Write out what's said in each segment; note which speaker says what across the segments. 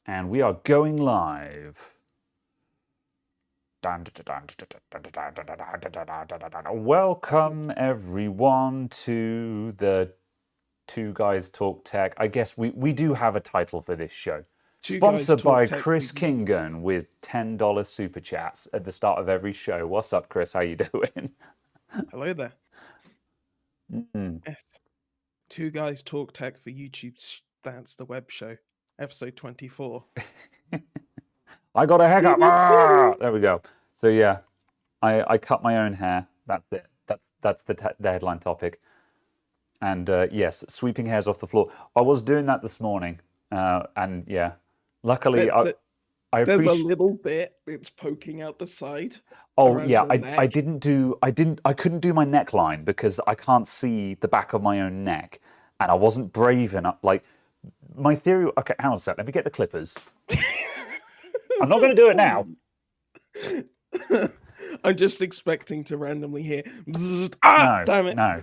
Speaker 1: And we are going live. Welcome everyone to the Two Guys Talk Tech. I guess we do have a title for this show. Sponsored by Chris Kingan with $10 super chats at the start of every show. What's up, Chris? How you doing?
Speaker 2: Hello there. Yes. Two Guys Talk Tech for YouTube. That's the web show. Episode 24.
Speaker 1: I got a haircut. There we go. So yeah, I cut my own hair. That's it. That's the headline topic. And yes, sweeping hairs off the floor. I was doing that this morning, and yeah, luckily I
Speaker 2: there's a little bit it's poking out the side.
Speaker 1: Oh yeah, I couldn't do my neckline because I can't see the back of my own neck, and I wasn't brave enough. Like my theory. Okay, hang on a sec. Let me get the clippers. I'm not going to do it now.
Speaker 2: I'm just expecting to randomly hear.
Speaker 1: No,
Speaker 2: damn it!
Speaker 1: No.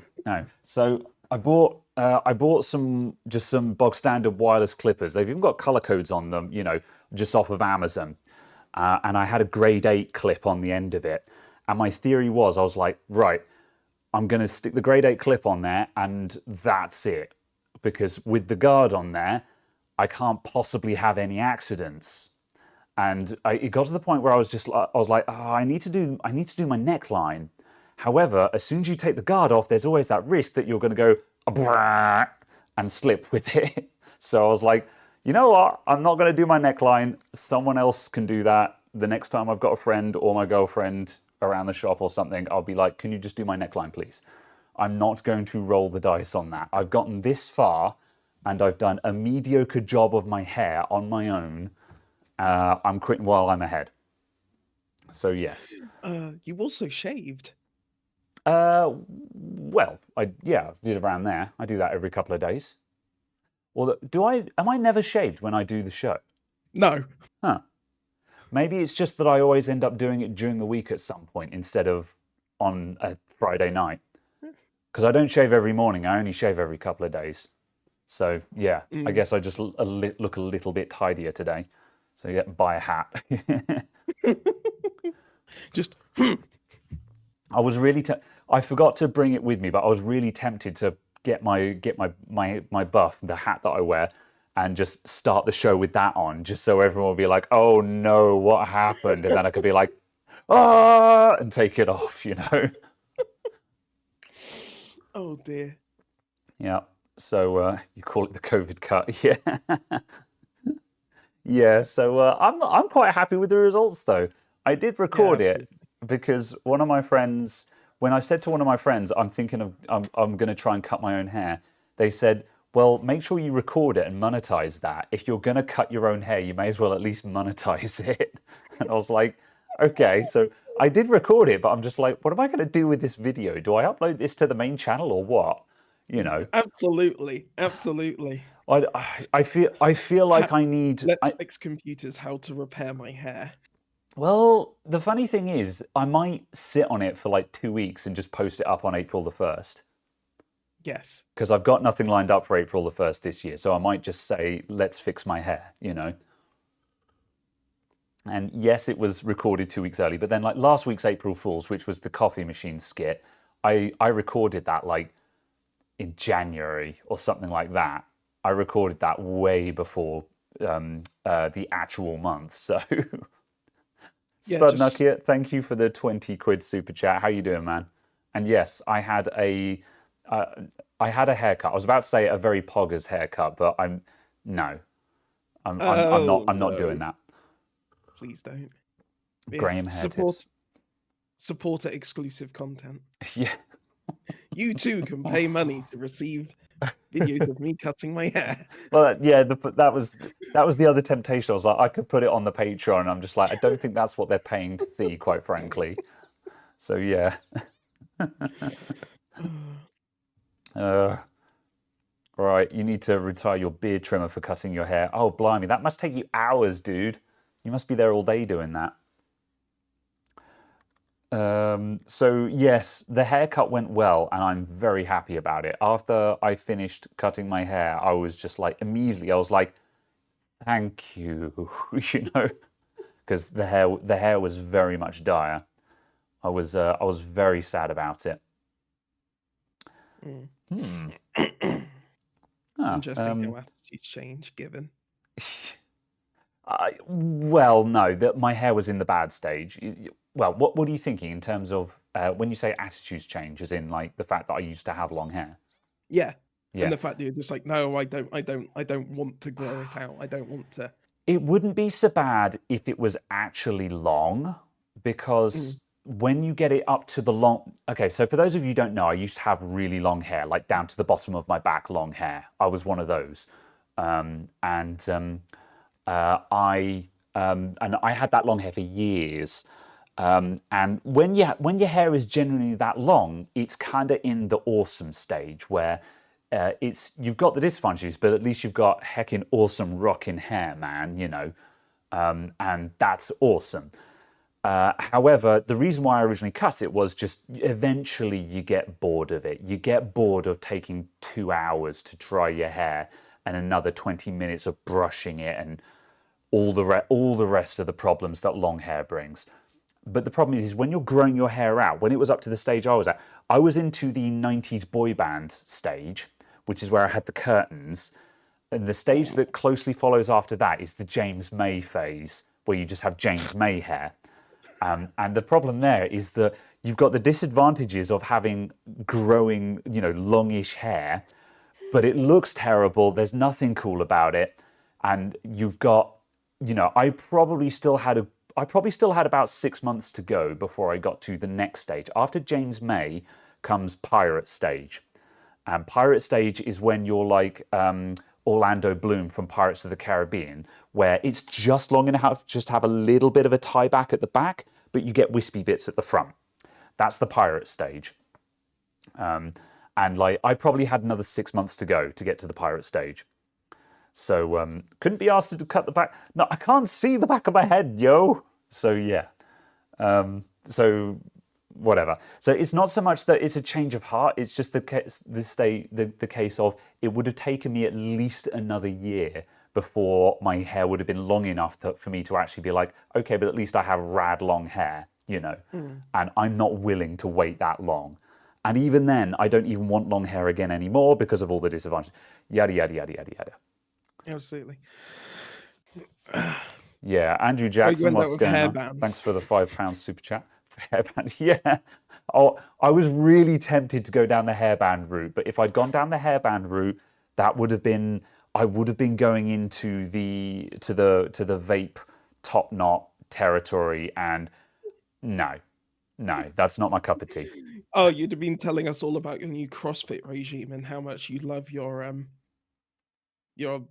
Speaker 1: So I bought some bog standard wireless clippers. They've even got color codes on them. You know, just off of Amazon. And I had a grade 8 clip on the end of it. And my theory was, I was like, right, I'm going to stick the grade 8 clip on there, and that's it. Because with the guard on there, I can't possibly have any accidents. And it got to the point where I was like, oh, I need to do my neckline. However, as soon as you take the guard off, there's always that risk that you're going to go and slip with it. So I was like, you know what? I'm not going to do my neckline. Someone else can do that. The next time I've got a friend or my girlfriend around the shop or something, I'll be like, can you just do my neckline, please? I'm not going to roll the dice on that. I've gotten this far, and I've done a mediocre job of my hair on my own. I'm quitting while I'm ahead. So yes.
Speaker 2: You also shaved.
Speaker 1: Well, I did around there. I do that every couple of days. Well, am I never shaved when I do the show?
Speaker 2: No.
Speaker 1: Huh. Maybe it's just that I always end up doing it during the week at some point instead of on a Friday night. Because I don't shave every morning. I only shave every couple of days. So yeah, I guess I just look a little bit tidier today. So yeah, buy a hat.
Speaker 2: Just.
Speaker 1: I was really. I forgot to bring it with me, but I was really tempted to get my buff, the hat that I wear, and just start the show with that on, just so everyone will be like, "Oh no, what happened?" And then I could be like, "Ah," and take it off, you know.
Speaker 2: Oh dear.
Speaker 1: Yeah. So you call it the COVID cut, yeah. Yeah. So I'm quite happy with the results, though. I did record it because one of my friends. When I said to one of my friends, I'm thinking of I'm going to try and cut my own hair, they said, well, make sure you record it and monetize that. If you're going to cut your own hair, you may as well at least monetize it. And I was like, okay. So I did record it, but I'm just like, what am I going to do with this video? Do I upload this to the main channel or what? You know?
Speaker 2: Absolutely.
Speaker 1: I feel like I need...
Speaker 2: Let's fix computers how to repair my hair.
Speaker 1: Well, the funny thing is, I might sit on it for like 2 weeks and just post it up on April the 1st.
Speaker 2: Yes.
Speaker 1: Because I've got nothing lined up for April the 1st this year. So I might just say, let's fix my hair, you know. And yes, it was recorded 2 weeks early. But then like last week's April Fool's, which was the coffee machine skit, I recorded that like in January or something like that. I recorded that way before the actual month. So... Spudnucket, thank you for the 20 quid super chat. How you doing, man? And yes, I had a haircut. I was about to say a very poggers haircut, but I'm not doing that.
Speaker 2: Please don't.
Speaker 1: Graham hair tips.
Speaker 2: Supporter exclusive content.
Speaker 1: Yeah.
Speaker 2: You too can pay money to receive videos of me cutting my hair.
Speaker 1: Well, yeah, that was the other temptation. I was like, I could put it on the Patreon, and I'm just like, I don't think that's what they're paying to see, quite frankly. So yeah. Right, you need to retire your beard trimmer for cutting your hair. Oh, blimey, that must take you hours, dude. You must be there all day doing that. So yes, the haircut went well, and I'm very happy about it. After I finished cutting my hair, I was just like, immediately, I was like, thank you, you know, because the hair was very much dire. I was very sad about it.
Speaker 2: Mm.
Speaker 1: Hmm.
Speaker 2: It's
Speaker 1: Ah,
Speaker 2: interesting how attitudes change given.
Speaker 1: well, no, that my hair was in the bad stage. Well, what are you thinking in terms of when you say attitudes change, as in like the fact that I used to have long hair?
Speaker 2: Yeah. And
Speaker 1: Yeah.
Speaker 2: the fact that you're just like, no, I don't want to grow it out. I don't want to.
Speaker 1: It wouldn't be so bad if it was actually long,
Speaker 2: Mm.
Speaker 1: because when you get it up to the long. Okay, so for those of you who don't know, I used to have really long hair, like down to the bottom of my back, long hair. I was one of those. And I had that long hair for years. And when your hair is generally that long, it's kind of in the awesome stage where it's you've got the disadvantages, but at least you've got heckin' awesome rocking hair, man. You know, and that's awesome. However, the reason why I originally cut it was just eventually you get bored of it. You get bored of taking 2 hours to dry your hair and another 20 minutes of brushing it and all the rest of the problems that long hair brings. But the problem is when you're growing your hair out, when it was up to the stage I was at, I was into the 90s boy band stage, which is where I had the curtains. And the stage that closely follows after that is the James May phase, where you just have James May hair. And the problem there is that you've got the disadvantages of having growing, you know, longish hair, but it looks terrible. There's nothing cool about it. And you've got, you know, I probably still had about 6 months to go before I got to the next stage. After James May comes Pirate Stage. And Pirate Stage is when you're like Orlando Bloom from Pirates of the Caribbean, where it's just long enough just to have a little bit of a tie back at the back, but you get wispy bits at the front. That's the Pirate Stage. And like I probably had another 6 months to go to get to the Pirate Stage. So couldn't be asked to cut the back. No, I can't see the back of my head, yo. So yeah. So whatever. So it's not so much that it's a change of heart. It's just the case of it would have taken me at least another year before my hair would have been long enough for me to actually be like, okay, but at least I have rad long hair, you know. And I'm not willing to wait that long. And even then, I don't even want long hair again anymore because of all the disadvantages. Yada yada yada yada yada.
Speaker 2: Absolutely.
Speaker 1: Yeah, Andrew
Speaker 2: So you
Speaker 1: Jackson,
Speaker 2: end up
Speaker 1: what's
Speaker 2: with
Speaker 1: going on?
Speaker 2: hairbands.
Speaker 1: Thanks for the £5 super chat for hairband. Yeah. Oh, I was really tempted to go down the hairband route, but if I'd gone down the hairband route, that would have been I would have been going into the vape top knot territory, and no, that's not my cup of tea.
Speaker 2: Oh, you'd have been telling us all about your new CrossFit regime and how much you love your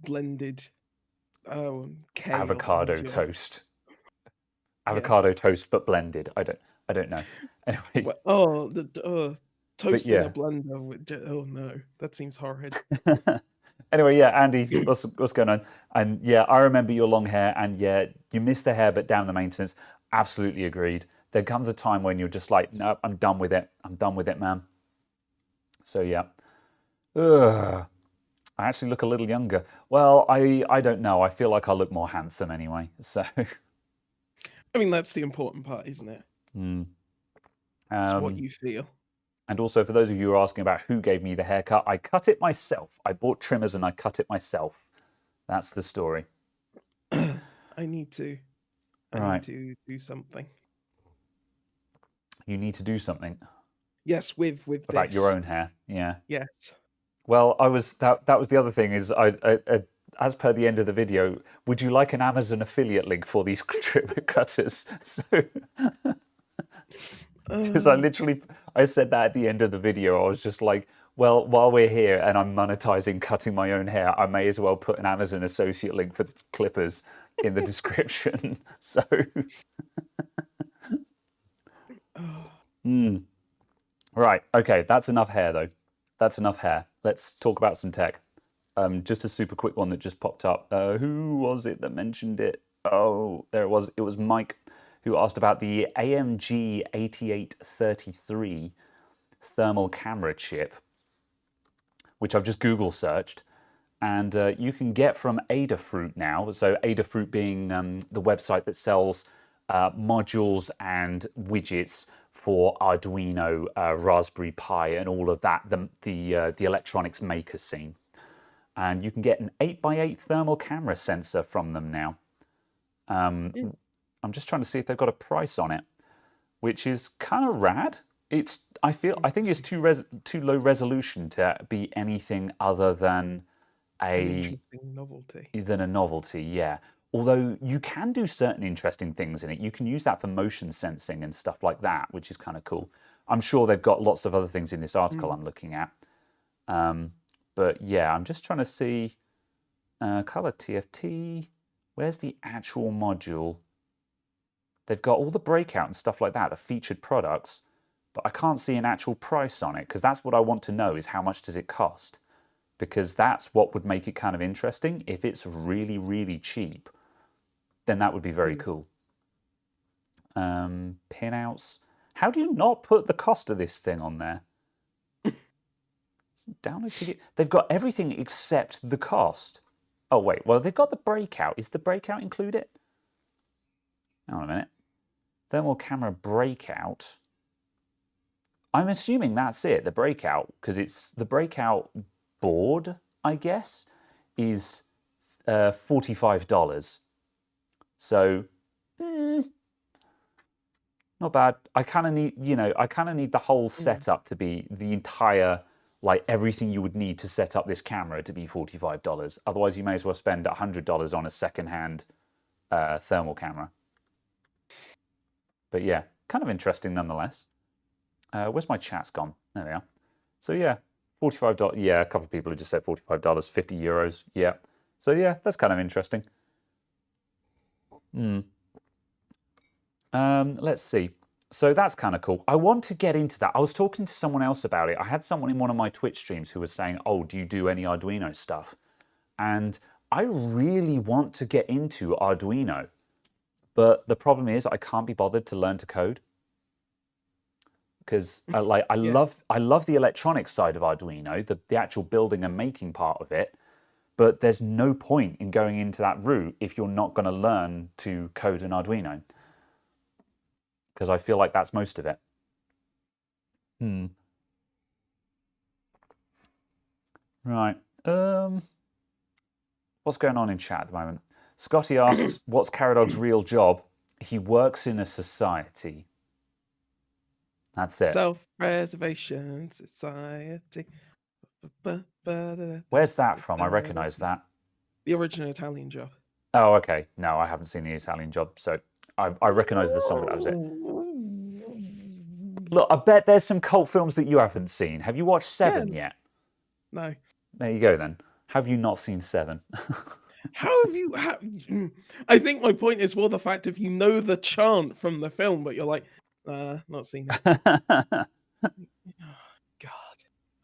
Speaker 2: blended kale
Speaker 1: Avocado
Speaker 2: and your
Speaker 1: toast,
Speaker 2: yeah.
Speaker 1: avocado toast, but blended. I don't know. Anyway,
Speaker 2: Oh,
Speaker 1: but
Speaker 2: toast in a
Speaker 1: yeah.
Speaker 2: blender with oh no, that seems horrid.
Speaker 1: Anyway, yeah, Andy, what's going on? And yeah, I remember your long hair, and yeah, you miss the hair, but down the maintenance. Absolutely agreed. There comes a time when you're just like, no, I'm done with it. I'm done with it, man. So yeah. Ugh. I actually look a little younger. Well, I don't know. I feel like I look more handsome anyway. So
Speaker 2: I mean, that's the important part, isn't it? It's what you feel.
Speaker 1: and also for those of you who are asking about who gave me the haircut, I cut it myself. I bought trimmers and I cut it myself. That's the story.
Speaker 2: I need to
Speaker 1: Right.
Speaker 2: do something.
Speaker 1: You need to do something
Speaker 2: Yes, with
Speaker 1: about
Speaker 2: this.
Speaker 1: your own hair. Yeah.
Speaker 2: Yes.
Speaker 1: Well, that was the other thing is I as per the end of the video, would you like an Amazon affiliate link for these trimmer cutters? So because I said that at the end of the video. I was just like, well, while we're here and I'm monetizing cutting my own hair, I may as well put an Amazon associate link for the clippers in the description. So right, okay, that's enough hair though. That's enough hair. Let's talk about some tech. Just a super quick one that just popped up. Who was it that mentioned it? Oh, there it was. It was Mike who asked about the AMG 8833 thermal camera chip, which I've just Google searched. and you can get from Adafruit now. So Adafruit being the website that sells modules and widgets for Arduino, Raspberry Pi, and all of that, the electronics maker scene. And you can get an 8x8 thermal camera sensor from them now. I'm just trying to see if they've got a price on it, which is kind of rad. I think it's too low resolution to be anything other than
Speaker 2: Interesting novelty.
Speaker 1: a novelty, yeah. Although you can do certain interesting things in it. You can use that for motion sensing and stuff like that, which is kind of cool. I'm sure they've got lots of other things in this article I'm looking at. But yeah, I'm just trying to see color TFT. Where's the actual module? They've got all the breakout and stuff like that, the featured products, but I can't see an actual price on it, because that's what I want to know, is how much does it cost? Because that's what would make it kind of interesting. If it's really, really cheap, then that would be very cool. Pinouts. How do you not put the cost of this thing on there? Download ticket. They've got everything except the cost. Oh, wait. Well, they've got the breakout. Is the breakout included? Hang on a minute. Thermal camera breakout. I'm assuming that's it, the breakout, because it's the breakout board, I guess, is $45. So, not bad. I kind of need, I kind of need the whole setup to be the entire, like everything you would need to set up this camera to be $45. Otherwise, you may as well spend $100 on a second-hand thermal camera. But yeah, kind of interesting nonetheless. Where's my chat's gone? There they are. So yeah, $45. Yeah, a couple of people have just said $45, 50 euros. Yeah. So yeah, that's kind of interesting. Let's see. So that's kind of cool. I want to get into that. I was talking to someone else about it. I had someone in one of my Twitch streams who was saying, oh, do you do any Arduino stuff? And I really want to get into Arduino. But the problem is I can't be bothered to learn to code. Because I love the electronics side of Arduino, the actual building and making part of it. But there's no point in going into that route if you're not going to learn to code an Arduino. Because I feel like that's most of it. Right. What's going on in chat at the moment? Scotty asks, what's Caradog's real job? He works in a society. That's it.
Speaker 2: Self-Preservation Society.
Speaker 1: Where's that from? I recognise that.
Speaker 2: The original Italian Job.
Speaker 1: Oh, okay. No, I haven't seen the Italian Job, so I recognise the song, but that was it. Look, I bet there's some cult films that you haven't seen. Have you watched Seven yet?
Speaker 2: No.
Speaker 1: There you go then. Have you not seen Seven?
Speaker 2: How have you... I think my point is more the fact if you know the chant from the film, but you're like, not seen it. God,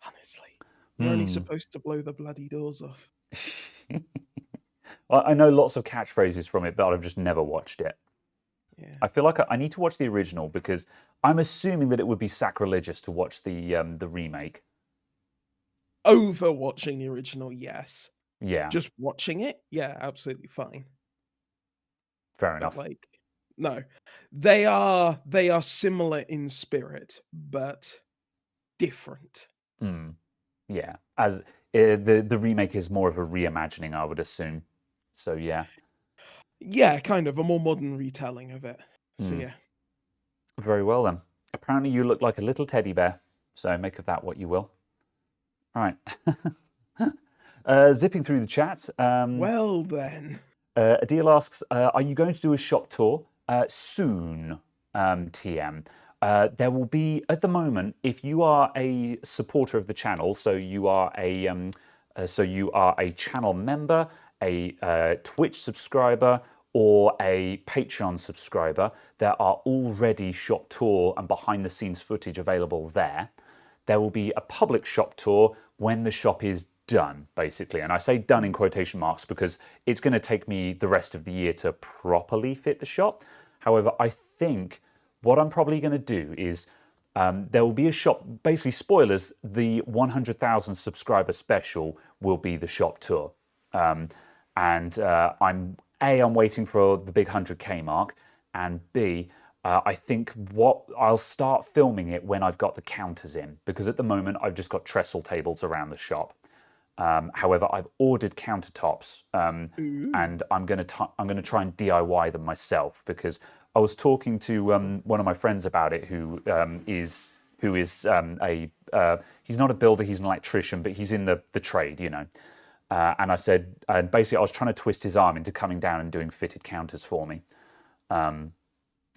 Speaker 2: honestly. You're only supposed to blow the bloody doors off.
Speaker 1: Well, I know lots of catchphrases from it, but I've just never watched it.
Speaker 2: Yeah.
Speaker 1: I feel like I need to watch the original because I'm assuming that it would be sacrilegious to watch the remake.
Speaker 2: Over watching the original, yes.
Speaker 1: Yeah.
Speaker 2: Just watching it, yeah, absolutely fine.
Speaker 1: Fair enough.
Speaker 2: Like, no, they are similar in spirit, but different.
Speaker 1: Yeah, as the remake is more of a reimagining, I would assume. So yeah.
Speaker 2: Yeah, kind of a more modern retelling of it. So yeah.
Speaker 1: Very well then. Apparently you look like a little teddy bear, so make of that what you will. All right. Zipping through the chat.
Speaker 2: Well then.
Speaker 1: Adil asks, are you going to do a shop tour? Soon, TM. There will be, at the moment, if you are a supporter of the channel, so you are a channel member, a Twitch subscriber, or a Patreon subscriber, there are already shop tour and behind the scenes footage available there. There will be a public shop tour when the shop is done, basically. And I say done in quotation marks because it's going to take me the rest of the year to properly fit the shop. However, I think what I'm probably going to do is There will be a shop. Basically, spoilers: the 100,000 subscriber special will be the shop tour, and I'm waiting for the big 100K mark, and B, I think I'll start filming it when I've got the counters in, because at the moment I've just got trestle tables around the shop. However, I've ordered countertops, and I'm going to try and DIY them myself, because I was talking to one of my friends about it, who is he's not a builder, he's an electrician, but he's in the trade, you know. And I said, and basically, I was trying to twist his arm into coming down and doing fitted counters for me.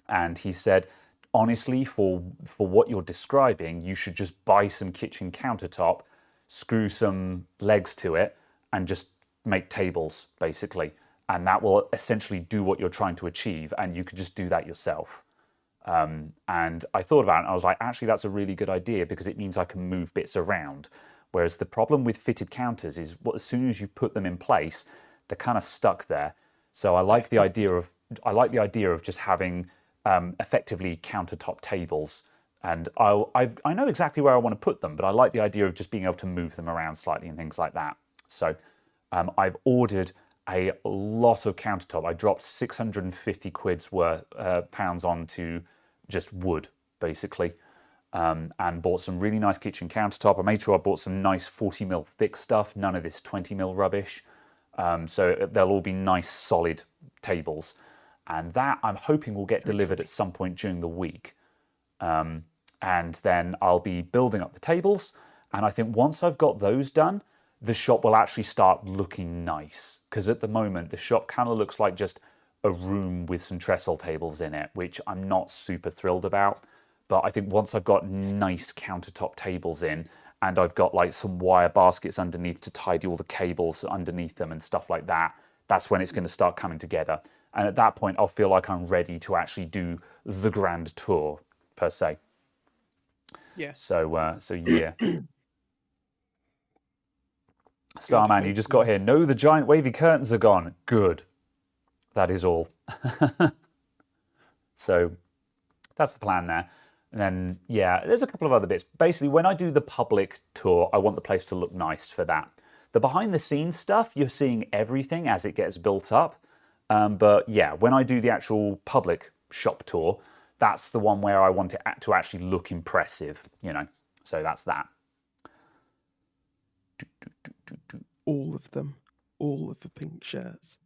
Speaker 1: And he said, honestly, for what you're describing, you should just buy some kitchen countertop, screw some legs to it, and just make tables, basically. And that will essentially do what you're trying to achieve, and you could just do that yourself. And I thought about it, and I was like, actually, that's a really good idea, because it means I can move bits around. Whereas the problem with fitted counters is, as soon as you put them in place, they're kind of stuck there. So I like the idea of just having effectively countertop tables. And I know exactly where I want to put them, but I like the idea of just being able to move them around slightly and things like that. So I've ordered a lot of countertop. I dropped 650 quid's worth pounds onto just wood, basically, and bought some really nice kitchen countertop. I made sure I bought some nice 40mm thick stuff, none of this 20mm rubbish. So they'll all be nice, solid tables. And that I'm hoping will get delivered at some point during the week. And then I'll be building up the tables. And I think once I've got those done, the shop will actually start looking nice. Because at the moment, the shop kind of looks like just a room with some trestle tables in it, which I'm not super thrilled about. But I think once I've got nice countertop tables in, and I've got like some wire baskets underneath to tidy all the cables underneath them and stuff like that, that's when it's going to start coming together. And at that point, I'll feel like I'm ready to actually do the grand tour, per se.
Speaker 2: Yeah.
Speaker 1: So yeah. Starman, you just got here. No, the giant wavy curtains are gone. Good. That is all. So that's the plan there. And then, yeah, there's a couple of other bits. Basically, when I do the public tour, I want the place to look nice for that. The behind-the-scenes stuff, you're seeing everything as it gets built up. But yeah, when I do the actual public shop tour, that's the one where I want it to actually look impressive, you know. So that's that.
Speaker 2: All of them. All of the pink shirts.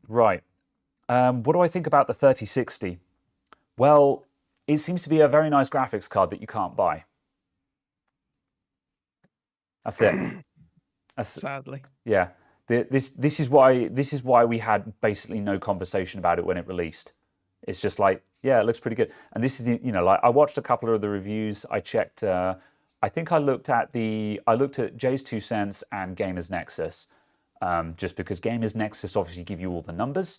Speaker 1: Right. What do I think about the 3060? Well, it seems to be a very nice graphics card that you can't buy. That's it.
Speaker 2: Sadly.
Speaker 1: Yeah. This is why we had basically no conversation about it when it released. It's just like, yeah, it looks pretty good. And this is like I watched a couple of the reviews. I checked. I think I looked at Jay's 2 Cents and Gamers Nexus, just because Gamers Nexus obviously give you all the numbers.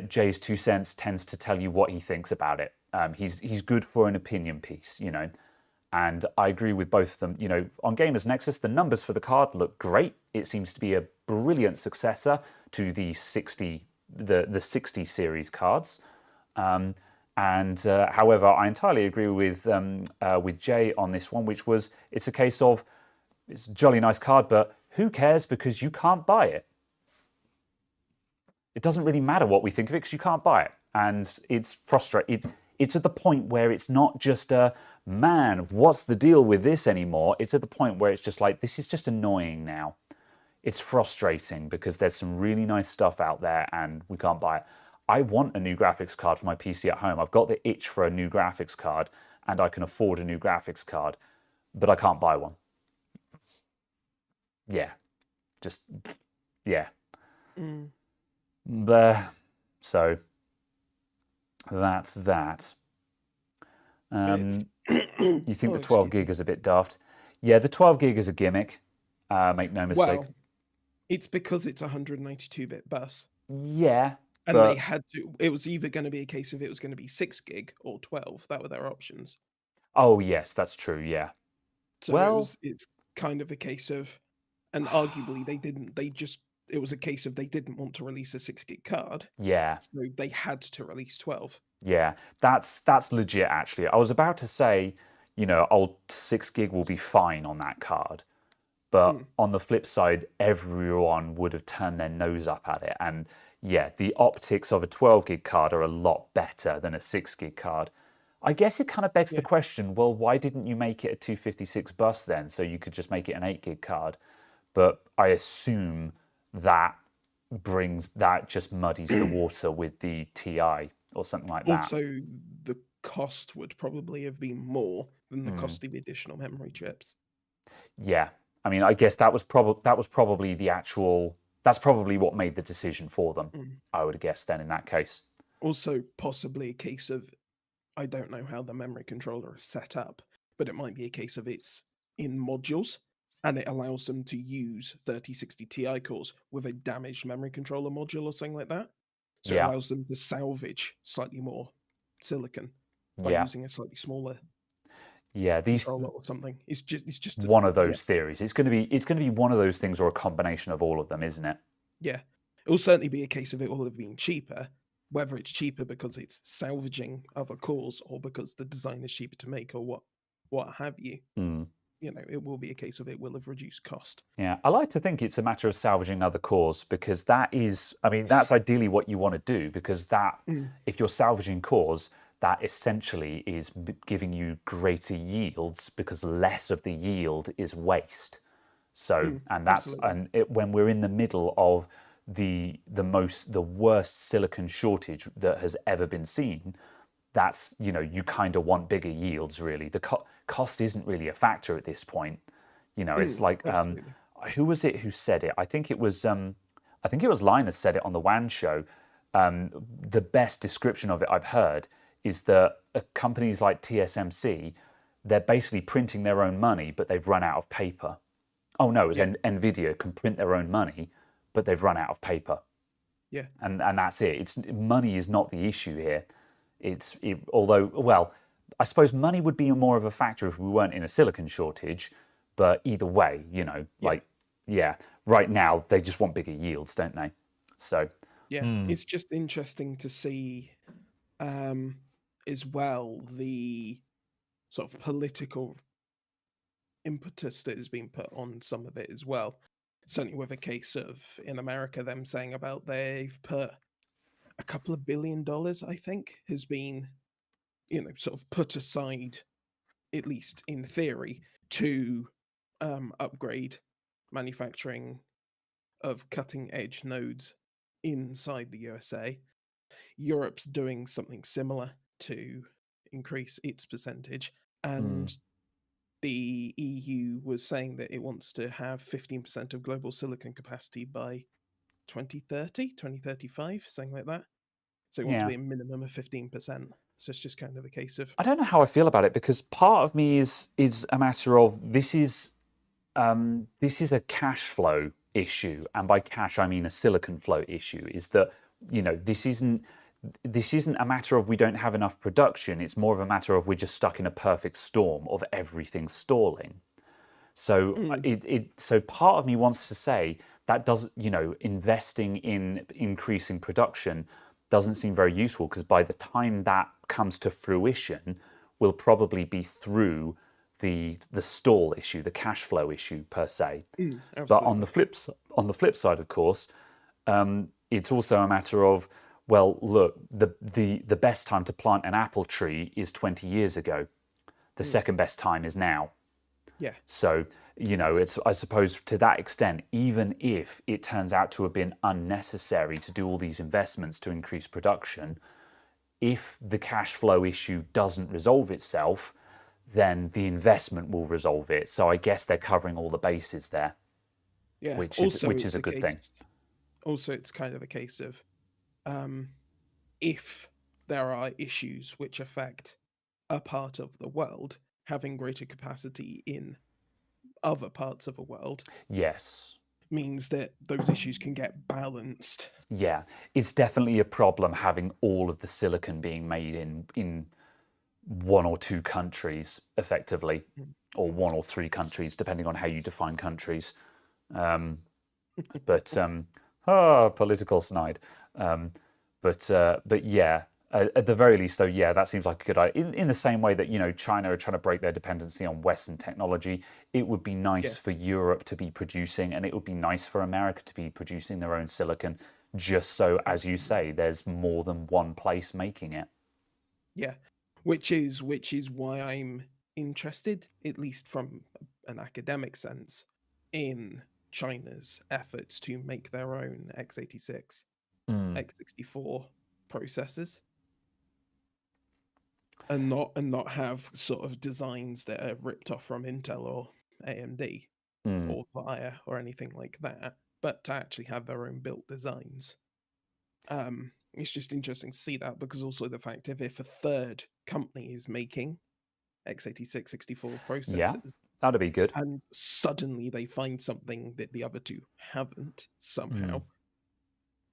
Speaker 1: Jay's 2 Cents tends to tell you what he thinks about it. He's good for an opinion piece, you know. And I agree with both of them. You know, on Gamers Nexus, the numbers for the card look great. It seems to be a brilliant successor to the 60 series cards. However, I entirely agree with Jay on this one, which was it's a case of it's a jolly nice card, but who cares because you can't buy it. It doesn't really matter what we think of it because you can't buy it, and it's frustrating. It's at the point where it's not just a man, what's the deal with this anymore? It's at the point where it's just like, this is just annoying now. It's frustrating because there's some really nice stuff out there and we can't buy it. I want a new graphics card for my PC at home. I've got the itch for a new graphics card and I can afford a new graphics card, but I can't buy one. Yeah. Just, yeah. So that's that. You think the 12 gig is a bit daft? Yeah, the 12 gig is a gimmick. Make no mistake.
Speaker 2: Well, it's because it's a 192-bit bus.
Speaker 1: Yeah.
Speaker 2: And they had to, it was either going to be a case of it was going to be 6 gig or 12. That were their options.
Speaker 1: Oh, yes, that's true. Yeah.
Speaker 2: So it's kind of a case of, and arguably they just it was a case of they didn't want to release a 6 gig card,
Speaker 1: Yeah.
Speaker 2: so they had to release 12.
Speaker 1: Yeah, that's legit actually. I was about to say, old 6 gig will be fine on that card. But
Speaker 2: Mm,
Speaker 1: on the flip side, everyone would have turned their nose up at it. And yeah, the optics of a 12 gig card are a lot better than a 6 gig card. I guess it kind of begs the
Speaker 2: yeah.
Speaker 1: question, well, why didn't you make it a 256 bus then? So you could just make it an 8 gig card. But I assume that just muddies the water with the TI or something like that.
Speaker 2: Also, the cost would probably have been more than the
Speaker 1: Mm.
Speaker 2: cost of the additional memory chips.
Speaker 1: Yeah. I mean, I guess that was probably that's probably what made the decision for them.
Speaker 2: Mm.
Speaker 1: I would guess then in that case.
Speaker 2: Also, possibly a case of, I don't know how the memory controller is set up, but it might be a case of it's in modules and it allows them to use 3060 Ti cores with a damaged memory controller module or something like that. So it
Speaker 1: Yeah.
Speaker 2: allows them to salvage slightly more silicon by
Speaker 1: Yeah.
Speaker 2: using a slightly smaller
Speaker 1: Yeah. These
Speaker 2: controller or something. It's just
Speaker 1: one of
Speaker 2: yeah,
Speaker 1: those theories. It's going to be one of those things or a combination of all of them, isn't it?
Speaker 2: yeah. It will certainly be a case of it will have been cheaper, whether it's cheaper because it's salvaging other cores or because the design is cheaper to make or what have you.
Speaker 1: Mm.
Speaker 2: It will be a case of it will have reduced cost.
Speaker 1: Yeah, I like to think it's a matter of salvaging other cores because that's ideally what you want to do because
Speaker 2: Mm,
Speaker 1: if you're salvaging cores, that essentially is giving you greater yields because less of the yield is waste. So, and
Speaker 2: absolutely.
Speaker 1: when we're in the middle of the worst silicon shortage that has ever been seen, that's you kind of want bigger yields really. The cost isn't really a factor at this point. It's like
Speaker 2: Absolutely.
Speaker 1: who was it who said it? I think it was Linus said it on the WAN show. The best description of it I've heard is that companies like TSMC, they're basically printing their own money, but they've run out of paper. Oh no, it was
Speaker 2: Yeah.
Speaker 1: Nvidia can print their own money, but they've run out of paper,
Speaker 2: Yeah.
Speaker 1: and that's it. It's money is not the issue here. Although, well, I suppose money would be more of a factor if we weren't in a silicon shortage. But either way,
Speaker 2: Yeah.
Speaker 1: like, yeah, right now they just want bigger yields, don't they? So,
Speaker 2: Yeah. It's just interesting to see as well the sort of political impetus that has been put on some of it as well. Certainly with a case of in America them saying about they've put a couple of $1 billion, I think, has been, sort of put aside, at least in theory, to upgrade manufacturing of cutting edge nodes inside the USA. Europe's doing something similar to increase its percentage,
Speaker 1: hmm,
Speaker 2: and the EU was saying that it wants to have 15% of global silicon capacity by 2030, 2035, something like that. So it wants to
Speaker 1: yeah.
Speaker 2: be a minimum of 15%. So it's just kind of a case of
Speaker 1: I don't know how I feel about it because part of me is a matter of this is a cash flow issue, and by cash I mean a silicon flow issue. Is that this isn't a matter of we don't have enough production. It's more of a matter of we're just stuck in a perfect storm of everything stalling. So
Speaker 2: mm,
Speaker 1: so part of me wants to say that doesn't investing in increasing production doesn't seem very useful because by the time that comes to fruition, we'll probably be through the stall issue, the cash flow issue per se. But
Speaker 2: absolutely.
Speaker 1: on the flip side, of course, it's also a matter of, well, look, the best time to plant an apple tree is 20 years ago. The
Speaker 2: Mm,
Speaker 1: second best time is now.
Speaker 2: yeah.
Speaker 1: So, it's, I suppose, to that extent, even if it turns out to have been unnecessary to do all these investments to increase production, if the cash flow issue doesn't resolve itself, then the investment will resolve it. So I guess they're covering all the bases there,
Speaker 2: Yeah.
Speaker 1: which is a good thing.
Speaker 2: Also, it's kind of a case of um, if there are issues which affect a part of the world, having greater capacity in other parts of the world
Speaker 1: Yes.
Speaker 2: means that those issues can get balanced.
Speaker 1: Yeah. It's definitely a problem having all of the silicon being made in one or two countries effectively,
Speaker 2: Mm.
Speaker 1: or one or three countries, depending on how you define countries. Um, But political snide. Um, but yeah, at the very least, though, yeah, that seems like a good idea. In the same way that China are trying to break their dependency on Western technology, it would be
Speaker 2: Yeah,
Speaker 1: nice for Europe to be producing, and it would be nice for America to be producing their own silicon, just so, as you
Speaker 2: absolutely.
Speaker 1: say, there's more than one place making it.
Speaker 2: Yeah, which is why I'm interested, at least from an academic sense, in China's efforts to make their own x86,
Speaker 1: Mm.
Speaker 2: x64 processors, and not have sort of designs that are ripped off from Intel or AMD
Speaker 1: Mm.
Speaker 2: or VIA or anything like that, but to actually have their own built designs. It's just interesting to see that, because also the fact if a third company is making x86 64
Speaker 1: Yeah,
Speaker 2: processors
Speaker 1: that'd be good.
Speaker 2: and suddenly they find something that the other two haven't somehow,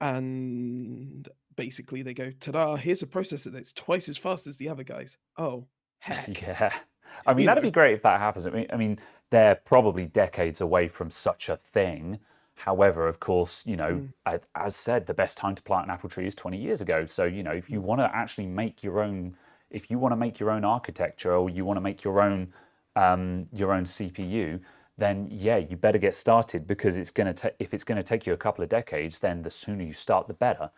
Speaker 1: Mm.
Speaker 2: and basically they go, ta-da, here's a processor that's twice as fast as the other guys. Oh, heck.
Speaker 1: Yeah. I mean,
Speaker 2: You
Speaker 1: that'd
Speaker 2: know,
Speaker 1: be great if that happens. I mean, they're probably decades away from such a thing. However, of course,
Speaker 2: mm,
Speaker 1: as said, the best time to plant an apple tree is 20 years ago. So, if you
Speaker 2: mm,
Speaker 1: want to actually make your own, if you want to make your own architecture, or you want to make your own CPU, then yeah, you better get started, because if it's going to take you a couple of decades, then the sooner you start, the better.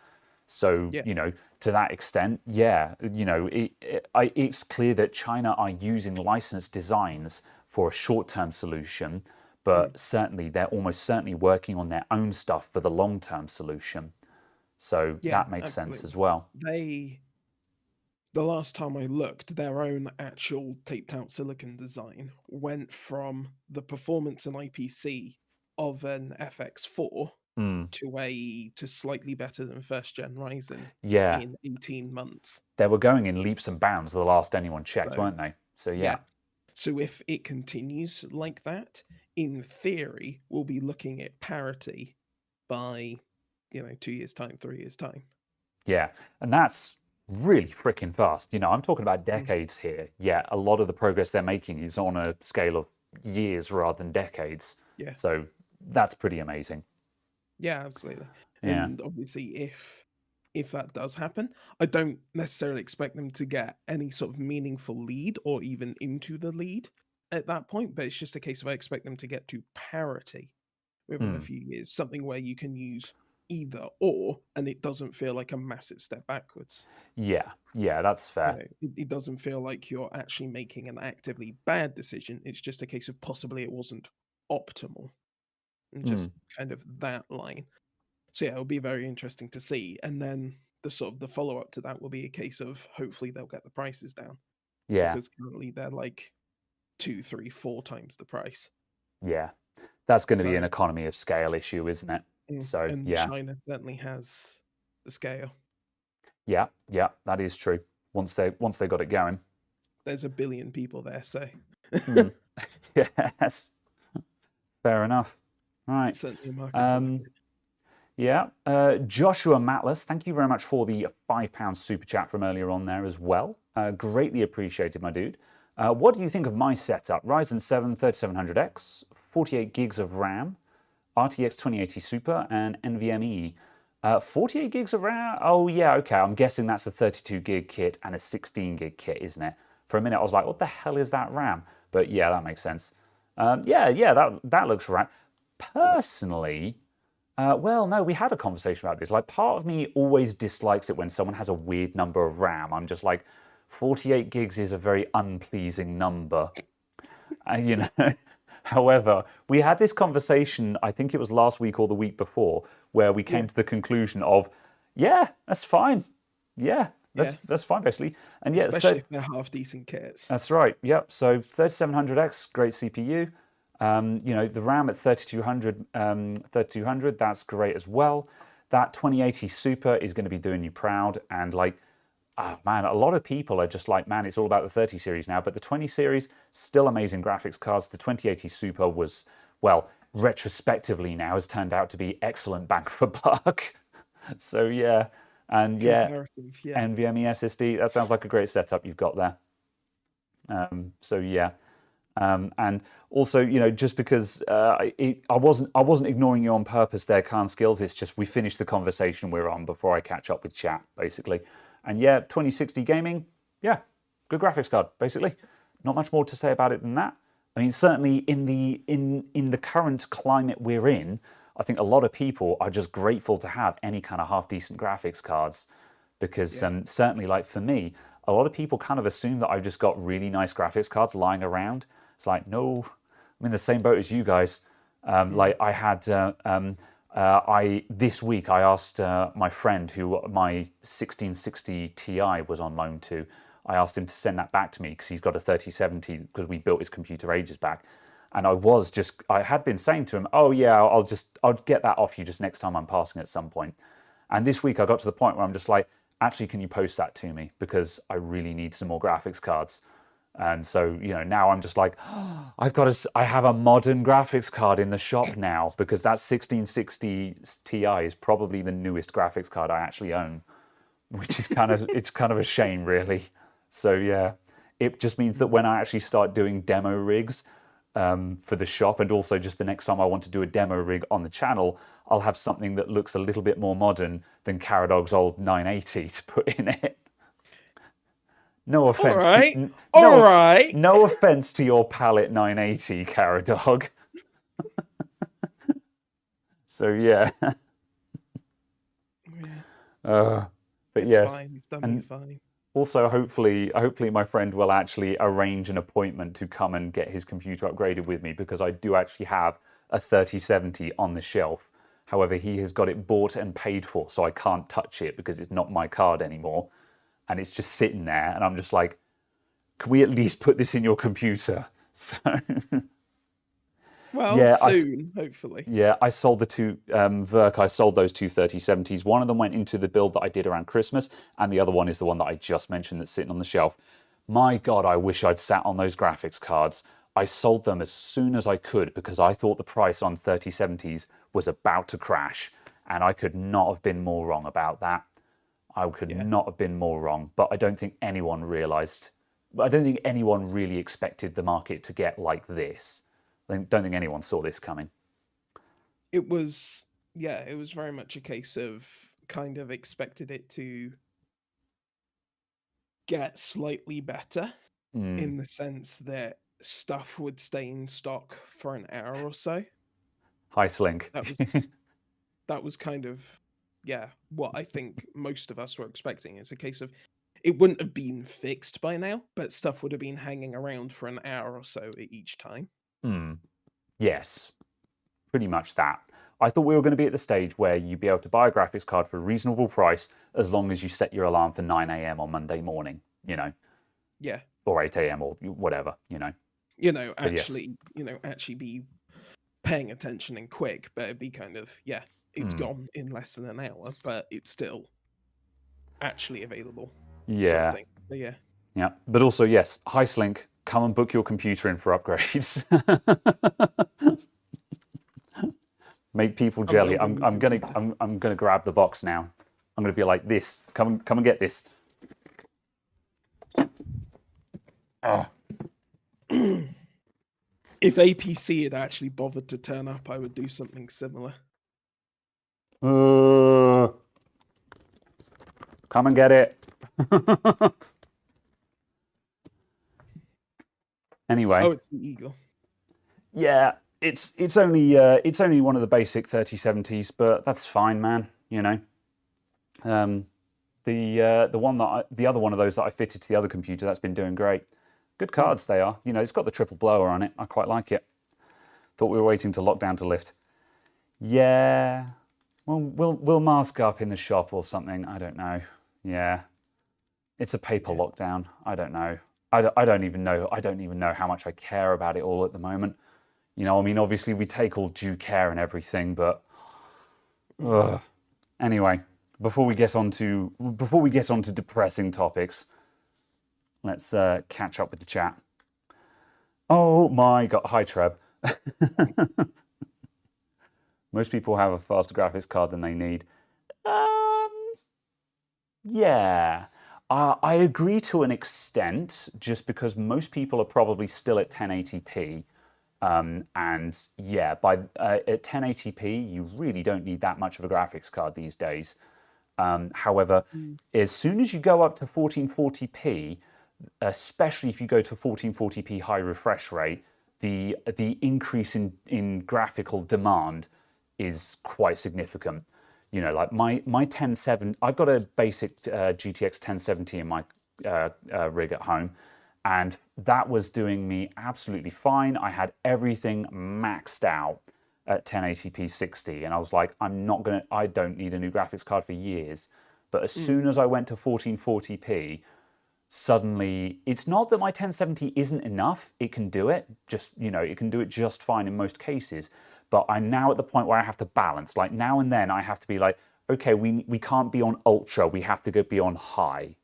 Speaker 1: So,
Speaker 2: yeah,
Speaker 1: to that extent, yeah, it's clear that China are using licensed designs for a short-term solution,
Speaker 2: mm,
Speaker 1: but certainly they're almost certainly working on their own stuff for the long-term solution. So
Speaker 2: yeah,
Speaker 1: that makes sense
Speaker 2: absolutely.
Speaker 1: as well.
Speaker 2: They The last time I looked, their own actual taped out silicon design went from the performance and IPC of an FX4
Speaker 1: Mm.
Speaker 2: to slightly better than first gen Ryzen
Speaker 1: Yeah,
Speaker 2: in 18 months.
Speaker 1: they were going in leaps and bounds the last anyone checked,
Speaker 2: So
Speaker 1: weren't they? So yeah,
Speaker 2: yeah. So if it continues like that, in theory, we'll be looking at parity by 2 years time, 3 years time.
Speaker 1: yeah, and that's really freaking fast. I'm talking about
Speaker 2: Mm,
Speaker 1: decades here. Yeah, a lot of the progress they're making is on a scale of years rather than decades.
Speaker 2: yeah.
Speaker 1: So that's pretty amazing.
Speaker 2: Yeah, absolutely.
Speaker 1: Yeah.
Speaker 2: And obviously, if that does happen, I don't necessarily expect them to get any sort of meaningful lead or even into the lead at that point, but it's just a case of I expect them to get to parity within a
Speaker 1: Mm.
Speaker 2: few years, something where you can use either or, and it doesn't feel like a massive step backwards.
Speaker 1: Yeah. Yeah, that's fair.
Speaker 2: It doesn't feel like you're actually making an actively bad decision. It's just a case of possibly it wasn't optimal, and
Speaker 1: Mm.
Speaker 2: just kind of that line. So yeah, it'll be very interesting to see. And then the sort of the follow up to that will be a case of hopefully they'll get the prices down,
Speaker 1: Yeah.
Speaker 2: because currently they're like two, three, four times the price.
Speaker 1: Yeah. That's going to be
Speaker 2: So
Speaker 1: an economy of scale issue, isn't it? So
Speaker 2: and
Speaker 1: yeah.
Speaker 2: China certainly has the scale.
Speaker 1: Yeah. Yeah, that is true. Once they got it going.
Speaker 2: There's a billion people there, so
Speaker 1: Mm. Yes. Fair enough. All right.
Speaker 2: certainly a market to look
Speaker 1: Um,
Speaker 2: at.
Speaker 1: Yeah, Joshua Matlas, thank you very much for the £5 super chat from earlier on there as well. Greatly appreciated, my dude. What do you think of my setup? Ryzen 7 3700X, 48 gigs of RAM, RTX 2080 Super, and NVMe. 48 gigs of RAM? Oh, yeah, okay. I'm guessing that's a 32 gig kit and a 16 gig kit, isn't it? For a minute, I was like, what the hell is that RAM? But yeah, that makes sense. Yeah, that looks right. Personally, well, no, we had a conversation about this. Like, part of me always dislikes it when someone has a weird number of RAM. I'm just like, 48 gigs is a very unpleasing number. You know. However, we had this conversation, I think it was last week or the week before, where we
Speaker 2: Yeah,
Speaker 1: came to the conclusion of, yeah, that's fine. Yeah,
Speaker 2: yeah.
Speaker 1: that's fine, basically. And yeah,
Speaker 2: Especially if they're half decent kits.
Speaker 1: that's right. Yep. So 3700X, great CPU. The RAM at 3200, that's great as well. That 2080 Super is going to be doing you proud. And like, man, a lot of people are just like, man, it's all about the 30 series now. But the 20 series, still amazing graphics cards. The 2080 Super was, well, retrospectively now has turned out to be excellent bang for buck. So yeah, and yeah,
Speaker 2: Comparative, yeah.
Speaker 1: NVMe SSD, that sounds like a great setup you've got there. So yeah. And also, just because I wasn't ignoring you on purpose there, Khan Skills. It's just we finished the conversation we're on before I catch up with chat, basically. And yeah, 2060 gaming, yeah, good graphics card, basically. Not much more to say about it than that. I mean, certainly in the current climate we're in, I think a lot of people are just grateful to have any kind of half decent graphics cards, because certainly, like for me, a lot of people kind of assume that I've just got really nice graphics cards lying around. It's like, no, I'm in the same boat as you guys. Like I had, this week I asked my friend who my 1660 Ti was on loan to. I asked him to send that back to me because he's got a 3070 because we built his computer ages back. And I had been saying to him, oh yeah, I'll get that off you just next time I'm passing at some point. And this week I got to the point where I'm just like, actually, can you post that to me? Because I really need some more graphics cards. And so, now I'm just like, I have a modern graphics card in the shop now, because that 1660 Ti is probably the newest graphics card I actually own, which is it's kind of a shame, really. So yeah, it just means that when I actually start doing demo rigs for the shop, and also just the next time I want to do a demo rig on the channel, I'll have something that looks a little bit more modern than Caradog's old 980 to put in it. No offense.
Speaker 2: All right.
Speaker 1: No offense to your Palette 980, Caradog. So yeah. But
Speaker 2: it's
Speaker 1: yes.
Speaker 2: fine. It's done me fine.
Speaker 1: Also, hopefully my friend will actually arrange an appointment to come and get his computer upgraded with me, because I do actually have a 3070 on the shelf. However, he has got it bought and paid for, so I can't touch it because it's not my card anymore. And it's just sitting there, and I'm just like, can we at least put this in your computer? So,
Speaker 2: well,
Speaker 1: yeah,
Speaker 2: soon, hopefully.
Speaker 1: Yeah, I sold the two, Verk, I sold those two 3070s. One of them went into the build that I did around Christmas, and the other one is the one that I just mentioned that's sitting on the shelf. My God, I wish I'd sat on those graphics cards. I sold them as soon as I could because I thought the price on 3070s was about to crash, and I could not have been more wrong about that. I could not have been more wrong, but I don't think anyone realized, I don't think anyone really expected the market to get like this. I don't think anyone saw this coming.
Speaker 2: It was very much a case of kind of expected it to get slightly better in the sense that stuff would stay in stock for an hour or so.
Speaker 1: Hi, Slink.
Speaker 2: That was kind of, what I think most of us were expecting. It's a case of it wouldn't have been fixed by now, but stuff would have been hanging around for an hour or so at each time.
Speaker 1: Yes, pretty much that. I thought we were going to be at the stage where you'd be able to buy a graphics card for a reasonable price as long as you set your alarm for 9 a.m. on Monday morning,
Speaker 2: Yeah.
Speaker 1: Or 8 a.m. or whatever,
Speaker 2: actually be paying attention and quick, but it'd be kind of, it's gone in less than an hour, but it's still actually available.
Speaker 1: Yeah.
Speaker 2: Sort of thing.
Speaker 1: Yeah. But also, yes, hi Slink, come and book your computer in for upgrades. Make people jelly. I'm gonna grab the box now. I'm gonna be like this. Come and get this. Oh.
Speaker 2: If APC had actually bothered to turn up, I would do something similar.
Speaker 1: Come and get it. Anyway.
Speaker 2: Oh, it's the Eagle.
Speaker 1: Yeah, it's only one of the basic 3070s, but that's fine, man. The other one of those that I fitted to the other computer, that's been doing great. Good cards they are. It's got the triple blower on it. I quite like it. Thought we were waiting to lockdown to lift. Yeah. Well, we'll mask up in the shop or something. I don't know. Yeah. It's a paper lockdown. I don't know. I don't even know. I don't even know how much I care about it all at the moment. Obviously we take all due care and everything, but anyway, before we get on to depressing topics, let's catch up with the chat. Oh my God! Hi, Treb. Most people have a faster graphics card than they need. Yeah. I agree to an extent, just because most people are probably still at 1080p. And yeah, at 1080p, you really don't need that much of a graphics card these days. However,
Speaker 2: Mm.
Speaker 1: as soon as you go up to 1440p, especially if you go to 1440p high refresh rate, the increase in graphical demand is quite significant. You know, like my 1070, I've got a basic GTX 1070 in my rig at home, and that was doing me absolutely fine. I had everything maxed out at 1080p 60, and I was like, I don't need a new graphics card for years. But as soon as I went to 1440p, suddenly it's not that my 1070 isn't enough. It can do it, it can do it just fine in most cases. But I'm now at the point where I have to balance. Like now and then I have to be like, okay, we can't be on ultra, we have to go be on high,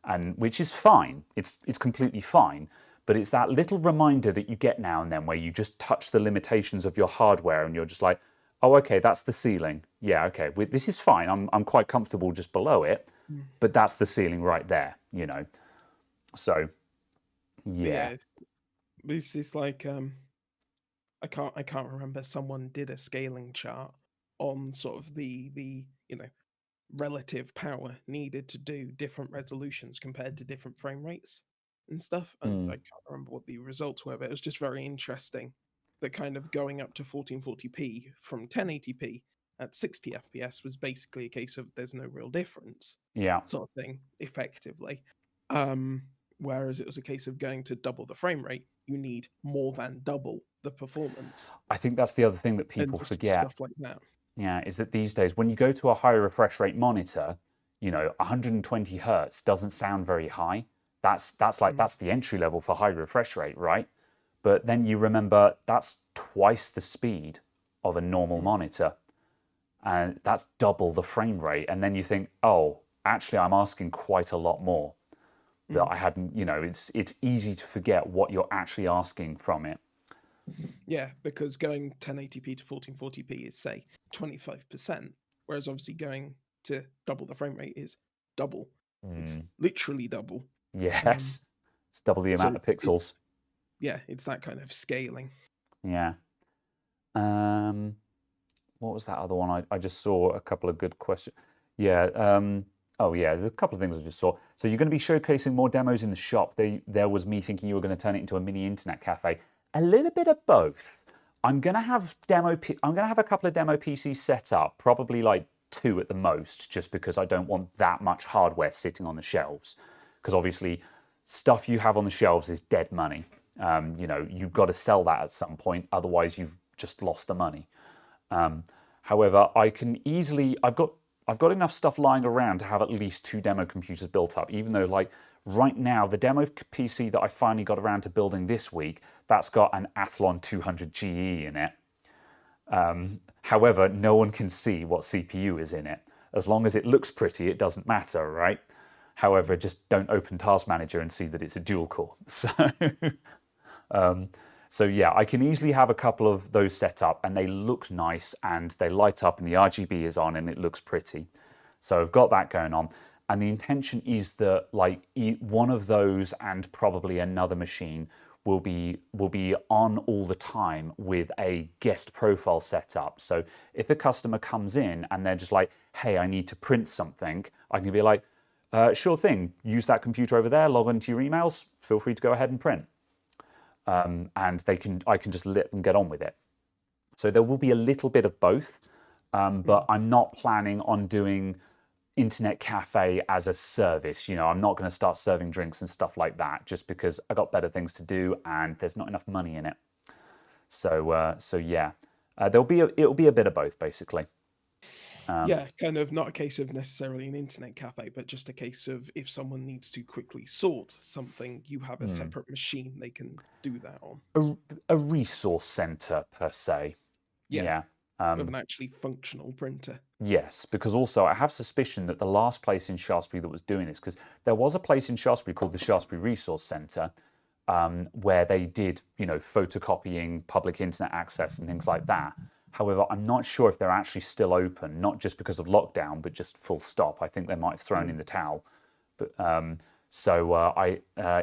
Speaker 1: and which is fine. It's completely fine. But it's that little reminder that you get now and then where you just touch the limitations of your hardware and you're just like, oh, okay, that's the ceiling. Yeah, okay, this is fine. I'm quite comfortable just below it, but that's the ceiling right there, So,
Speaker 2: But
Speaker 1: yeah.
Speaker 2: it's like I can't remember, someone did a scaling chart on sort of the relative power needed to do different resolutions compared to different frame rates and stuff. And I
Speaker 1: Mm,
Speaker 2: can't remember what the results were, but it was just very interesting that kind of going up to 1440p from 1080p at 60 FPS was basically a case of there's no real difference,
Speaker 1: yeah.
Speaker 2: sort of thing, effectively. Um, Whereas it was a case of going to double the frame rate, you need more than double the performance
Speaker 1: I think that's the other thing that
Speaker 2: and
Speaker 1: people
Speaker 2: just
Speaker 1: forget.
Speaker 2: stuff like that.
Speaker 1: Yeah, is that these days when you go to a high refresh rate monitor, 120 hertz doesn't sound very high.
Speaker 2: Mm.
Speaker 1: That's the entry level for high refresh rate, right? But then you remember that's twice the speed of a normal
Speaker 2: Mm.
Speaker 1: monitor, and that's double the frame rate. And then you think, oh, actually, I'm asking quite a lot more that
Speaker 2: Mm.
Speaker 1: I hadn't. It's easy to forget what you're actually asking from it.
Speaker 2: Yeah, because going 1080p to 1440p is, say, 25%, whereas obviously going to double the frame rate is double. It's
Speaker 1: Mm,
Speaker 2: literally double. Um,
Speaker 1: yes, it's double the
Speaker 2: so
Speaker 1: amount of pixels.
Speaker 2: it's that kind of scaling.
Speaker 1: Yeah. Um, what was that other one? I just saw a couple of good questions. Yeah. Oh, yeah. There's a couple of things I just saw. So you're going to be showcasing more demos in the shop. There was me thinking you were going to turn it into a mini internet cafe. A little bit of both. I'm going to have a couple of demo PCs set up, probably like two at the most, just because I don't want that much hardware sitting on the shelves. Because obviously, stuff you have on the shelves is dead money. You've got to sell that at some point, otherwise you've just lost the money. However, I've got enough stuff lying around to have at least two demo computers built up, even though like right now the demo PC that I finally got around to building this week, that's got an Athlon 200 GE in it. However, no one can see what CPU is in it. As long as it looks pretty, it doesn't matter, right? However, just don't open Task Manager and see that it's a dual core. So yeah, I can easily have a couple of those set up and they look nice and they light up and the RGB is on and it looks pretty. So I've got that going on. And the intention is that like one of those and probably another machine will be on all the time with a guest profile set up. So if a customer comes in and they're just like, hey, I need to print something, I can be like, sure thing, use that computer over there, log into your emails, feel free to go ahead and print. And I can just let them get on with it. So there will be a little bit of both, but I'm not planning on doing internet cafe as a service. I'm not going to start serving drinks and stuff like that, just because I got better things to do and there's not enough money in it. So yeah, it'll be a bit of both basically.
Speaker 2: Yeah, kind of not a case of necessarily an internet cafe, but just a case of if someone needs to quickly sort something, you have a separate machine they can do that on.
Speaker 1: A resource center per se.
Speaker 2: Yeah,
Speaker 1: Yeah.
Speaker 2: with an actually functional printer.
Speaker 1: Yes, because also I have suspicion that the last place in Shaftesbury that was doing this, because there was a place in Shaftesbury called the Shaftesbury Resource Centre, where they did, photocopying, public internet access and things like that. However, I'm not sure if they're actually still open, not just because of lockdown, but just full stop. I think they might have thrown in the towel. But,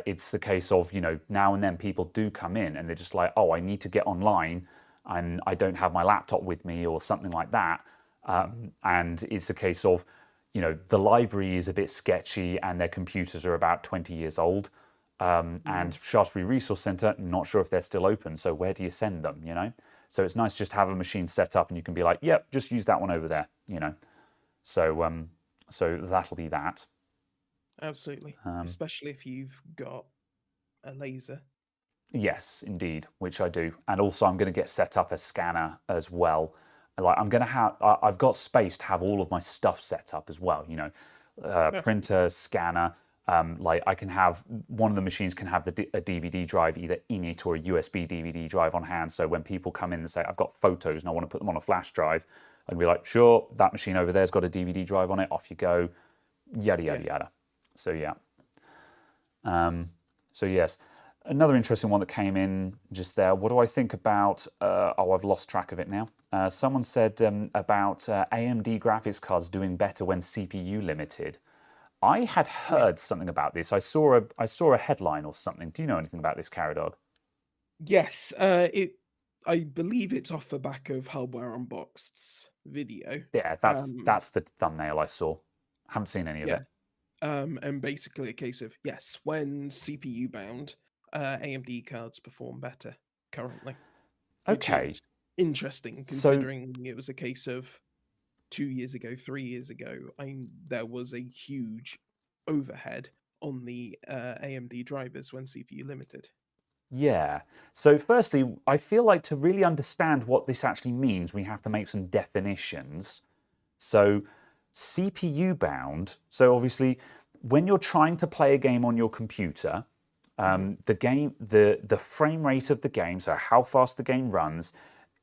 Speaker 1: it's the case of, now and then people do come in and they're just like, oh, I need to get online and I don't have my laptop with me or something like that. And it's a case of, the library is a bit sketchy and their computers are about 20 years old. And Shaftesbury Resource Centre, not sure if they're still open. So where do you send them, So it's nice just to have a machine set up and you can be like, yep, just use that one over there, So, so that'll be that.
Speaker 2: Absolutely. Especially if you've got a laser.
Speaker 1: Yes, indeed, which I do. And also I'm going to get set up a scanner as well. Like I've got space to have all of my stuff set up as well, printer, scanner. Like I can have, one of the machines can have a DVD drive either in it or a USB DVD drive on hand. So when people come in and say, I've got photos and I want to put them on a flash drive, I can be like, sure, that machine over there's got a DVD drive on it, off you go, yada, yada, yada. So yeah. So yes. Another interesting one that came in just there. What do I think about, I've lost track of it now. Someone said about AMD graphics cards doing better when CPU limited. I had heard something about this. I saw a headline or something. Do you know anything about this, Caradog?
Speaker 2: Yes, I believe it's off the back of Hardware Unboxed's video.
Speaker 1: Yeah, that's the thumbnail I saw. Haven't seen any of it.
Speaker 2: And basically a case of, yes, when CPU bound, AMD cards perform better currently.
Speaker 1: Okay.
Speaker 2: Which is interesting considering it was a case of 2 years ago, 3 years ago, there was a huge overhead on the AMD drivers when CPU limited.
Speaker 1: Yeah. So firstly, I feel like to really understand what this actually means, we have to make some definitions. So CPU bound, so obviously when you're trying to play a game on your computer, the frame rate of the game, so how fast the game runs,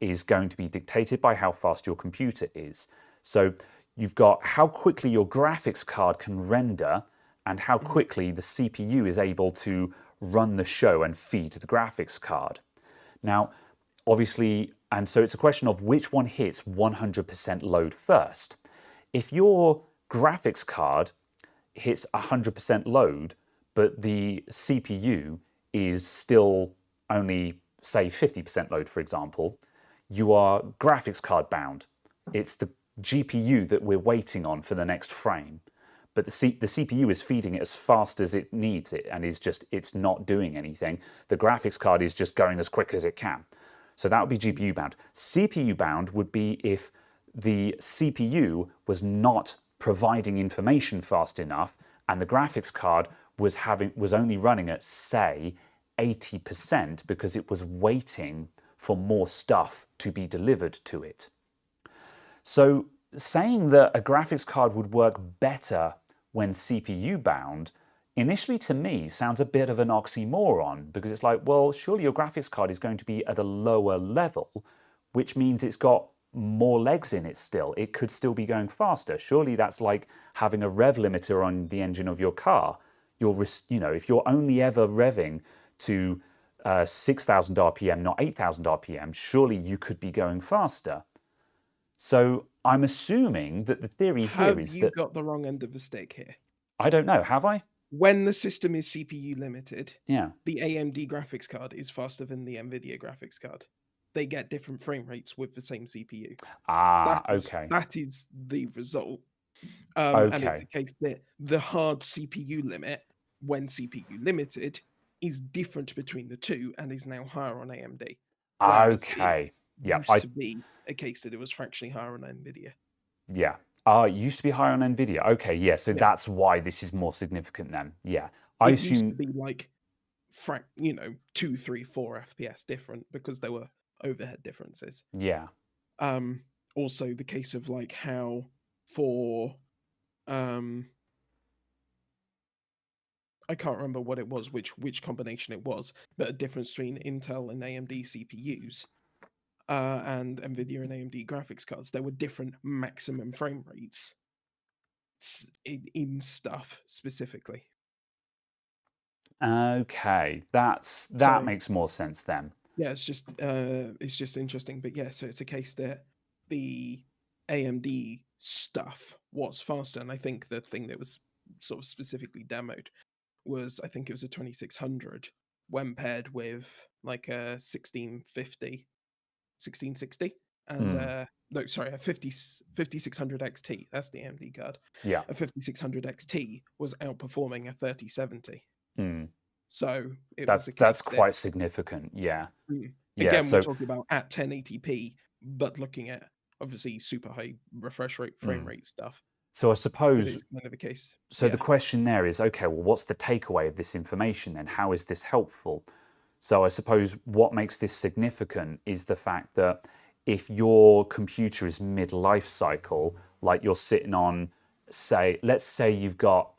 Speaker 1: is going to be dictated by how fast your computer is. So you've got how quickly your graphics card can render and how quickly the CPU is able to run the show and feed the graphics card. Now, obviously, and so it's a question of which one hits 100% load first. If your graphics card hits 100% load, but the CPU is still only, say, 50% load, for example, you are graphics card bound. It's the GPU that we're waiting on for the next frame. But the CPU is feeding it as fast as it needs it, and it's not doing anything. The graphics card is just going as quick as it can. So that would be GPU bound. CPU bound would be if the CPU was not providing information fast enough and the graphics card was only running at, say, 80% because it was waiting for more stuff to be delivered to it. So saying that a graphics card would work better when CPU bound, initially to me sounds a bit of an oxymoron, because it's like, well, surely your graphics card is going to be at a lower level, which means it's got more legs in it still. It could still be going faster. Surely that's like having a rev limiter on the engine of your car. If you're only ever revving to 6,000 RPM, not 8,000 RPM, surely you could be going faster. So I'm assuming that the theory here is that...
Speaker 2: Have you got the wrong end of the stick here?
Speaker 1: I don't know, have I?
Speaker 2: When the system is CPU limited,
Speaker 1: yeah,
Speaker 2: the AMD graphics card is faster than the NVIDIA graphics card. They get different frame rates with the same CPU.
Speaker 1: Okay.
Speaker 2: That is the result.
Speaker 1: Okay.
Speaker 2: And it's the case that the hard CPU limit, when CPU limited, is different between the two and is now higher on AMD.
Speaker 1: Okay. Yeah.
Speaker 2: Used to be a case that it was fractionally higher on NVIDIA.
Speaker 1: Yeah. It used to be higher on NVIDIA. Okay, yeah. So that's why this is more significant then. Yeah.
Speaker 2: I assume used to be like 2, 3, 4 FPS different because there were overhead differences.
Speaker 1: Yeah.
Speaker 2: Also the case of like how for I can't remember what it was, which combination it was, but a difference between Intel and AMD CPUs and NVIDIA and AMD graphics cards. There were different maximum frame rates in stuff specifically.
Speaker 1: Okay, that makes more sense then.
Speaker 2: Yeah, it's just interesting, but yeah, so it's a case that the AMD stuff was faster, and I think the thing that was sort of specifically demoed was, I think it was a 2600 when paired with like a 1660, and
Speaker 1: Mm,
Speaker 2: no, sorry, a 5600 XT. That's the AMD card.
Speaker 1: yeah.
Speaker 2: A 5600 XT was outperforming a 3070.
Speaker 1: Mm.
Speaker 2: So it was
Speaker 1: That's
Speaker 2: a
Speaker 1: that's
Speaker 2: case that,
Speaker 1: quite significant. Yeah. Yeah.
Speaker 2: again, we're
Speaker 1: So
Speaker 2: talking about at 1080p, but looking at obviously super high refresh rate, frame
Speaker 1: mm.
Speaker 2: rate stuff.
Speaker 1: So I
Speaker 2: It
Speaker 1: suppose
Speaker 2: is kind of a case.
Speaker 1: so the
Speaker 2: Yeah.
Speaker 1: question there is, okay, well, what's the takeaway of this information then? How is this helpful? So I suppose what makes this significant is the fact that if your computer is mid-life cycle, like you're sitting on, say, let's say you've got,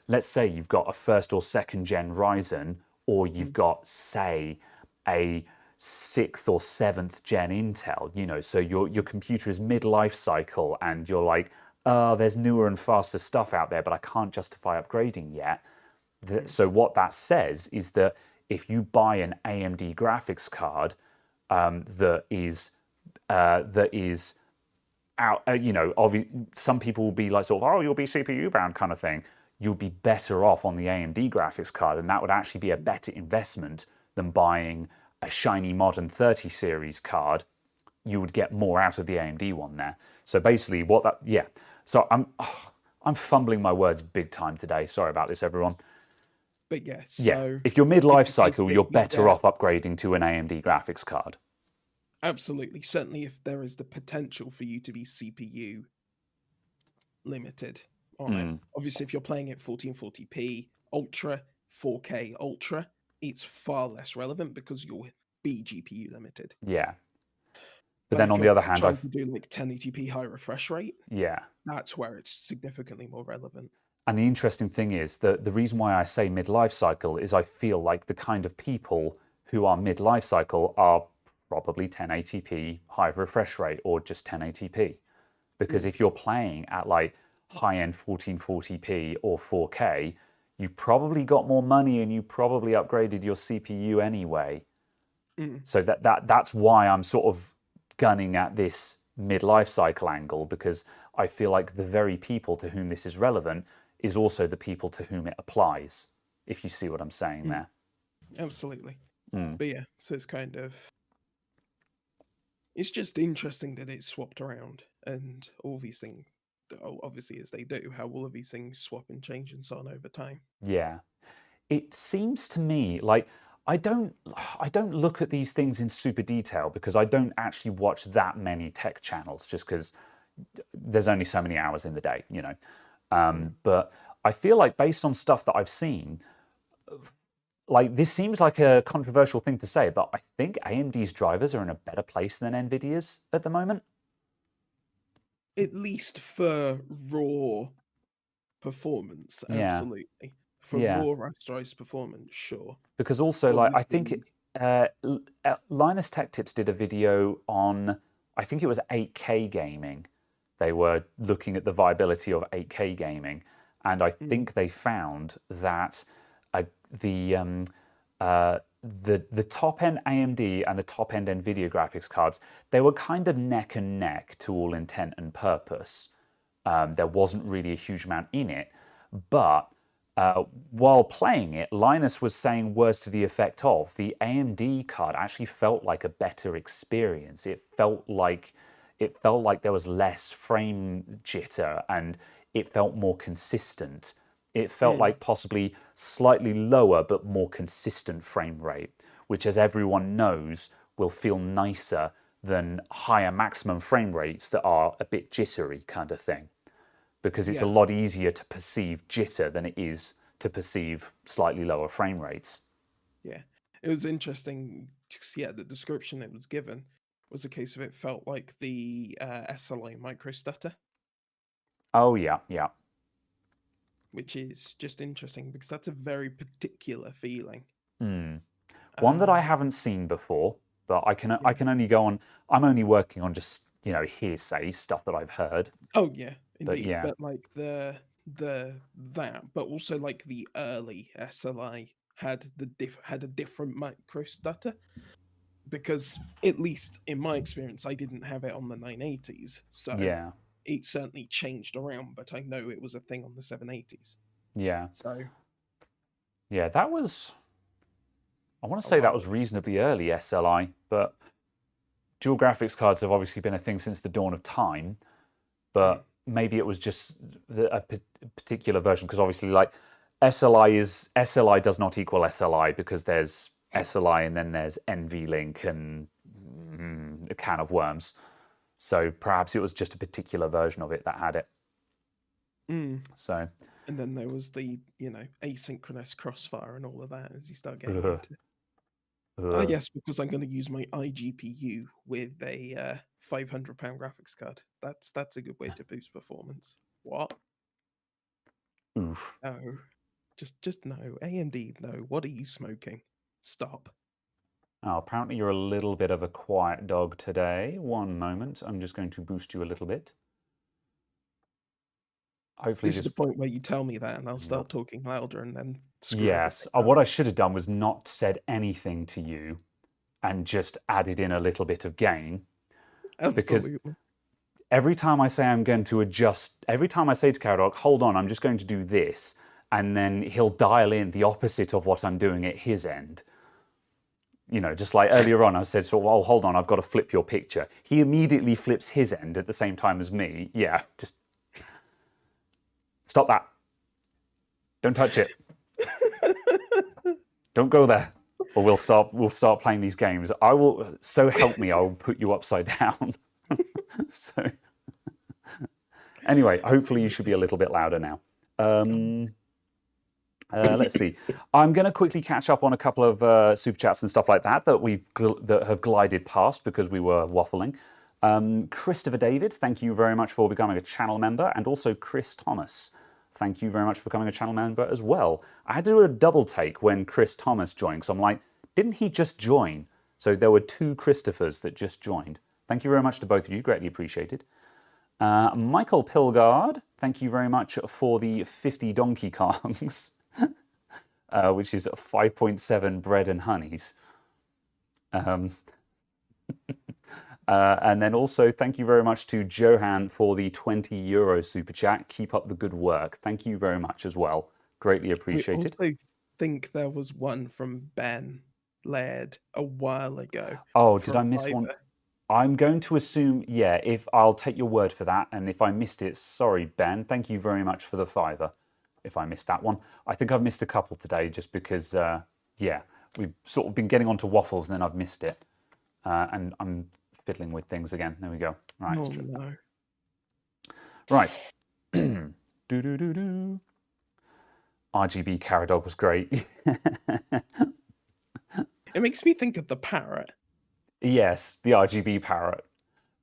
Speaker 1: let's say you've got a first or second gen Ryzen, or you've
Speaker 2: Mm.
Speaker 1: got, say, a sixth or seventh gen Intel, so your computer is mid-life cycle and you're like, there's newer and faster stuff out there, but I can't justify upgrading yet. So what that says is that if you buy an AMD graphics card that is out, some people will be like sort of, oh, you'll be CPU bound kind of thing. You'll be better off on the AMD graphics card, and that would actually be a better investment than buying a shiny modern 30 series card. You would get more out of the AMD one there. So basically, So I'm fumbling my words big time today. Sorry about this, everyone.
Speaker 2: But yeah,
Speaker 1: Yeah,
Speaker 2: so
Speaker 1: if you're
Speaker 2: if
Speaker 1: mid-life
Speaker 2: you take
Speaker 1: cycle,
Speaker 2: it,
Speaker 1: you're
Speaker 2: you
Speaker 1: better
Speaker 2: get
Speaker 1: off upgrading to an AMD graphics card.
Speaker 2: absolutely, certainly if there is the potential for you to be CPU limited on it.
Speaker 1: Mm,
Speaker 2: Obviously, if you're playing at 1440p Ultra, 4K Ultra, it's far less relevant because you'll be GPU limited.
Speaker 1: yeah. But
Speaker 2: But
Speaker 1: then
Speaker 2: if
Speaker 1: on the
Speaker 2: you're
Speaker 1: other hand,
Speaker 2: trying to do like 1080p high refresh rate,
Speaker 1: yeah.
Speaker 2: that's where it's significantly more relevant.
Speaker 1: And the interesting thing is that the reason why I say midlife cycle is I feel like the kind of people who are midlife cycle are probably 1080p high refresh rate or just 1080p. Because if you're playing at like high-end 1440p or 4K, you've probably got more money and you probably upgraded your CPU anyway. So that's why I'm sort of gunning at this midlife cycle angle, because I feel like the very people to whom this is relevant is also the people to whom it applies, if you see what I'm saying there.
Speaker 2: Absolutely.
Speaker 1: Mm.
Speaker 2: But yeah, so it's kind of, it's just interesting that it's swapped around and all these things, obviously as they do, how all of these things swap and change and so on over time.
Speaker 1: Yeah. It seems to me like I don't look at these things in super detail because I don't actually watch that many tech channels just because there's only so many hours in the day, But I feel like based on stuff that I've seen, like this seems like a controversial thing to say, but I think AMD's drivers are in a better place than Nvidia's at the moment.
Speaker 2: At least for raw performance,
Speaker 1: Yeah,
Speaker 2: absolutely. For
Speaker 1: yeah.
Speaker 2: raw rasterized performance, sure.
Speaker 1: Because also, like, I think
Speaker 2: Obviously,
Speaker 1: Linus Tech Tips did a video on, I think it was 8K gaming. They were looking at the viability of 8K gaming, and I think they found that uh, the um, the top end AMD and the top end NVIDIA graphics cards, they were kind of neck and neck to all intent and purpose. There wasn't really a huge amount in it, but while playing it, Linus was saying words to the effect of the AMD card actually felt like a better experience. It felt like there was less frame jitter and it felt more consistent. It felt like possibly slightly lower but more consistent frame rate, which, as everyone knows, will feel nicer than higher maximum frame rates that are a bit jittery kind of thing, because it's a
Speaker 2: yeah,
Speaker 1: lot easier to perceive jitter than it is to perceive slightly lower frame rates.
Speaker 2: yeah. It was interesting. Yeah, the description it was given was a case of it felt like the SLI micro stutter,
Speaker 1: Oh yeah, yeah.
Speaker 2: which is just interesting because that's a very particular feeling.
Speaker 1: One that I
Speaker 2: Um,
Speaker 1: haven't seen before, but I can only go on. I'm only working on just hearsay stuff that I've heard.
Speaker 2: oh yeah,
Speaker 1: But
Speaker 2: indeed.
Speaker 1: yeah,
Speaker 2: But like the that, but also like the early SLI had had a different micro stutter because at least in my experience, I didn't have it on the 980s. So
Speaker 1: yeah.
Speaker 2: it certainly changed around, but I know it was a thing on the 780s.
Speaker 1: Yeah.
Speaker 2: So
Speaker 1: Yeah, that was, I want to
Speaker 2: a
Speaker 1: say that
Speaker 2: while
Speaker 1: was
Speaker 2: ago.
Speaker 1: reasonably early SLI, but dual graphics cards have obviously been a thing since the dawn of time, but maybe it was just a particular version, because obviously like SLI does not equal SLI, because there's SLI and then there's NVLink and a can of worms. So perhaps it was just a particular version of it that had it. So
Speaker 2: And then there was the, asynchronous crossfire and all of that as you start getting into. Yes, because I'm going to use my iGPU with a £500 graphics card. That's a good way to boost performance. What?
Speaker 1: Oof.
Speaker 2: No, just no. AMD, no. What are you smoking? Stop.
Speaker 1: Oh, apparently you're a little bit of a quiet dog today. One moment. I'm just going to boost you a little bit. Hopefully
Speaker 2: This is the point where you tell me that and I'll start talking louder and then screw
Speaker 1: Yes.
Speaker 2: everything up.
Speaker 1: What I should have done was not said anything to you and just added in a little bit of gain.
Speaker 2: Absolutely.
Speaker 1: Because every time I say I'm going to adjust, every time I say to Caradoc, hold on, I'm just going to do this, and then he'll dial in the opposite of what I'm doing at his end. Just like earlier on, I said, oh, hold on, I've got to flip your picture. He immediately flips his end at the same time as me. Yeah, just stop that. Don't touch it. Don't go there, or we'll start playing these games. I will. So help me, I will put you upside down. So, anyway, hopefully you should be a little bit louder now. Let's see. I'm going to quickly catch up on a couple of super chats and stuff like that that have glided past because we were waffling. Christopher David, thank you very much for becoming a channel member, and also Chris Thomas, thank you very much for becoming a channel member as well. I had to do a double take when Chris Thomas joined, because I'm like, didn't he just join? So there were two Christophers that just joined. Thank you very much to both of you, greatly appreciated. Michael Pilgard, thank you very much for the 50 Donkey Kongs. Which is 5.7 bread and honeys. And then also thank you very much to Johan for the €20 super chat. Keep up the good work. Thank you very much as well. Greatly appreciated.
Speaker 2: I think there was one from Ben Laird a while ago.
Speaker 1: Oh, did I miss one? I'm going to assume, yeah, if I'll take your word for that. And if I missed it, sorry, Ben. Thank you very much for the £5. If I missed that one. I think I've missed a couple today just because, yeah, we've sort of been getting onto waffles and then I've missed it. And I'm fiddling with things again. There we go. Right.
Speaker 2: Oh, no.
Speaker 1: Right. Do-do-do-do. RGB Caradog was great.
Speaker 2: It makes me think of the parrot.
Speaker 1: Yes, the RGB parrot.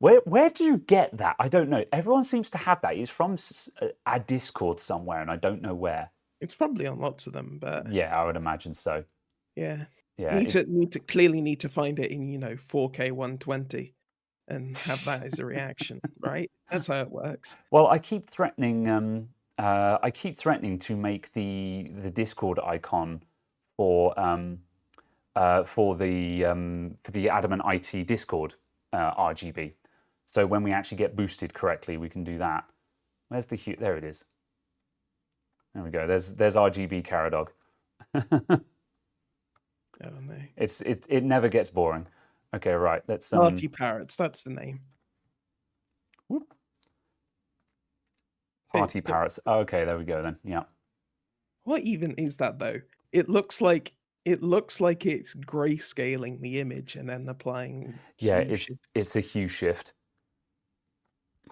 Speaker 1: Where do you get that? I don't know. Everyone seems to have that. It's from a Discord somewhere, and I don't know where.
Speaker 2: It's probably on lots of them, but
Speaker 1: yeah, I would imagine so.
Speaker 2: Yeah,
Speaker 1: yeah.
Speaker 2: Clearly need to find it in 4K 120, and have that as a reaction, right? That's how it works.
Speaker 1: Well, I keep threatening. To make the Discord icon for the Adamant IT Discord RGB. So when we actually get boosted correctly, we can do that. Where's the hue? There it is. There we go. There's RGB Caradog.
Speaker 2: Oh no.
Speaker 1: It never gets boring. Okay, right. Let's
Speaker 2: Party Parrots. That's the name.
Speaker 1: Whoop. Party Parrots. Oh, okay, there we go then. Yeah.
Speaker 2: What even is that though? It looks like it's grayscaling the image and then applying.
Speaker 1: Yeah, it's a hue shift.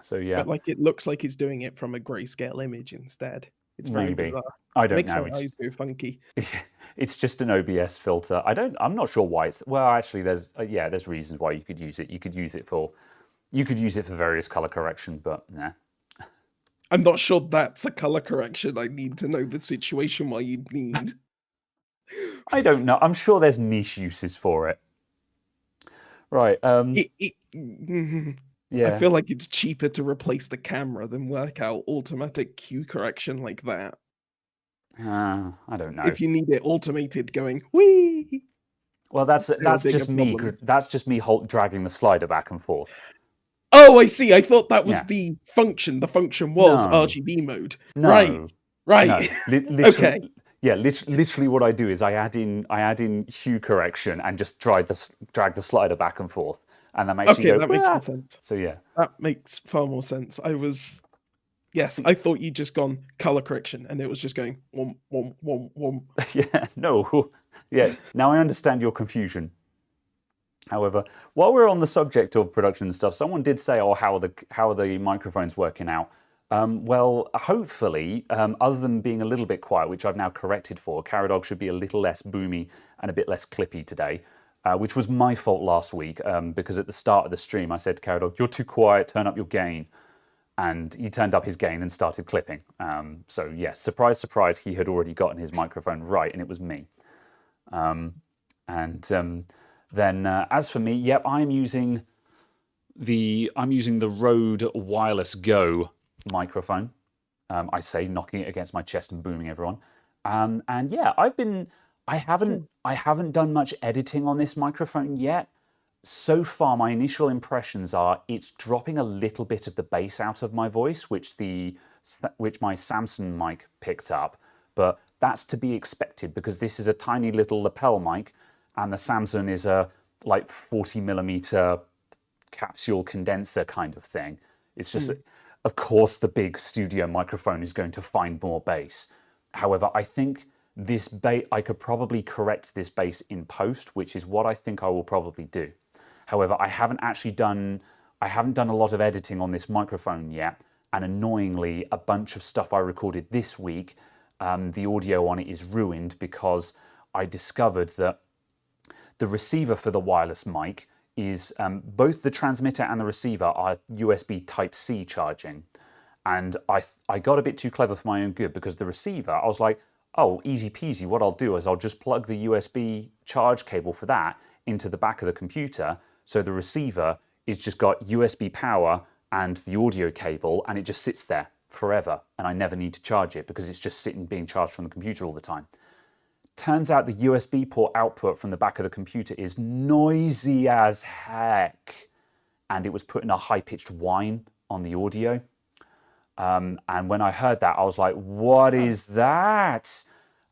Speaker 1: So yeah,
Speaker 2: but like it looks like it's doing it from a grayscale image instead. It's very bizarre.
Speaker 1: I don't
Speaker 2: know.
Speaker 1: It makes
Speaker 2: my eyes go funky.
Speaker 1: It's just an OBS filter. I'm not sure why it's. Well, actually, there's reasons why you could use it. You could use it for various color correction, but nah.
Speaker 2: I'm not sure that's a color correction. I need to know the situation why you'd need.
Speaker 1: I don't know. I'm sure there's niche uses for it. Right. Yeah.
Speaker 2: I feel like it's cheaper to replace the camera than work out automatic hue correction like that.
Speaker 1: I don't know.
Speaker 2: If you need it automated going, whee!
Speaker 1: Well, that's just me. That's just me dragging the slider back and forth.
Speaker 2: Oh, I see. I thought that was
Speaker 1: Yeah.
Speaker 2: the function. The function was
Speaker 1: No.
Speaker 2: RGB mode. Right.
Speaker 1: No.
Speaker 2: Right.
Speaker 1: No. Literally.
Speaker 2: Okay.
Speaker 1: Yeah, literally what I do is I add in hue correction and just drag the slider back and forth, and that makes you
Speaker 2: Okay,
Speaker 1: go.
Speaker 2: that makes
Speaker 1: "Ah."
Speaker 2: more sense.
Speaker 1: So yeah.
Speaker 2: That makes far more sense. Yes,
Speaker 1: See,
Speaker 2: I thought you'd just gone color correction and it was just going wom wom wom wom.
Speaker 1: yeah, no, yeah. Now I understand your confusion. However, while we're on the subject of production and stuff, someone did say, "Oh, how are the microphones working out?" Well, hopefully, other than being a little bit quiet, which I've now corrected for, Caradog should be a little less boomy and a bit less clippy today, which was my fault last week because at the start of the stream I said to Caradog, "You're too quiet. Turn up your gain." And he turned up his gain and started clipping. So yes, surprise, surprise, he had already gotten his microphone right, and it was me. Then as for me, yep, I'm using the Rode Wireless Go microphone. I say, knocking it against my chest and booming everyone. And yeah, I haven't done much editing on this microphone yet. So far, my initial impressions are it's dropping a little bit of the bass out of my voice, which my Samson mic picked up, but that's to be expected because this is a tiny little lapel mic, and the Samson is a like 40mm capsule condenser kind of thing. It's just, of course, the big studio microphone is going to find more bass. However, I think I could probably correct this bass in post, which is what I think I will probably do. However, I haven't done a lot of editing on this microphone yet, and annoyingly, a bunch of stuff I recorded this week, the audio on it is ruined because I discovered that the receiver for the wireless mic is both the transmitter and the receiver are USB Type-C charging. And I got a bit too clever for my own good because the receiver, I was like, oh, easy peasy. What I'll do is I'll just plug the USB charge cable for that into the back of the computer. So the receiver is just got USB power and the audio cable, and it just sits there forever. And I never need to charge it because it's just sitting being charged from the computer all the time. Turns out the USB port output from the back of the computer is noisy as heck. And it was putting a high-pitched whine on the audio. And when I heard that, I was like, what is that?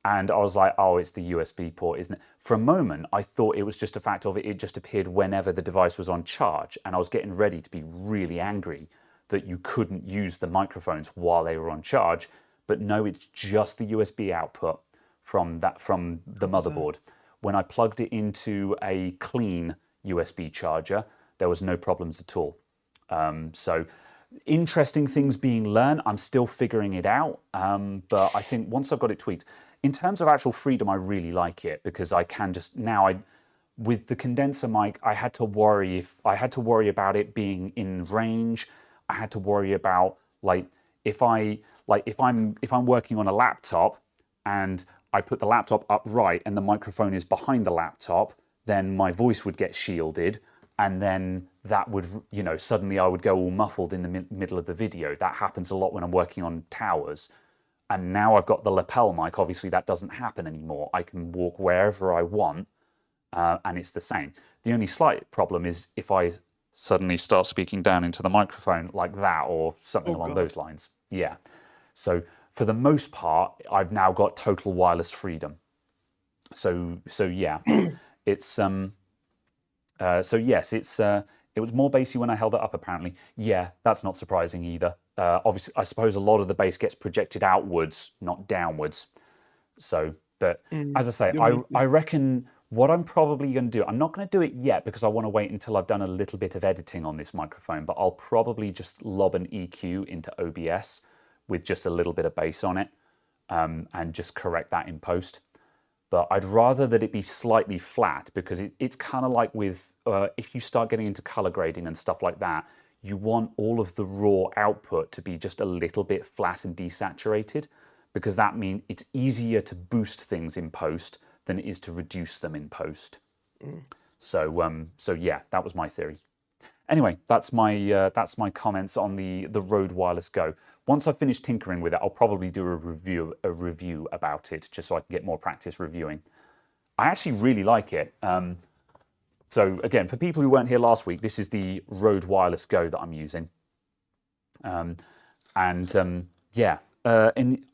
Speaker 1: And I was like, oh, it's the USB port, isn't it? For a moment, I thought it was just a fact of it just appeared whenever the device was on charge. And I was getting ready to be really angry that you couldn't use the microphones while they were on charge. But no, it's just the USB output from the motherboard. When I plugged it into a clean USB charger, there was no problems at all. So interesting things being learned. I'm still figuring it out, but I think once I've got it tweaked, in terms of actual freedom, I really like it because I can just now. With the condenser mic, I had to worry about it being in range. I had to worry about if I'm working on a laptop and I put the laptop upright and the microphone is behind the laptop, then my voice would get shielded. And then that would, suddenly I would go all muffled in the middle of the video. That happens a lot when I'm working on towers. And now I've got the lapel mic. Obviously, that doesn't happen anymore. I can walk wherever I want, and it's the same. The only slight problem is if I suddenly start speaking down into the microphone like that or something along those lines. Yeah. So for the most part, I've now got total wireless freedom. So yeah, it's So yes, it was more bassy when I held it up, apparently. Yeah, that's not surprising either. Obviously, I suppose a lot of the bass gets projected outwards, not downwards. So, but as I say, I reckon what I'm probably going to do, I'm not going to do it yet because I want to wait until I've done a little bit of editing on this microphone, but I'll probably just lob an EQ into OBS with just a little bit of bass on it and just correct that in post. But I'd rather that it be slightly flat because it's kind of like with, if you start getting into color grading and stuff like that, you want all of the raw output to be just a little bit flat and desaturated because that means it's easier to boost things in post than it is to reduce them in post. So yeah, that was my theory. Anyway, that's my comments on the Rode Wireless Go. Once I've finished tinkering with it, I'll probably do a review about it, just so I can get more practice reviewing. I actually really like it. So again, for people who weren't here last week, this is the Rode Wireless Go that I'm using. Yeah, and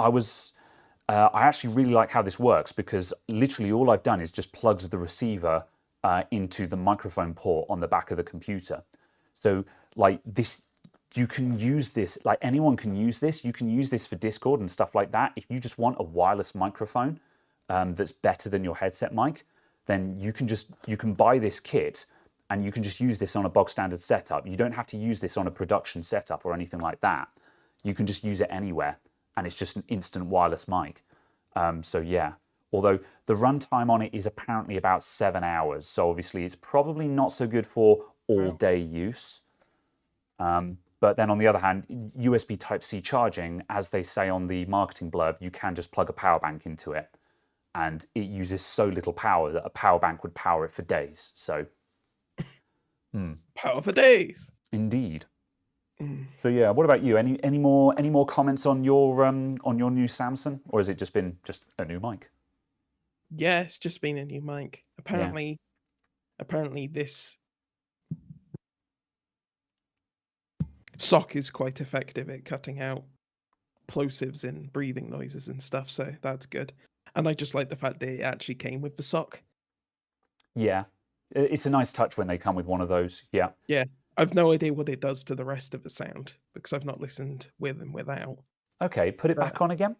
Speaker 1: I actually really like how this works because literally all I've done is just plugged the receiver into the microphone port on the back of the computer. So like this, you can use this, like anyone can use this. You can use this for Discord and stuff like that. If you just want a wireless microphone that's better than your headset mic, then you can buy this kit and you can just use this on a bog standard setup. You don't have to use this on a production setup or anything like that. You can just use it anywhere, and it's just an instant wireless mic. So yeah, although the runtime on it is apparently about 7 hours, so obviously it's probably not so good for all-day use. But then on the other hand, USB Type-C charging, as they say on the marketing blurb, you can just plug a power bank into it, and it uses so little power that a power bank would power it for days. So,
Speaker 2: Power for days.
Speaker 1: indeed. So yeah, what about you? Any more comments on your new Samsung, or has it just been just a new mic?
Speaker 2: Yeah, it's just been a new mic. Apparently this sock is quite effective at cutting out plosives and breathing noises and stuff, so that's good. And I just like the fact that it actually came with the sock.
Speaker 1: Yeah, it's a nice touch when they come with one of those. Yeah.
Speaker 2: Yeah, I've no idea what it does to the rest of the sound because I've not listened with and without.
Speaker 1: Okay, put it back on again.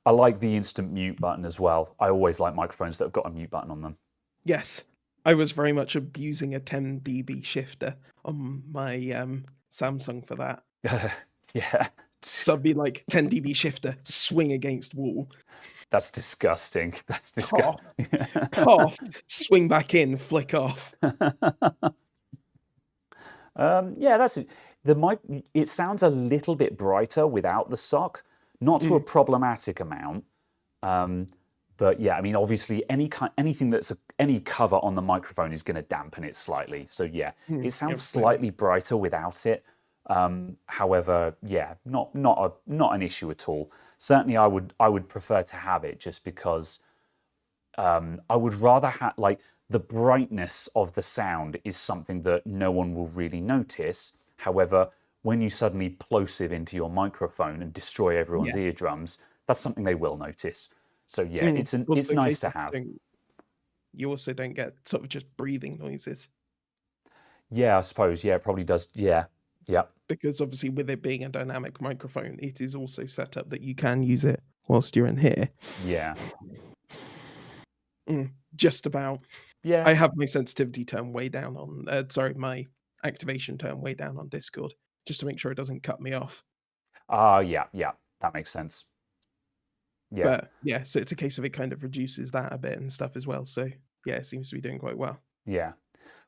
Speaker 1: I like the instant mute button as well. I always like microphones that have got a mute button on them.
Speaker 2: Yes, I was very much abusing a 10 dB shifter on my Samsung for that.
Speaker 1: Yeah.
Speaker 2: So I'd be like 10 dB shifter, swing against wall.
Speaker 1: That's disgusting. That's disgusting.
Speaker 2: Cough, swing back in, flick off.
Speaker 1: Yeah, that's it. The mic. It sounds a little bit brighter without the sock, not to a problematic amount. But yeah, I mean, obviously, anything that's any cover on the microphone is going to dampen it slightly. So yeah, it sounds slightly brighter without it. However, yeah, not an issue at all. Certainly, I would prefer to have it just because I would rather have like the brightness of the sound is something that no one will really notice. However, when you suddenly plosive into your microphone and destroy everyone's eardrums, that's something they will notice. So yeah, it's nice to have.
Speaker 2: You also don't get sort of just breathing noises.
Speaker 1: Yeah, I suppose. Yeah, it probably does. Yeah.
Speaker 2: Because obviously with it being a dynamic microphone, it is also set up that you can use it whilst you're in here.
Speaker 1: Yeah.
Speaker 2: Just about.
Speaker 1: Yeah.
Speaker 2: I have my sensitivity turn way down on, my activation turn way down on Discord, just to make sure it doesn't cut me off.
Speaker 1: Yeah, that makes sense. Yeah.
Speaker 2: But yeah, so it's a case of it kind of reduces that a bit and stuff as well. So yeah, it seems to be doing quite well.
Speaker 1: Yeah.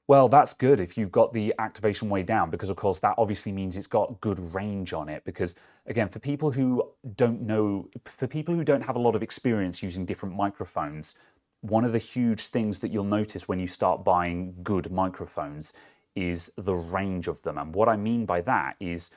Speaker 1: Well, that's good if you've got the activation way down, because of course that obviously means it's got good range on it. Because again, for people who don't have a lot of experience using different microphones, one of the huge things that you'll notice when you start buying good microphones is the range of them. And what I mean by that is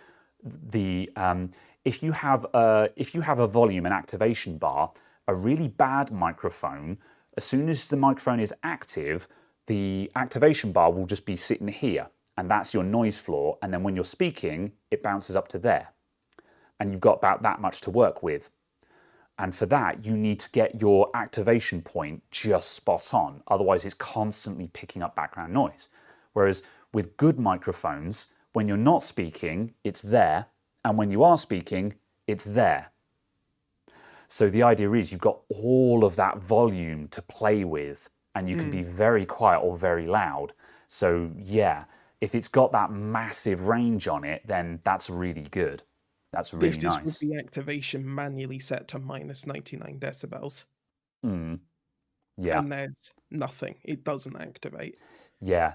Speaker 1: if you have a volume and activation bar, a really bad microphone, as soon as the microphone is active, the activation bar will just be sitting here, and that's your noise floor. And then when you're speaking, it bounces up to there, and you've got about that much to work with. And for that, you need to get your activation point just spot on. Otherwise, it's constantly picking up background noise. Whereas with good microphones, when you're not speaking, it's there, and when you are speaking, it's there. So the idea is you've got all of that volume to play with, and you can be very quiet or very loud. So yeah, if it's got that massive range on it, then that's really good. That's really nice.
Speaker 2: This is with the activation manually set to minus 99 decibels.
Speaker 1: Yeah.
Speaker 2: And there's nothing. It doesn't activate.
Speaker 1: Yeah,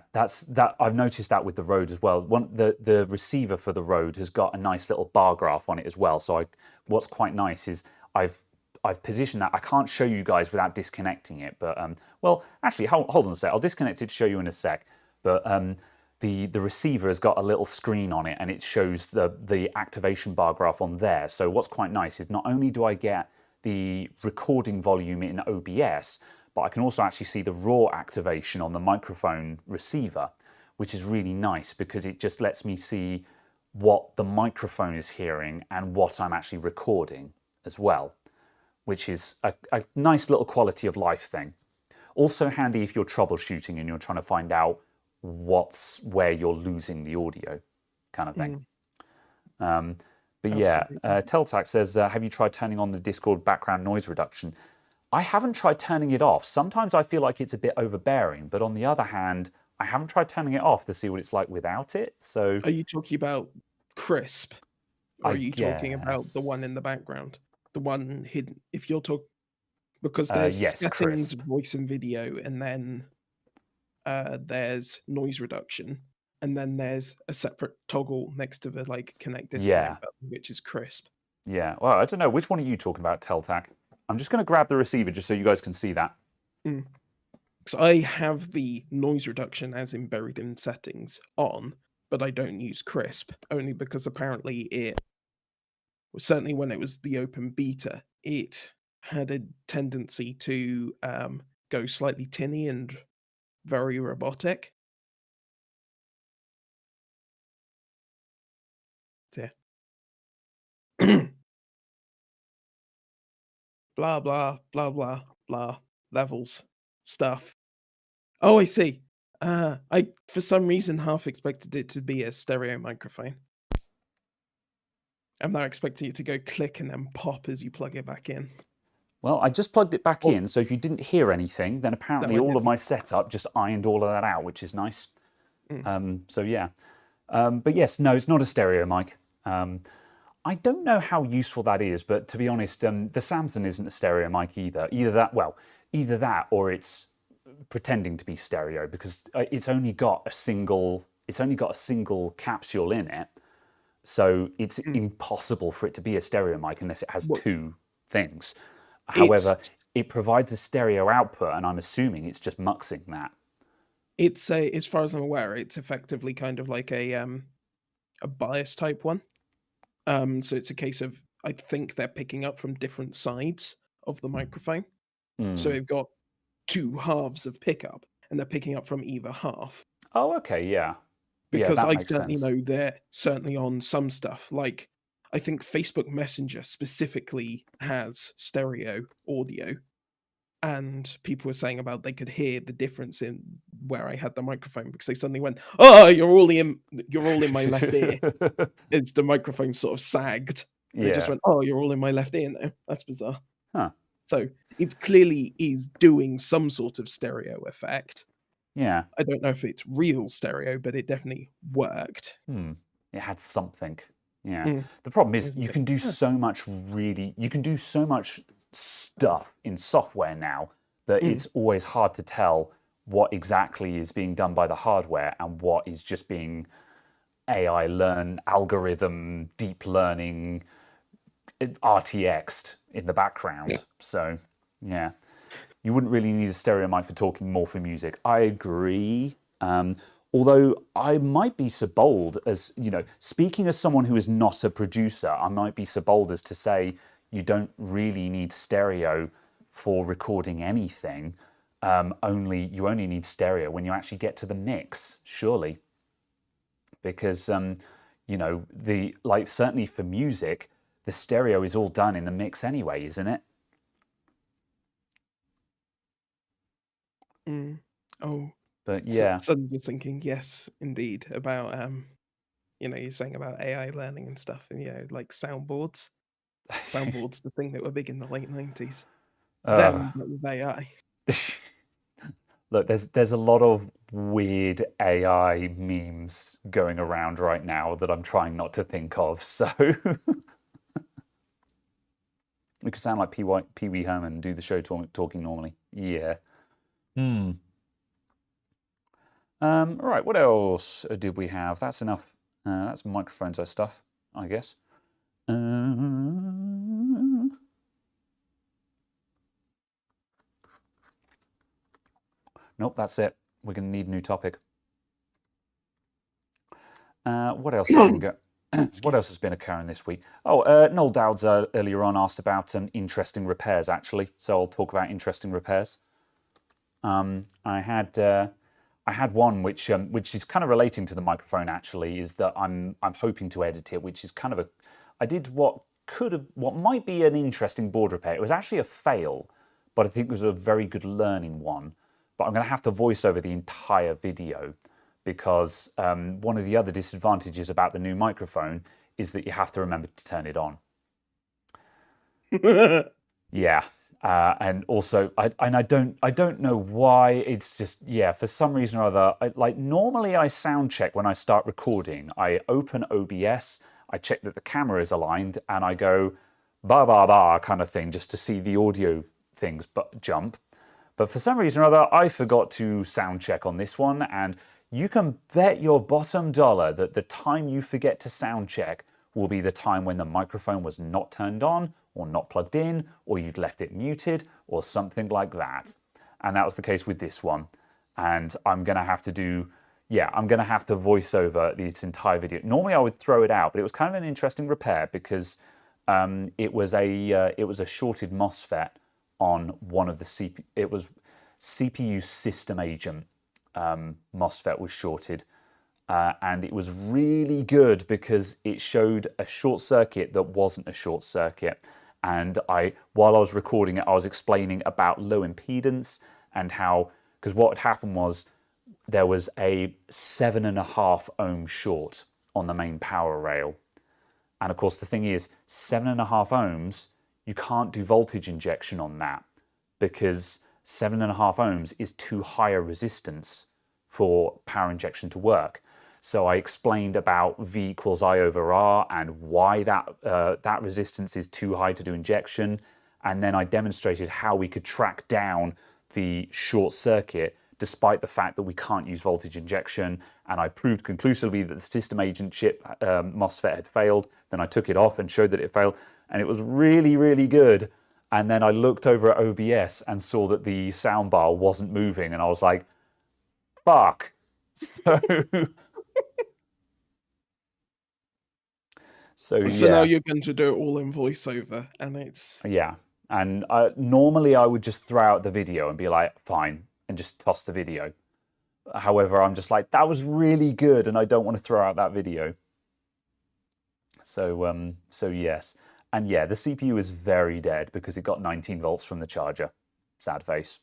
Speaker 1: I've noticed that with the Rode as well. The receiver for the Rode has got a nice little bar graph on it as well. So what's quite nice is I've positioned that. I can't show you guys without disconnecting it, but well, actually, hold on a sec. I'll disconnect it to show you in a sec. But the receiver has got a little screen on it, and it shows the activation bar graph on there. So what's quite nice is not only do I get the recording volume in OBS, but I can also actually see the raw activation on the microphone receiver, which is really nice because it just lets me see what the microphone is hearing and what I'm actually recording as well, which is a nice little quality of life thing. Also handy if you're troubleshooting and you're trying to find out where you're losing the audio, kind of thing. But yeah, Teltac says, have you tried turning on the Discord background noise reduction? I haven't tried turning it off. Sometimes I feel like it's a bit overbearing, but on the other hand, I haven't tried turning it off to see what it's like without it. So,
Speaker 2: Are you talking about Crisp? Or
Speaker 1: I
Speaker 2: are you talking about the one
Speaker 1: guess.
Speaker 2: in the background? The one hidden? If you're talking, because there's
Speaker 1: Yes,
Speaker 2: settings,
Speaker 1: Crisp.
Speaker 2: voice and video, and then there's noise reduction, and then there's a separate toggle next to the like connect
Speaker 1: Yeah,
Speaker 2: disconnect button, which is Crisp.
Speaker 1: yeah. Well, I don't know. Which one are you talking about, Teltac? I'm just going to grab the receiver just so you guys can see that.
Speaker 2: So I have the noise reduction as in buried in settings on, but I don't use Crisp, only because apparently it, certainly when it was the open beta, it had a tendency to go slightly tinny and very robotic. So, yeah. Blah blah blah blah blah levels stuff. Oh, I see. I for some reason half expected it to be a stereo microphone. I'm now expecting it to go click and then pop as you plug it back in.
Speaker 1: Well, I just plugged it back
Speaker 2: Or
Speaker 1: in, so if you didn't hear anything, then apparently
Speaker 2: I
Speaker 1: all of
Speaker 2: didn't.
Speaker 1: my setup just ironed all of that out, which is nice.
Speaker 2: Mm.
Speaker 1: So yeah. But yes, no, it's not a stereo mic. I don't know how useful that is, but to be honest, the Samsung isn't a stereo mic either. Either that or it's pretending to be stereo because it's only got a single capsule in it, so it's impossible for it to be a stereo mic unless it has
Speaker 2: Well,
Speaker 1: two things.
Speaker 2: it's
Speaker 1: However, it provides a stereo output, and I'm assuming it's just muxing that.
Speaker 2: it's a, as far as I'm aware, it's effectively kind of like a bias type one. So it's a case of, I think they're picking up from different sides of the microphone. So they've got two halves of pickup, and they're picking up from either half.
Speaker 1: Oh, okay, yeah. Yeah,
Speaker 2: Because
Speaker 1: that
Speaker 2: I
Speaker 1: makes
Speaker 2: certainly
Speaker 1: sense.
Speaker 2: know they're certainly on some stuff. Like, I think Facebook Messenger specifically has stereo audio, and people were saying about they could hear the difference in where I had the microphone because they suddenly went, "Oh, you're all in my left ear." It's the microphone sort of sagged. They just
Speaker 1: Yeah.
Speaker 2: went, "Oh, you're all in my left ear now." That's bizarre.
Speaker 1: Huh.
Speaker 2: So it clearly is doing some sort of stereo effect.
Speaker 1: Yeah.
Speaker 2: I don't know if it's real stereo, but it definitely worked.
Speaker 1: It had something. Yeah.
Speaker 2: Mm.
Speaker 1: The problem is
Speaker 2: It's
Speaker 1: you
Speaker 2: like,
Speaker 1: can do
Speaker 2: "Huh."
Speaker 1: so much you can do so much stuff in software now that it's always hard to tell what exactly is being done by the hardware and what is just being AI algorithm, deep learning, RTX'd in the background. So, yeah. You wouldn't really need a stereo mic for talking, more for music. I agree. Although I might be so bold as, speaking as someone who is not a producer, I might be so bold as to say you don't really need stereo for recording anything. You only need stereo when you actually get to the mix, surely. Because, certainly for music, the stereo is all done in the mix anyway, isn't it?
Speaker 2: Oh,
Speaker 1: But yeah.
Speaker 2: suddenly just thinking, yes, indeed, about you're saying about AI learning and stuff, and like soundboards. Soundboards, the thing that were big in the late 90s.
Speaker 1: Uh,
Speaker 2: Them, but with AI.
Speaker 1: Look, there's a lot of weird AI memes going around right now that I'm trying not to think of. So we could sound like Pee Wee Herman and do the show talking normally. Yeah. All right. What else did we have? That's enough. That's microphones stuff, I guess. Nope, that's it. We're going to need a new topic. What else has been what else has been occurring this week? Oh, Noel Dowds earlier on asked about interesting repairs, actually. So I'll talk about interesting repairs. I had one which is kind of relating to the microphone actually, is that I'm hoping to edit it, which is kind of I did what might be an interesting board repair. It was actually a fail, but I think it was a very good learning one. But I'm going to have to voice over the entire video because one of the other disadvantages about the new microphone is that you have to remember to turn it on. Yeah. And also, I don't know why. It's just, yeah, for some reason or other, normally I sound check when I start recording. I open OBS, I check that the camera is aligned, and I go ba ba ba kind of thing just to see the audio things jump. But for some reason or other, I forgot to sound check on this one, and you can bet your bottom dollar that the time you forget to sound check will be the time when the microphone was not turned on or not plugged in, or you'd left it muted or something like that. And that was the case with this one. And I'm gonna have to do, yeah, I'm gonna have to voice over this entire video. Normally I would throw it out, but it was kind of an interesting repair because it was a shorted MOSFET on one of the it was CPU system agent MOSFET was shorted. And it was really good because it showed a short circuit that wasn't a short circuit. And while I was recording it, I was explaining about low impedance and how, because what had happened was there was a 7.5 ohm short on the main power rail. And of course, the thing is, 7.5 ohms, you can't do voltage injection on that because 7.5 ohms is too high a resistance for power injection to work. So I explained about V equals I over R and why that resistance is too high to do injection. And then I demonstrated how we could track down the short circuit despite the fact that we can't use voltage injection. And I proved conclusively that the system agent chip MOSFET had failed. Then I took it off and showed that it failed. And it was really, really good. And then I looked over at OBS and saw that the soundbar wasn't moving. And I was like, fuck. So
Speaker 2: So now
Speaker 1: yeah,
Speaker 2: you're going to do it all in voiceover, and it's
Speaker 1: yeah. And normally I would just throw out the video and be like, fine, and just toss the video. However, I'm just like, that was really good, and I don't want to throw out that video. So yes, and yeah, the CPU is very dead because it got 19 volts from the charger. Sad face.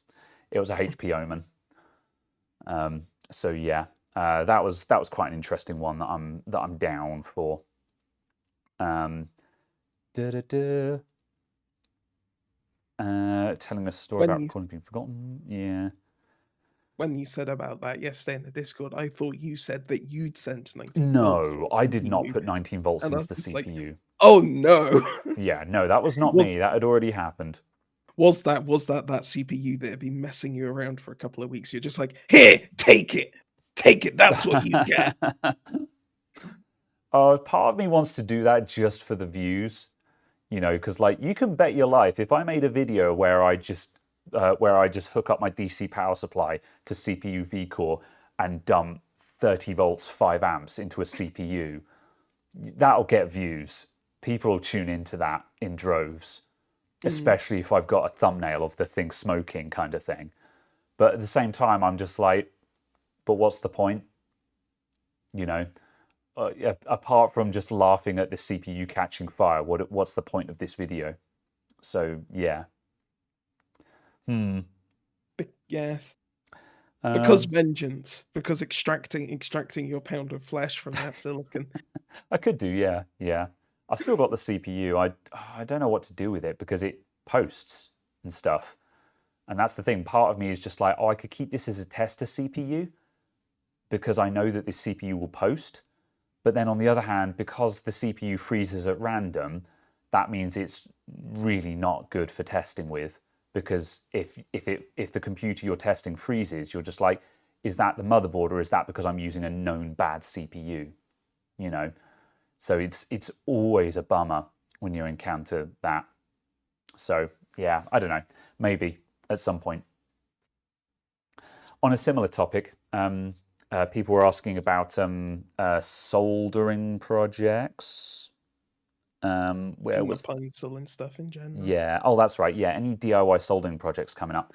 Speaker 1: It was a HP Omen. So yeah, that was quite an interesting one that I'm down for. Telling a story about recording being forgotten. Yeah.
Speaker 2: When you said about that yesterday in the Discord, I thought you said that you'd sent 19 volts.
Speaker 1: No, I did not put 19 volts into the CPU.
Speaker 2: Like, oh no.
Speaker 1: Yeah, no, that was not me. That had already happened.
Speaker 2: Was that CPU that had been messing you around for a couple of weeks? You're just like, here, take it. Take it. That's what you get.
Speaker 1: Part of me wants to do that just for the views, you know, because like you can bet your life if I made a video where I just hook up my DC power supply to CPU vCore and dump 30 volts, 5 amps into a CPU, that'll get views. People will tune into that in droves, especially if I've got a thumbnail of the thing smoking kind of thing. But at the same time, I'm just like, but what's the point? You know, apart from just laughing at the CPU catching fire, what's the point of this video? So yeah.
Speaker 2: Yes. Because vengeance, because extracting your pound of flesh from that silicon.
Speaker 1: I could do, yeah, yeah. I've still got the CPU. I don't know what to do with it because it posts and stuff. And that's the thing. Part of me is just like, oh, I could keep this as a tester CPU because I know that this CPU will post. But then on the other hand, because the CPU freezes at random, that means it's really not good for testing with. Because if the computer you're testing freezes, you're just like, is that the motherboard or is that because I'm using a known bad CPU? You know, so it's always a bummer when you encounter that. So yeah, I don't know, maybe at some point. On a similar topic, people were asking about soldering projects. Where was
Speaker 2: pencil and stuff in general?
Speaker 1: Yeah. Oh, that's right. Yeah. Any DIY soldering projects coming up?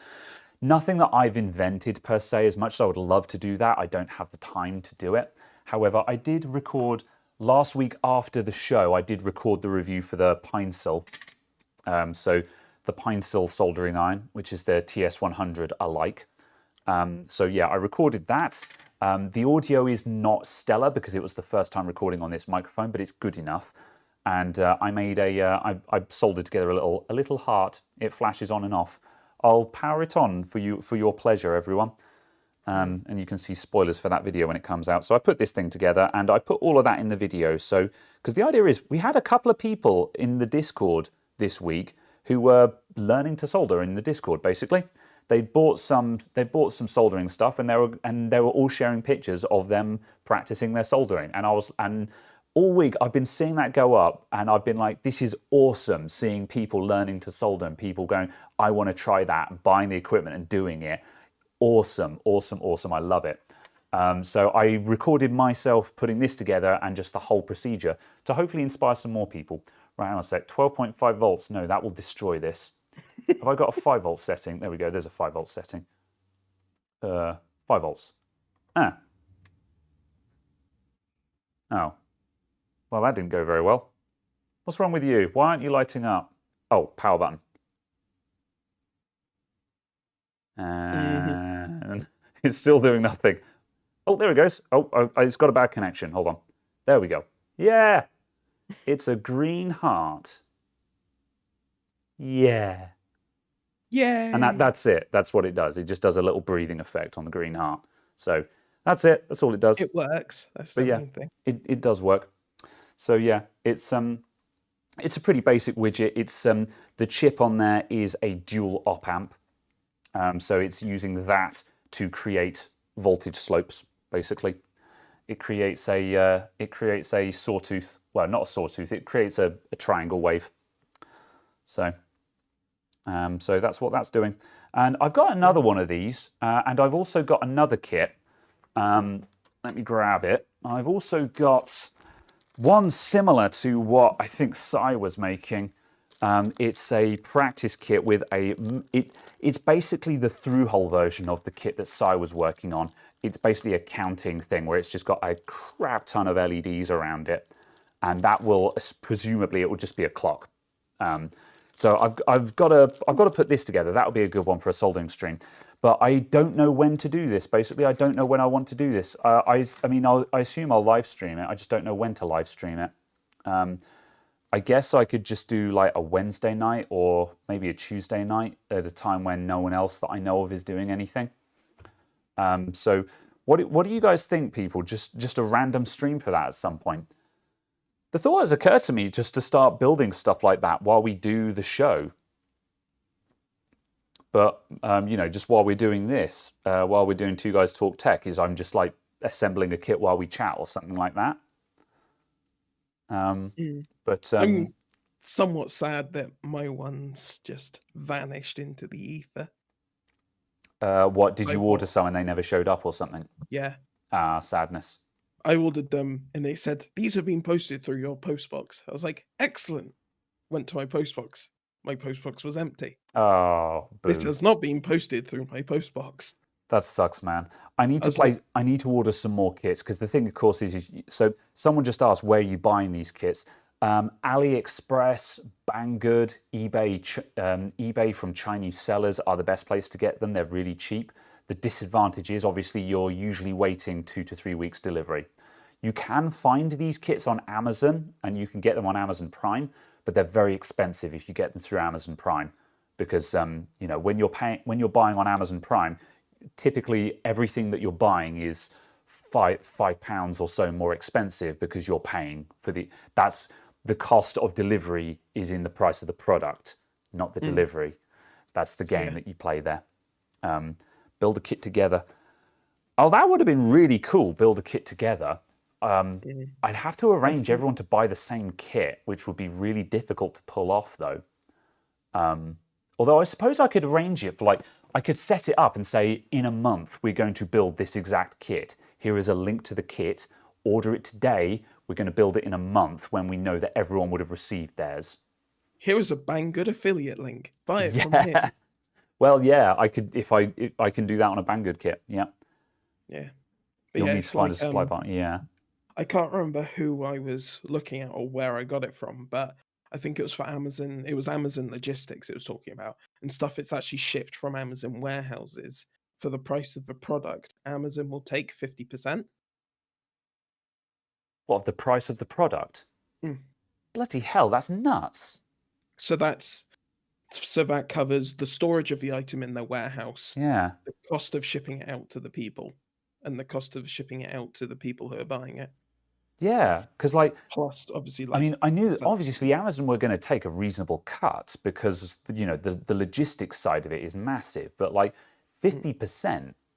Speaker 1: Nothing that I've invented per se. As much as I would love to do that, I don't have the time to do it. However, I did record last week after the show. I did record the review for the Pinesil. So the Pinesil soldering iron, which is the TS100 alike. So yeah, I recorded that. The audio is not stellar because it was the first time recording on this microphone, but it's good enough. And I made I soldered together a little heart. It flashes on and off. I'll power it on for you for your pleasure, everyone. And you can see spoilers for that video when it comes out. So I put this thing together, and I put all of that in the video. So because the idea is, we had a couple of people in the Discord this week who were learning to solder in the Discord. Basically, they bought some soldering stuff, and they were all sharing pictures of them practicing their soldering. And all week I've been seeing that go up, and I've been like, this is awesome, seeing people learning to solder and people going, I want to try that, and buying the equipment and doing it. Awesome, awesome, awesome. I love it. So I recorded myself putting this together and just the whole procedure to hopefully inspire some more people. Right, hang on a sec. 12.5 volts. No, that will destroy this. Have I got a 5 volt setting? There we go. There's a 5 volt setting. 5 volts. Ah. Oh. Well, that didn't go very well. What's wrong with you? Why aren't you lighting up? Oh, power button. And it's still doing nothing. Oh, there it goes. Oh, it's got a bad connection. Hold on. There we go. Yeah. It's a green heart. Yeah.
Speaker 2: Yeah.
Speaker 1: And that's it. That's what it does. It just does a little breathing effect on the green heart. So that's it. That's all it does.
Speaker 2: It works. That's the main thing.
Speaker 1: It does work. So yeah, it's a pretty basic widget. It's the chip on there is a dual op amp. So it's using that to create voltage slopes. Basically, it creates a sawtooth. Well, not a sawtooth. It creates a triangle wave. So that's what that's doing. And I've got another one of these, and I've also got another kit. Let me grab it. I've also got one similar to what I think Sai was making. It's a practice kit with it's basically the through-hole version of the kit that Sai was working on. It's basically a counting thing where it's just got a crap ton of LEDs around it, and that will presumably it will just be a clock. So I've got to put this together. That would be a good one for a soldering stream. But I don't know when to do this. Basically, I don't know when I want to do this. I assume I'll live stream it. I just don't know when to live stream it. I guess I could just do like a Wednesday night or maybe a Tuesday night at a time when no one else that I know of is doing anything. So what do you guys think, people? Just a random stream for that at some point. The thought has occurred to me just to start building stuff like that while we do the show. But, just while we're doing this, while we're doing Two Guys Talk Tech, I'm just like assembling a kit while we chat or something like that. But
Speaker 2: I'm somewhat sad that my ones just vanished into the ether.
Speaker 1: What, did you order some and they never showed up or something?
Speaker 2: Yeah.
Speaker 1: Sadness.
Speaker 2: I ordered them and they said, these have been posted through your postbox. I was like, excellent. Went to my postbox. My postbox was empty.
Speaker 1: Oh, boo.
Speaker 2: This has not been posted through my postbox.
Speaker 1: That sucks, man. I need to order some more kits because the thing, of course, is so someone just asked where are you buying these kits. AliExpress, Banggood, eBay, eBay from Chinese sellers are the best place to get them. They're really cheap. The disadvantage is obviously you're usually waiting 2 to 3 weeks delivery. You can find these kits on Amazon and you can get them on Amazon Prime, but they're very expensive if you get them through Amazon Prime because when you're buying on Amazon Prime, typically everything that you're buying is £5 or so more expensive because you're paying for that's the cost of delivery is in the price of the product, not the delivery. That's the game that you play there. Build a kit together. Oh, that would have been really cool. Build a kit together. I'd have to arrange everyone to buy the same kit, which would be really difficult to pull off, though. Although I suppose I could arrange it for I could set it up and say, in a month, we're going to build this exact kit. Here is a link to the kit. Order it today. We're going to build it in a month when we know that everyone would have received theirs.
Speaker 2: Here is a Banggood affiliate link. Buy it from here.
Speaker 1: Well, yeah, I could if I can do that on a Banggood kit. Yeah,
Speaker 2: Yeah. But
Speaker 1: you'll
Speaker 2: yeah,
Speaker 1: need to
Speaker 2: it's
Speaker 1: find
Speaker 2: like
Speaker 1: a supply partner. Yeah.
Speaker 2: I can't remember who I was looking at or where I got it from, but I think it was for Amazon. It was Amazon Logistics it was talking about and stuff. It's actually shipped from Amazon warehouses for the price of the product. Amazon will take 50%.
Speaker 1: What, the price of the product?
Speaker 2: Mm.
Speaker 1: Bloody hell, that's nuts.
Speaker 2: So that covers the storage of the item in their warehouse,
Speaker 1: Yeah.
Speaker 2: the cost of shipping it out to the people, and the cost of shipping it out to the people who are buying it.
Speaker 1: Yeah, because like
Speaker 2: Plus, obviously,
Speaker 1: I
Speaker 2: like
Speaker 1: mean, I knew that
Speaker 2: that.
Speaker 1: obviously Amazon were going to take a reasonable cut because the logistics side of it is massive. But like
Speaker 2: Mm.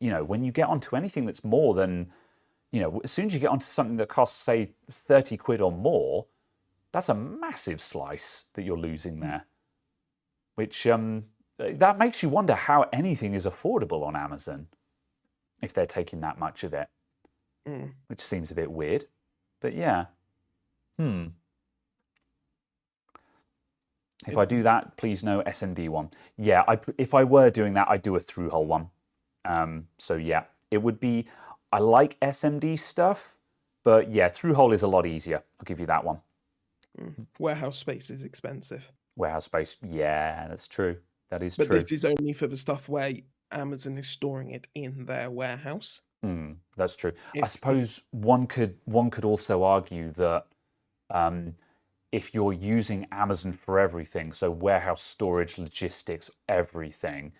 Speaker 1: 50%, when you get onto anything that's more than, as soon as you get onto something that costs say 30 quid or more, that's a massive slice that you're losing there. Which that makes you wonder how anything is affordable on Amazon if they're taking that much of it,
Speaker 2: Mm.
Speaker 1: which seems a bit weird. But yeah. If I do that, please no SND one. Yeah, if I were doing that, I'd do a through-hole one. So yeah, it would be. I like SMD stuff, but yeah, through-hole is a lot easier. I'll give you that one.
Speaker 2: Warehouse space is expensive.
Speaker 1: Warehouse space, yeah, that's true. That is
Speaker 2: But
Speaker 1: true.
Speaker 2: this is only for the stuff where Amazon is storing it in their warehouse.
Speaker 1: That's true. I
Speaker 2: If
Speaker 1: suppose one could also argue that if you're using Amazon for everything, so warehouse, storage, logistics, everything,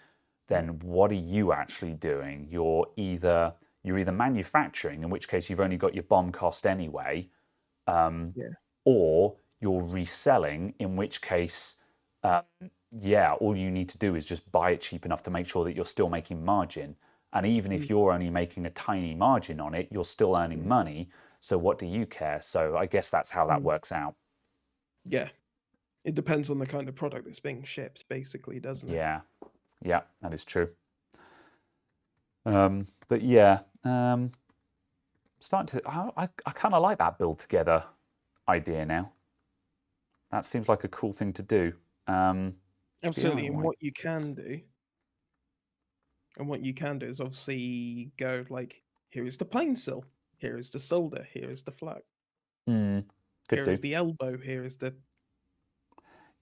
Speaker 1: then what are you actually doing? You're either manufacturing, in which case you've only got your BOM cost anyway,
Speaker 2: yeah,
Speaker 1: or you're reselling, in which case, yeah, all you need to do is just buy it cheap enough to make sure that you're still making margin. And even if you're only making a tiny margin on it, you're still earning money. So what do you care? So I guess that's how that works out.
Speaker 2: yeah, it depends on the kind of product that's being shipped, basically, doesn't it?
Speaker 1: Yeah, yeah, that is true. But yeah, starting to. I kind of like that build together idea now. That seems like a cool thing to do.
Speaker 2: Absolutely. And
Speaker 1: DIY.
Speaker 2: what you can do, is obviously go like, here is the pine sill, here is the solder, here is the flat,
Speaker 1: Could
Speaker 2: here
Speaker 1: do.
Speaker 2: is the elbow, here is the.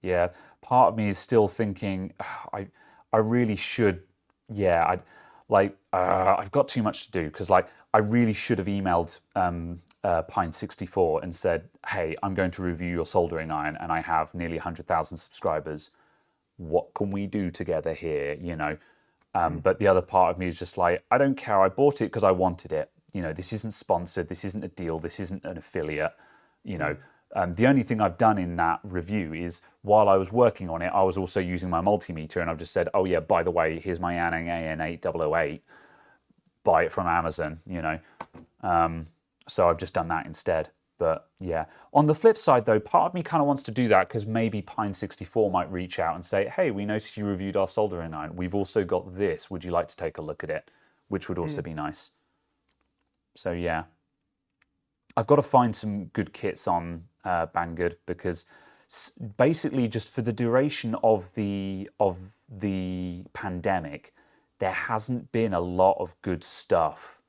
Speaker 1: Yeah, part of me is still thinking, I really should. Yeah, I've got too much to do because like I really should have emailed Pine64 and said, hey, I'm going to review your soldering iron and I have nearly 100,000 subscribers. What can we do together here? But the other part of me is just like, I don't care. I bought it because I wanted it. This isn't sponsored. This isn't a deal. This isn't an affiliate. The only thing I've done in that review is while I was working on it, I was also using my multimeter and I've just said, oh yeah, by the way, here's my Aneng AN8008. Buy it from Amazon, So I've just done that instead. But yeah, on the flip side though, part of me kind of wants to do that because maybe Pine64 might reach out and say, hey, we noticed you reviewed our soldering iron. We've also got this. Would you like to take a look at it? Which would also be nice. So yeah. I've got to find some good kits on Banggood because basically just for the duration of the pandemic, there hasn't been a lot of good stuff.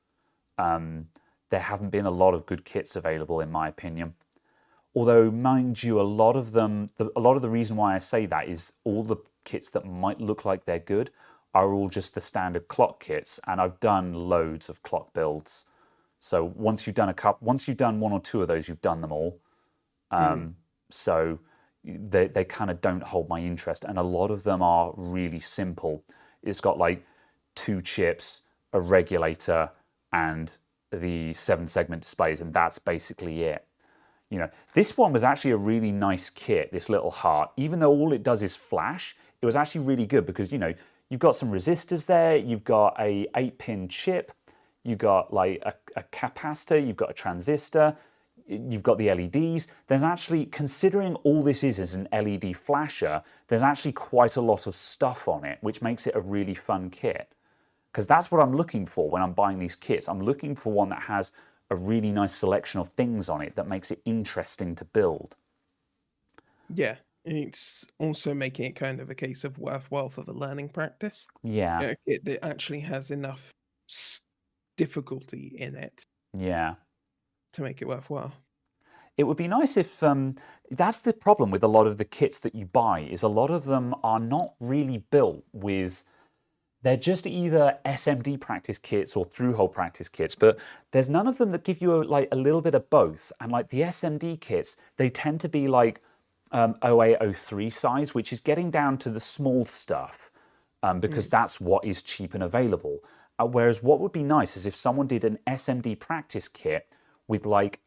Speaker 1: There haven't been a lot of good kits available, in my opinion. Although, mind you, a lot of the reason why I say that is all the kits that might look like they're good are all just the standard clock kits, and I've done loads of clock builds. So once you've done one or two of those, you've done them all. So they kind of don't hold my interest, and a lot of them are really simple. It's got like 2 chips, a regulator, and the 7-segment displays, and that's basically it. This one was actually a really nice kit, this little heart. Even though all it does is flash, it was actually really good because, you've got some resistors there, you've got a 8-pin chip, you've got like a capacitor, you've got a transistor, you've got the LEDs. There's actually, considering all this is an LED flasher, there's actually quite a lot of stuff on it, which makes it a really fun kit. Because that's what I'm looking for when I'm buying these kits. I'm looking for one that has a really nice selection of things on it that makes it interesting to build.
Speaker 2: Yeah, It's also making it kind of a case of worthwhile for the learning practice.
Speaker 1: Yeah,
Speaker 2: A kit that actually has enough s difficulty in it
Speaker 1: yeah.
Speaker 2: to make it worthwhile.
Speaker 1: It would be nice if that's the problem with a lot of the kits that you buy is a lot of them are not really built with. They're just either SMD practice kits or through-hole practice kits, but there's none of them that give you like a little bit of both. And like the SMD kits, they tend to be like 0803 size, which is getting down to the small stuff because
Speaker 2: Mm.
Speaker 1: that's what is cheap and available. Whereas what would be nice is if someone did an SMD practice kit with like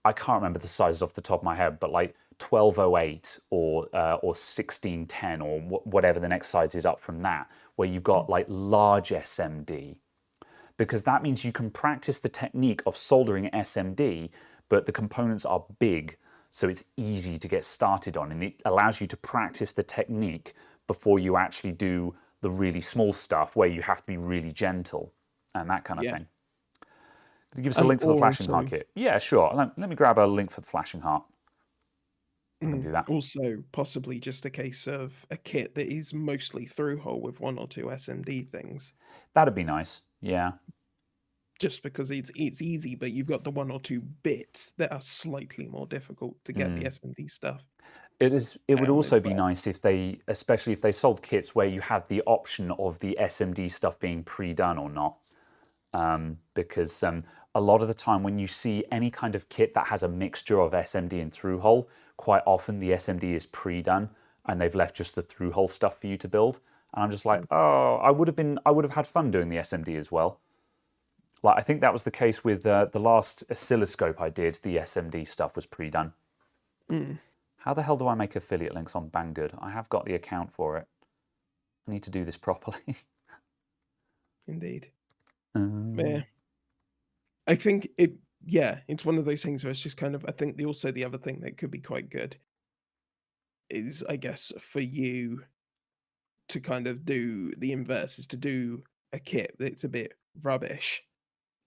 Speaker 1: I can't remember the sizes off the top of my head, but like 1208 or 1610 or whatever the next size is up from that, where you've got like large SMD, because that means you can practice the technique of soldering SMD, but the components are big, so it's easy to get started on, and it allows you to practice the technique before you actually do the really small stuff where you have to be really gentle and that kind of
Speaker 2: Yeah.
Speaker 1: thing. Could you give us a link for the flashing heart
Speaker 2: Also
Speaker 1: kit? Yeah, sure. Let me grab a link for the flashing heart. I can do that.
Speaker 2: also possibly just a case of a kit that is mostly through-hole with 1 or 2 SMD things,
Speaker 1: That'd be nice. Yeah.
Speaker 2: just because it's easy, but you've got the 1 or 2 bits that are slightly more difficult to get the SMD stuff
Speaker 1: It is. It would
Speaker 2: down as
Speaker 1: also be
Speaker 2: well.
Speaker 1: nice if they, especially if they sold kits where you had the option of the SMD stuff being pre-done or not, because a lot of the time when you see any kind of kit that has a mixture of SMD and through-hole, quite often the SMD is pre-done and they've left just the through-hole stuff for you to build. And I'm just like, oh, I would have had fun doing the SMD as well. Like I think that was the case with the last oscilloscope I did. The SMD stuff was pre-done.
Speaker 2: Mm,
Speaker 1: How the hell do I make affiliate links on Banggood? I have got the account for it. I need to do this properly.
Speaker 2: indeed.
Speaker 1: Um,
Speaker 2: Yeah. I think it's one of those things where it's just kind of I think the other thing that could be quite good is, I guess, for you to kind of do the inverse, is to do a kit that's a bit rubbish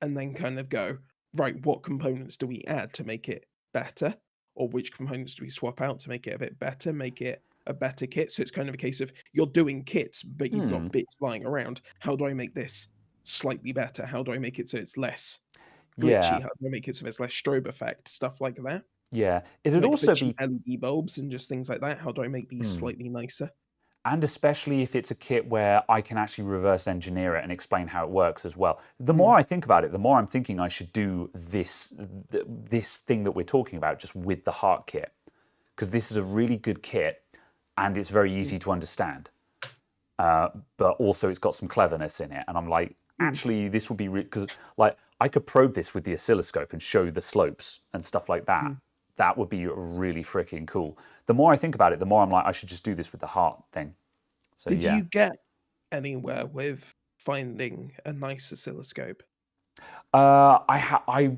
Speaker 2: and then kind of go, right, what components do we add to make it better? Or which components do we swap out to make it a bit better, make it a better kit? So it's kind of a case of you're doing kits, but you've got bits lying around. How do I make this slightly better? How do I make it so it's less glitchy?
Speaker 1: yeah,
Speaker 2: How do I make it so there's less strobe effect? Stuff like that.
Speaker 1: yeah. It'd
Speaker 2: Like the
Speaker 1: also
Speaker 2: cheap
Speaker 1: be,
Speaker 2: LED bulbs and just things like that. How do I make these slightly nicer?
Speaker 1: and especially if it's a kit where I can actually reverse engineer it and explain how it works as well. The more
Speaker 2: Mm,
Speaker 1: I think about it, the more I'm thinking I should do this thing that we're talking about just with the heart kit, because this is a really good kit and it's very
Speaker 2: mm,
Speaker 1: easy to understand. But also it's got some cleverness in it. And I'm like,
Speaker 2: mm,
Speaker 1: actually, this would be because like I could probe this with the oscilloscope and show the slopes and stuff like that.
Speaker 2: mm.
Speaker 1: That would be really freaking cool. The more I think about it, the more I'm like, I should just do this with the heart thing. So
Speaker 2: Did
Speaker 1: yeah,
Speaker 2: you get anywhere with finding a nice oscilloscope?
Speaker 1: I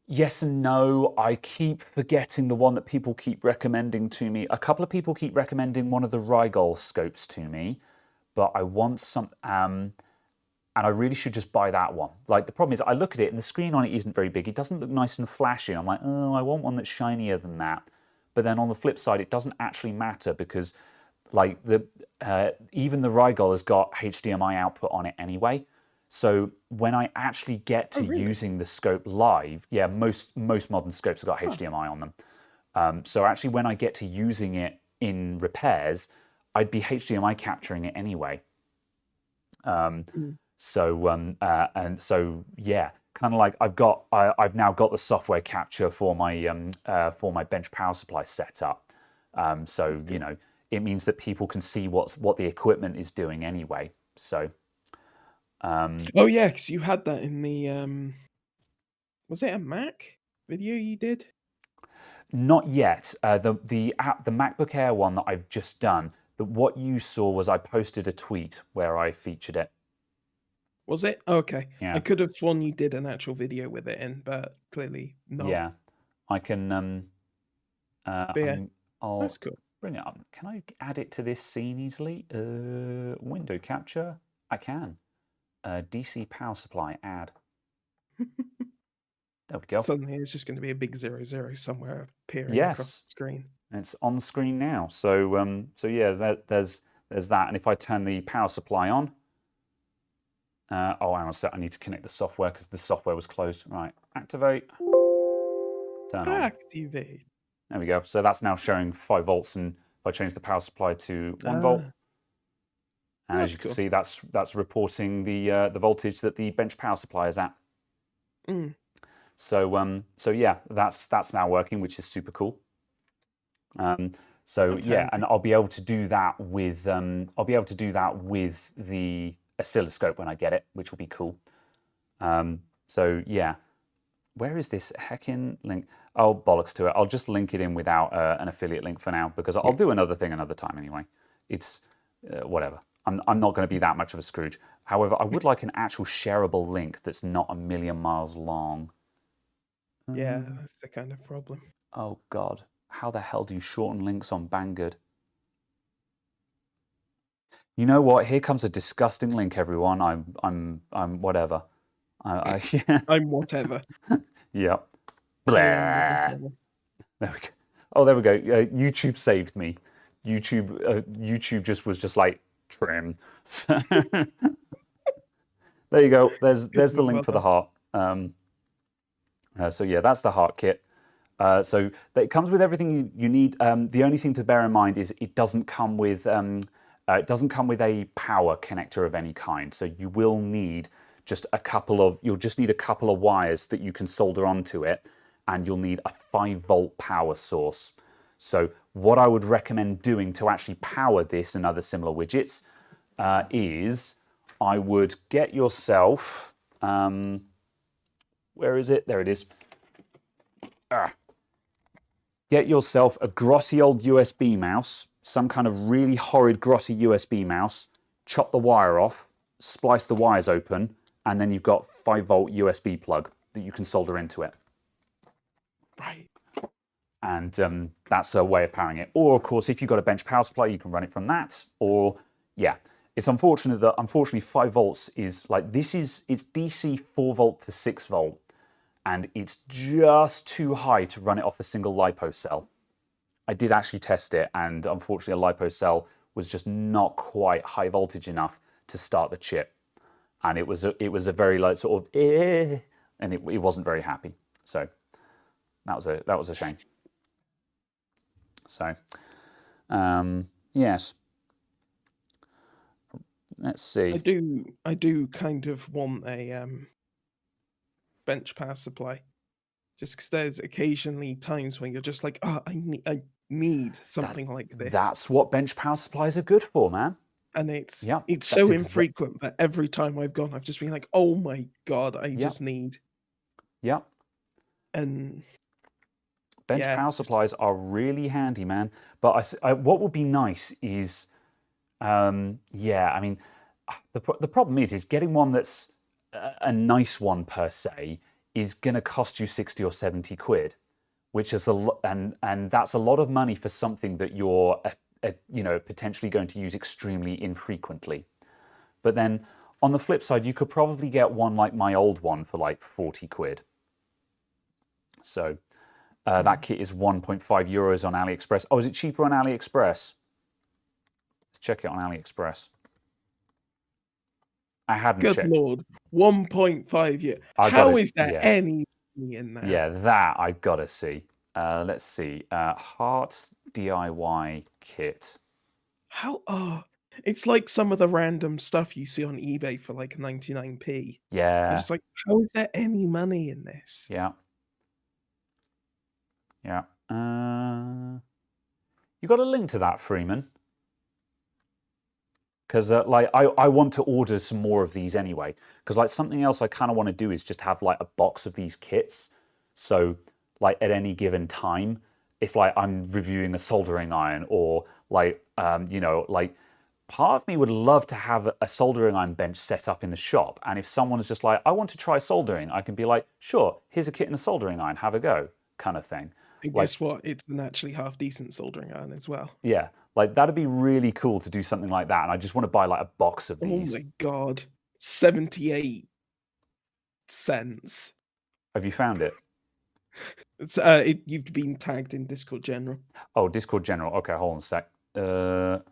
Speaker 1: yes and no. I keep forgetting the one that people keep recommending to me. A couple of people keep recommending one of the Rigol scopes to me, but I want some. And I really should just buy that one. Like the problem is, I look at it and the screen on it isn't very big. It doesn't look nice and flashy. I'm like, oh, I want one that's shinier than that. But then on the flip side, it doesn't actually matter because, like the even the Rigol has got HDMI output on it anyway. So when I actually get
Speaker 2: Oh,
Speaker 1: to
Speaker 2: really?
Speaker 1: using the scope live, yeah, most modern scopes have got
Speaker 2: Huh.
Speaker 1: HDMI on them. So actually, when I get to using it in repairs, I'd be HDMI capturing it anyway.
Speaker 2: Mm.
Speaker 1: And so yeah, kind of like I've now got the software capture for my bench power supply set up. So
Speaker 2: That's
Speaker 1: you
Speaker 2: good.
Speaker 1: know it means that people can see what the equipment is doing anyway. So
Speaker 2: Oh, yeah, 'cause you had that in the, was it a Mac video you did?
Speaker 1: not yet. The MacBook Air one that I've just done. What you saw was I posted a tweet where I featured it.
Speaker 2: Was it? Okay. I
Speaker 1: Yeah,
Speaker 2: could have sworn you did an actual video with it in, but clearly not.
Speaker 1: yeah. I can
Speaker 2: But yeah,
Speaker 1: I'll
Speaker 2: that's cool.
Speaker 1: bring it up. Can I add it to this scene easily? Window capture. I can. DC power supply add. There we go.
Speaker 2: Suddenly, it's just going to be a big 00 somewhere appearing across
Speaker 1: Yes,
Speaker 2: the screen.
Speaker 1: it's on the screen now. So yeah, there's that. And if I turn the power supply on, oh, hang on a sec, I need to connect the software because the software was closed. Right, activate, turn on.
Speaker 2: Activate.
Speaker 1: There we go. So that's now showing 5 volts, and if I change the power supply to 1 volt, and as you can see, that's reporting the voltage that the bench power supply is at.
Speaker 2: Mm.
Speaker 1: So yeah, that's now working, which is super cool. So
Speaker 2: That's
Speaker 1: yeah,
Speaker 2: handy.
Speaker 1: and I'll be able to do that with the oscilloscope when I get it, which will be cool. So yeah, where is this heckin' link? Oh, bollocks to it. I'll just link it in without an affiliate link for now, because I'll do another thing another time anyway. It's whatever. I'm not going to be that much of a Scrooge. However, I would like an actual shareable link that's not a million miles long.
Speaker 2: Yeah, that's the kind of problem.
Speaker 1: Oh God, how the hell do you shorten links on Banggood? You know what? Here comes a disgusting link, everyone. I'm whatever. Yeah.
Speaker 2: I'm whatever.
Speaker 1: Yep.
Speaker 2: I
Speaker 1: Blah.
Speaker 2: am whatever.
Speaker 1: There we go. Oh, there we go. YouTube saved me. YouTube just was just like trim. So there you go. There's the link for the heart. So yeah, that's the heart kit. So it comes with everything you need. The only thing to bear in mind is it doesn't come with a power connector of any kind. So you will need you'll just need a couple of wires that you can solder onto it, and you'll need a 5-volt power source. So what I would recommend doing to actually power this and other similar widgets is I would get yourself, where is it? There it is. Get yourself a grossy old USB mouse, some kind of really horrid grossy USB mouse, chop the wire off, splice the wires open, and then you've got 5-volt USB plug that you can solder into it.
Speaker 2: Right.
Speaker 1: And that's a way of powering it. Or, of course, if you've got a bench power supply, you can run it from that. Or, yeah, it's unfortunate that, unfortunately, 5 volts is like, it's DC 4 volt to 6 volt. And it's just too high to run it off a single LiPo cell. I did actually test it, and unfortunately, a LiPo cell was just not quite high voltage enough to start the chip. And it was a very like sort of and it wasn't very happy. So that was a shame. So yes, let's see.
Speaker 2: I do kind of want a bench power supply, just because there's occasionally times when you're just like, oh, I need something like this.
Speaker 1: That's what bench power supplies are good for, man.
Speaker 2: And it's
Speaker 1: that's
Speaker 2: so infrequent that every time I've gone, I've just been like, oh my God, I just need.
Speaker 1: Yep.
Speaker 2: And
Speaker 1: bench power supplies are really handy, man. But what would be nice is, yeah, I mean, the problem is getting one that's a nice one per se is going to cost you 60 or 70 quid, which is a lot, and that's a lot of money for something that you're potentially going to use extremely infrequently. But then on the flip side, you could probably get one like my old one for like 40 quid. So that kit is 1.5 euros on AliExpress. Oh, is it cheaper on AliExpress? Let's check it on AliExpress. I hadn't checked.
Speaker 2: Good Lord, 1.5 years. How is there any money in there?
Speaker 1: Yeah, that I've got to see. Let's see. Heart DIY kit.
Speaker 2: How? Oh, it's like some of the random stuff you see on eBay for like 99p.
Speaker 1: Yeah.
Speaker 2: It's like, how is there any money in this?
Speaker 1: Yeah. Yeah. You got a link to that, Freeman? Because like I want to order some more of these anyway. Because like something else I kind of want to do is just have like a box of these kits. So like at any given time, if like I'm reviewing a soldering iron or like like part of me would love to have a soldering iron bench set up in the shop. And if someone's just like, I want to try soldering, I can be like, sure, here's a kit and a soldering iron, have a go, kind of thing.
Speaker 2: And guess what? It's an actually half decent soldering iron as well.
Speaker 1: Yeah, like that'd be really cool to do something like that. And I just want to buy like a box of these.
Speaker 2: Oh my God, 78 cents.
Speaker 1: Have you found it?
Speaker 2: It's you've been tagged in Discord General.
Speaker 1: Oh, Discord General. Okay, hold on a sec.
Speaker 2: But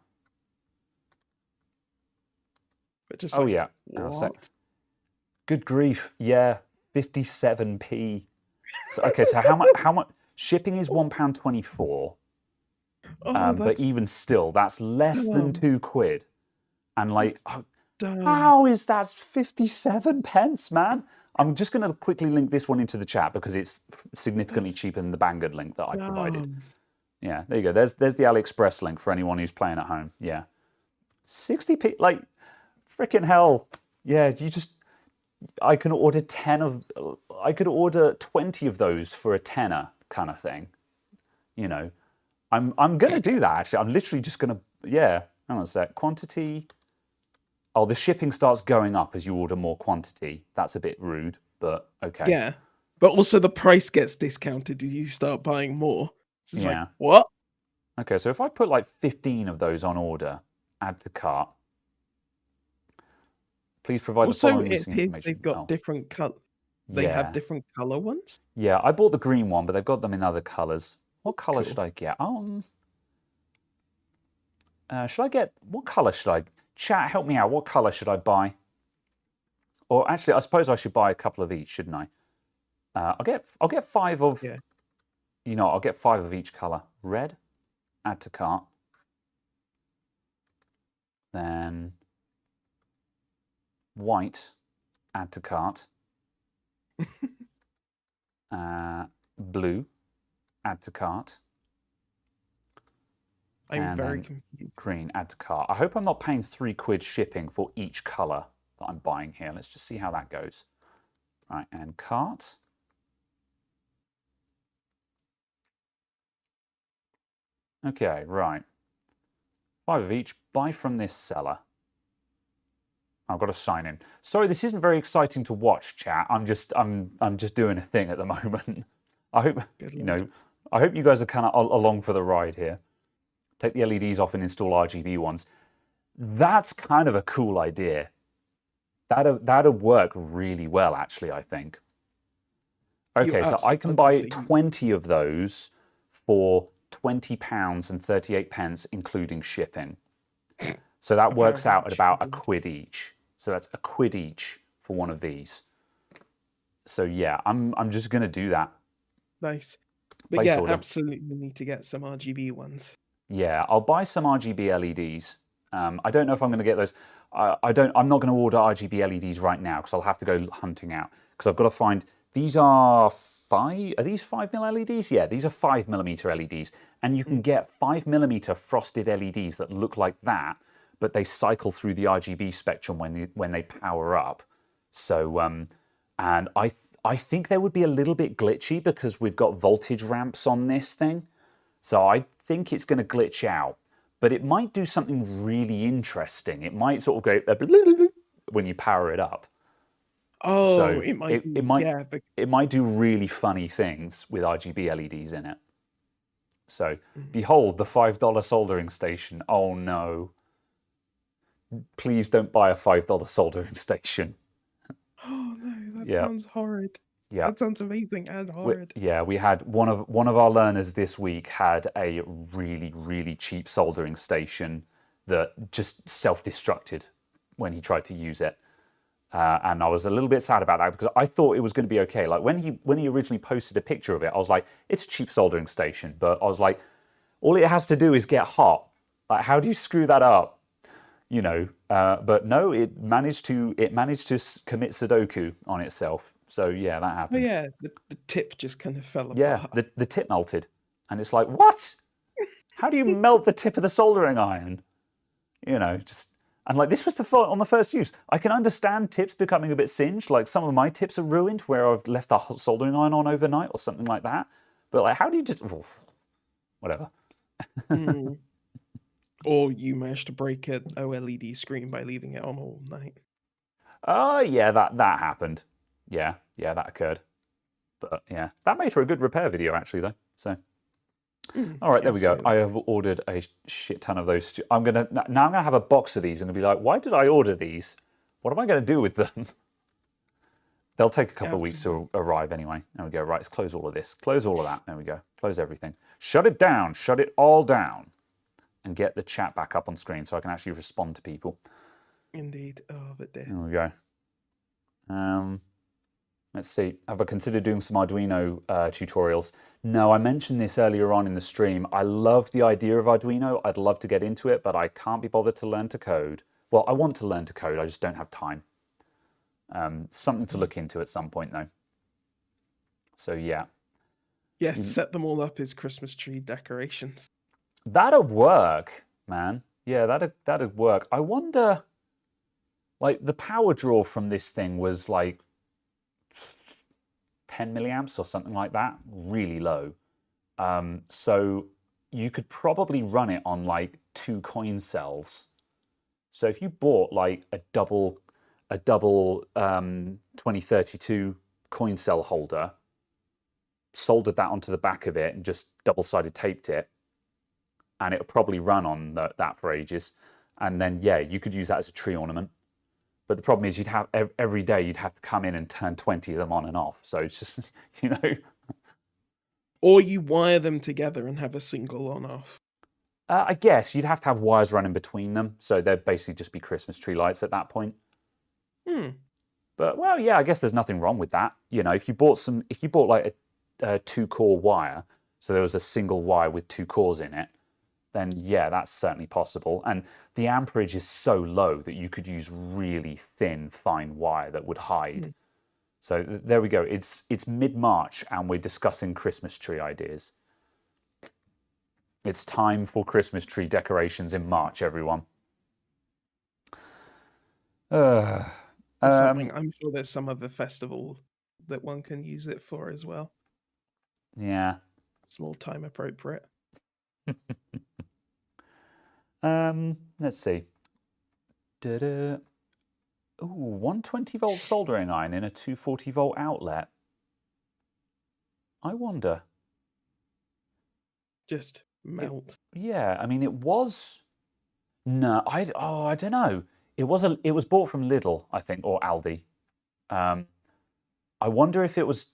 Speaker 2: just
Speaker 1: Oh
Speaker 2: like,
Speaker 1: yeah, hang on a sec.
Speaker 2: what?
Speaker 1: Good grief! Yeah, 57p. So, okay, so how much? How much? Shipping is £1.24.
Speaker 2: Oh,
Speaker 1: But
Speaker 2: that's
Speaker 1: even still, that's less than
Speaker 2: dumb.
Speaker 1: £2. And like,
Speaker 2: That's dumb.
Speaker 1: how is that 57 pence, man? I'm just going to quickly link this one into the chat because it's significantly
Speaker 2: That's
Speaker 1: cheaper than the Banggood link that I provided.
Speaker 2: dumb.
Speaker 1: Yeah, there you go. There's the AliExpress link for anyone who's playing at home. Yeah, 60p. Like, freaking hell. Yeah, I can order 10 of. I could order 20 of those for a tenner, kind of thing. You know, I'm gonna do that actually. I'm literally just gonna. Yeah, hang on a sec. Quantity. Oh, the shipping starts going up as you order more quantity. That's a bit rude, but okay.
Speaker 2: Yeah. But also the price gets discounted as you start buying more. It's just like,
Speaker 1: Yeah.
Speaker 2: what?
Speaker 1: Okay, so if I put like 15 of those on order, add to cart. Please provide the
Speaker 2: Also,
Speaker 1: following
Speaker 2: it
Speaker 1: missing
Speaker 2: appears
Speaker 1: information.
Speaker 2: they've got
Speaker 1: Oh,
Speaker 2: different they
Speaker 1: yeah.
Speaker 2: have different color ones.
Speaker 1: Yeah, I bought the green one, but they've got them in other colors. What color
Speaker 2: Cool.
Speaker 1: should I get? Should I get, what color should I, chat, help me out. What color should I buy? Or actually, I suppose I should buy a couple of each, shouldn't I? I'll get 5 of,
Speaker 2: Yeah.
Speaker 1: you know, I'll get 5 of each color. Red, add to cart. Then white, add to cart. Blue, add to cart.
Speaker 2: I'm
Speaker 1: and
Speaker 2: very
Speaker 1: then
Speaker 2: confused.
Speaker 1: green, add to cart. I hope I'm not paying £3 shipping for each color that I'm buying here. Let's just see how that goes. Right, and cart. Okay, right. 5 of each. Buy from this seller. I've got to sign in. Sorry, this isn't very exciting to watch, chat. I'm just doing a thing at the moment. I hope I hope you guys are kind of along for the ride here. Take the LEDs off and install RGB ones. That's kind of a cool idea. That'd work really well, actually, I think. Okay, so I can buy 20 of those for £20 and 38 pence, including shipping. So that works out at about £1 each. So that's £1 each for one of these. So yeah, I'm just gonna do that.
Speaker 2: Nice. But yeah, absolutely need to get some RGB ones.
Speaker 1: Yeah, I'll buy some RGB LEDs. I don't know if I'm going to get those. I'm not going to order RGB LEDs right now because I'll have to go hunting out. Because I've got to find. These are 5. Are these 5mm LEDs? Yeah, these are 5mm LEDs, and you can get 5mm frosted LEDs that look like that, but they cycle through the RGB spectrum when they power up. So, and I think they would be a little bit glitchy because we've got voltage ramps on this thing. So I think it's going to glitch out, but it might do something really interesting. It might sort of go when you power it up.
Speaker 2: Oh,
Speaker 1: so
Speaker 2: it
Speaker 1: might do really funny things with RGB LEDs in it. So behold the $5 soldering station. Oh no. Please don't buy a $5 soldering station.
Speaker 2: Oh no, that sounds horrid.
Speaker 1: Yeah,
Speaker 2: that sounds amazing and horrid.
Speaker 1: We had one of our learners this week had a really cheap soldering station that just self-destructed when he tried to use it, and I was a little bit sad about that because I thought it was going to be okay. Like when he originally posted a picture of it, I was like, it's a cheap soldering station, but I was like, all it has to do is get hot. Like, how do you screw that up? You know, but no, it managed to commit Sudoku on itself. So yeah, that happened.
Speaker 2: Oh yeah, the tip just kind of fell apart.
Speaker 1: Yeah, the tip melted, and it's like, what? How do you melt the tip of the soldering iron? You know, just and like this was on the first use. I can understand tips becoming a bit singed. Like some of my tips are ruined where I've left the soldering iron on overnight or something like that. But like, how do you just whatever?
Speaker 2: Or you managed to break an OLED screen by leaving it on all night.
Speaker 1: Oh yeah, that happened. Yeah, that occurred. But yeah, that made for a good repair video actually though. So, all right, there we go. I have ordered a shit ton of those. Now I'm gonna have a box of these and be like, why did I order these? What am I gonna do with them? They'll take a couple of weeks
Speaker 2: Absolutely.
Speaker 1: to arrive anyway. There we go. Right, let's close all of this. Close all of that. There we go. Close everything. Shut it down. Shut it all down. And get the chat back up on screen so I can actually respond to people.
Speaker 2: Indeed. Oh, but dear.
Speaker 1: There we go. Let's see. Have I considered doing some Arduino tutorials? No, I mentioned this earlier on in the stream. I love the idea of Arduino. I'd love to get into it, but I can't be bothered to learn to code. Well, I want to learn to code. I just don't have time. Something to look into at some point, though. So, yeah.
Speaker 2: Yes, set them all up as Christmas tree decorations.
Speaker 1: That'd work, man. Yeah, that'd work. I wonder, like, the power draw from this thing was like 10 milliamps or something like that, really low. So you could probably run it on like 2 coin cells. So if you bought like a double 2032 coin cell holder, soldered that onto the back of it and just double-sided taped it, and it'll probably run on that for ages. And then, yeah, you could use that as a tree ornament. But the problem is you'd have every day you'd have to come in and turn 20 of them on and off. So it's just, you know.
Speaker 2: Or you wire them together and have a single on-off.
Speaker 1: I guess you'd have to have wires running between them. So they'd basically just be Christmas tree lights at that point. But, well, yeah, I guess there's nothing wrong with that. You know, if you bought like a 2-core wire, so there was a single wire with 2 cores in it, then yeah, that's certainly possible. And the amperage is so low that you could use really thin, fine wire that would hide. So there we go. It's mid-March and we're discussing Christmas tree ideas. It's time for Christmas tree decorations in March, everyone.
Speaker 2: I'm sure there's some other festival that one can use it for as well.
Speaker 1: Yeah.
Speaker 2: It's more time appropriate.
Speaker 1: Let's see. Ooh, 120-volt soldering iron in a 240-volt outlet. I wonder.
Speaker 2: Just melt.
Speaker 1: Yeah, I mean, it was. No, I don't know. It was bought from Lidl, I think, or Aldi. I wonder if it was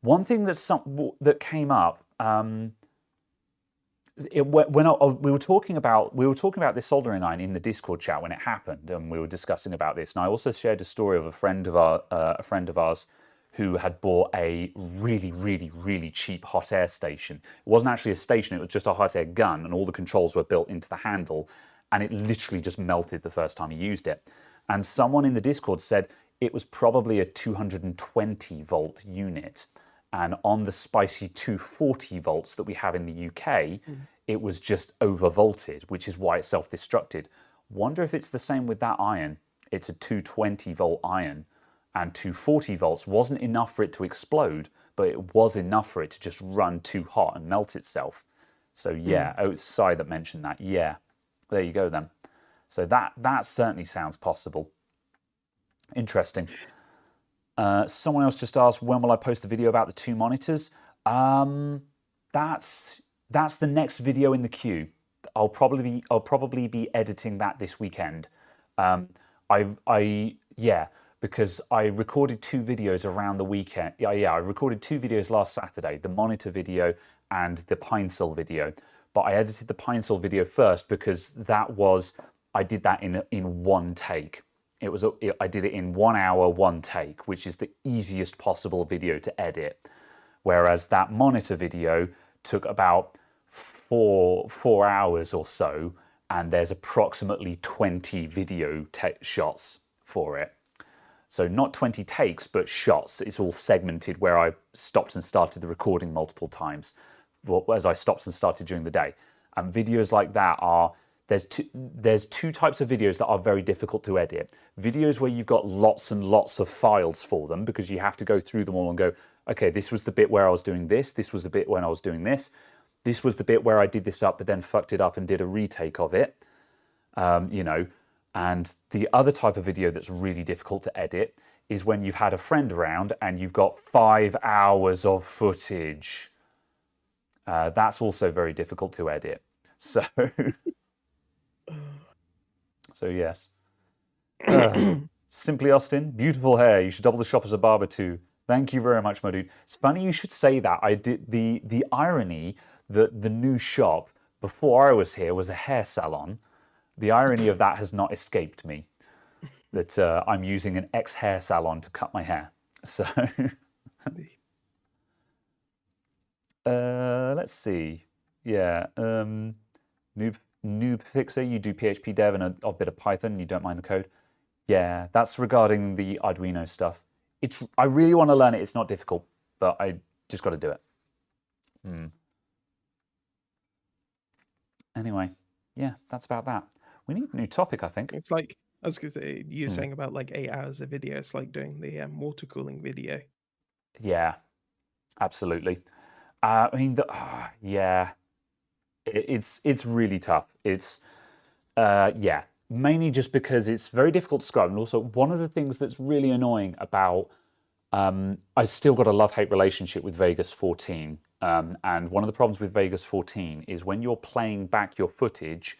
Speaker 1: one thing that came up. When we were talking about this soldering iron in the Discord chat when it happened, and we were discussing about this. And I also shared a story of a friend of ours who had bought a really, really, really cheap hot air station. It wasn't actually a station; it was just a hot air gun, and all the controls were built into the handle. And it literally just melted the first time he used it. And someone in the Discord said it was probably a 220-volt unit. And on the spicy 240 volts that we have in the UK, it was just overvolted, which is why it self-destructed. Wonder if it's the same with that iron. It's a 220-volt iron, and 240 volts wasn't enough for it to explode, but it was enough for it to just run too hot and melt itself. So yeah, it's Sai that mentioned that. Yeah. There you go then. So that certainly sounds possible. Interesting. Someone else just asked, when will I post the video about the 2 monitors? That's the next video in the queue. I'll probably be editing that this weekend. Because I recorded 2 videos around the weekend. Yeah, I recorded 2 videos last Saturday, the monitor video and the PineSil video. But I edited the PineSil video first because I did that in one take. I did it in 1 hour, 1 take, which is the easiest possible video to edit. Whereas that monitor video took about 4 hours or so, and there's approximately 20 video shots for it. So not 20 takes, but shots. It's all segmented where I've stopped and started the recording multiple times as I stopped and started during the day. And videos like that there's 2 types of videos that are very difficult to edit. Videos where you've got lots and lots of files for them because you have to go through them all and go, okay, this was the bit where I was doing this was the bit when I was doing this was the bit where I did this up but then fucked it up and did a retake of it. You know, and the other type of video that's really difficult to edit is when you've had a friend around and you've got 5 hours of footage. That's also very difficult to edit. So yes. Simply Austin, beautiful hair. You should double the shop as a barber too. Thank you very much, my dude. It's funny you should say that. I did the irony that the new shop before I was here was a hair salon. The irony of that has not escaped me. That I'm using an ex-hair salon to cut my hair. So let's see. Yeah, noob fixer. You do PHP dev and a bit of Python. You don't mind the code. Yeah, that's regarding the Arduino stuff. I really want to learn it. It's not difficult, but I just got to do it. Anyway, yeah, that's about that. We need a new topic, I think.
Speaker 2: It's like, I was going to say, you were saying about like 8 hours of video. It's like doing the water cooling video.
Speaker 1: Yeah, absolutely. I mean, yeah, it's really tough. It's yeah, mainly just because it's very difficult to describe, and also one of the things that's really annoying about I still got a love-hate relationship with Vegas 14, and one of the problems with Vegas 14 is when you're playing back your footage,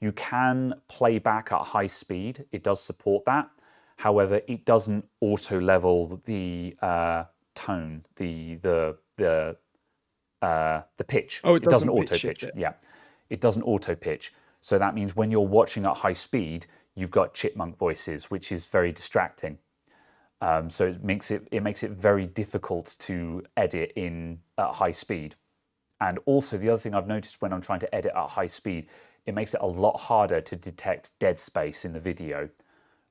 Speaker 1: you can play back at high speed. It does support that. However, it doesn't auto level the tone, the pitch.
Speaker 2: Oh, it
Speaker 1: doesn't
Speaker 2: doesn't
Speaker 1: auto
Speaker 2: pitch shift
Speaker 1: pitch.
Speaker 2: it.
Speaker 1: Yeah, it doesn't auto pitch. So that means when you're watching at high speed, you've got chipmunk voices, which is very distracting. So it makes it very difficult to edit in at high speed. And also the other thing I've noticed when I'm trying to edit at high speed, it makes it a lot harder to detect dead space in the video.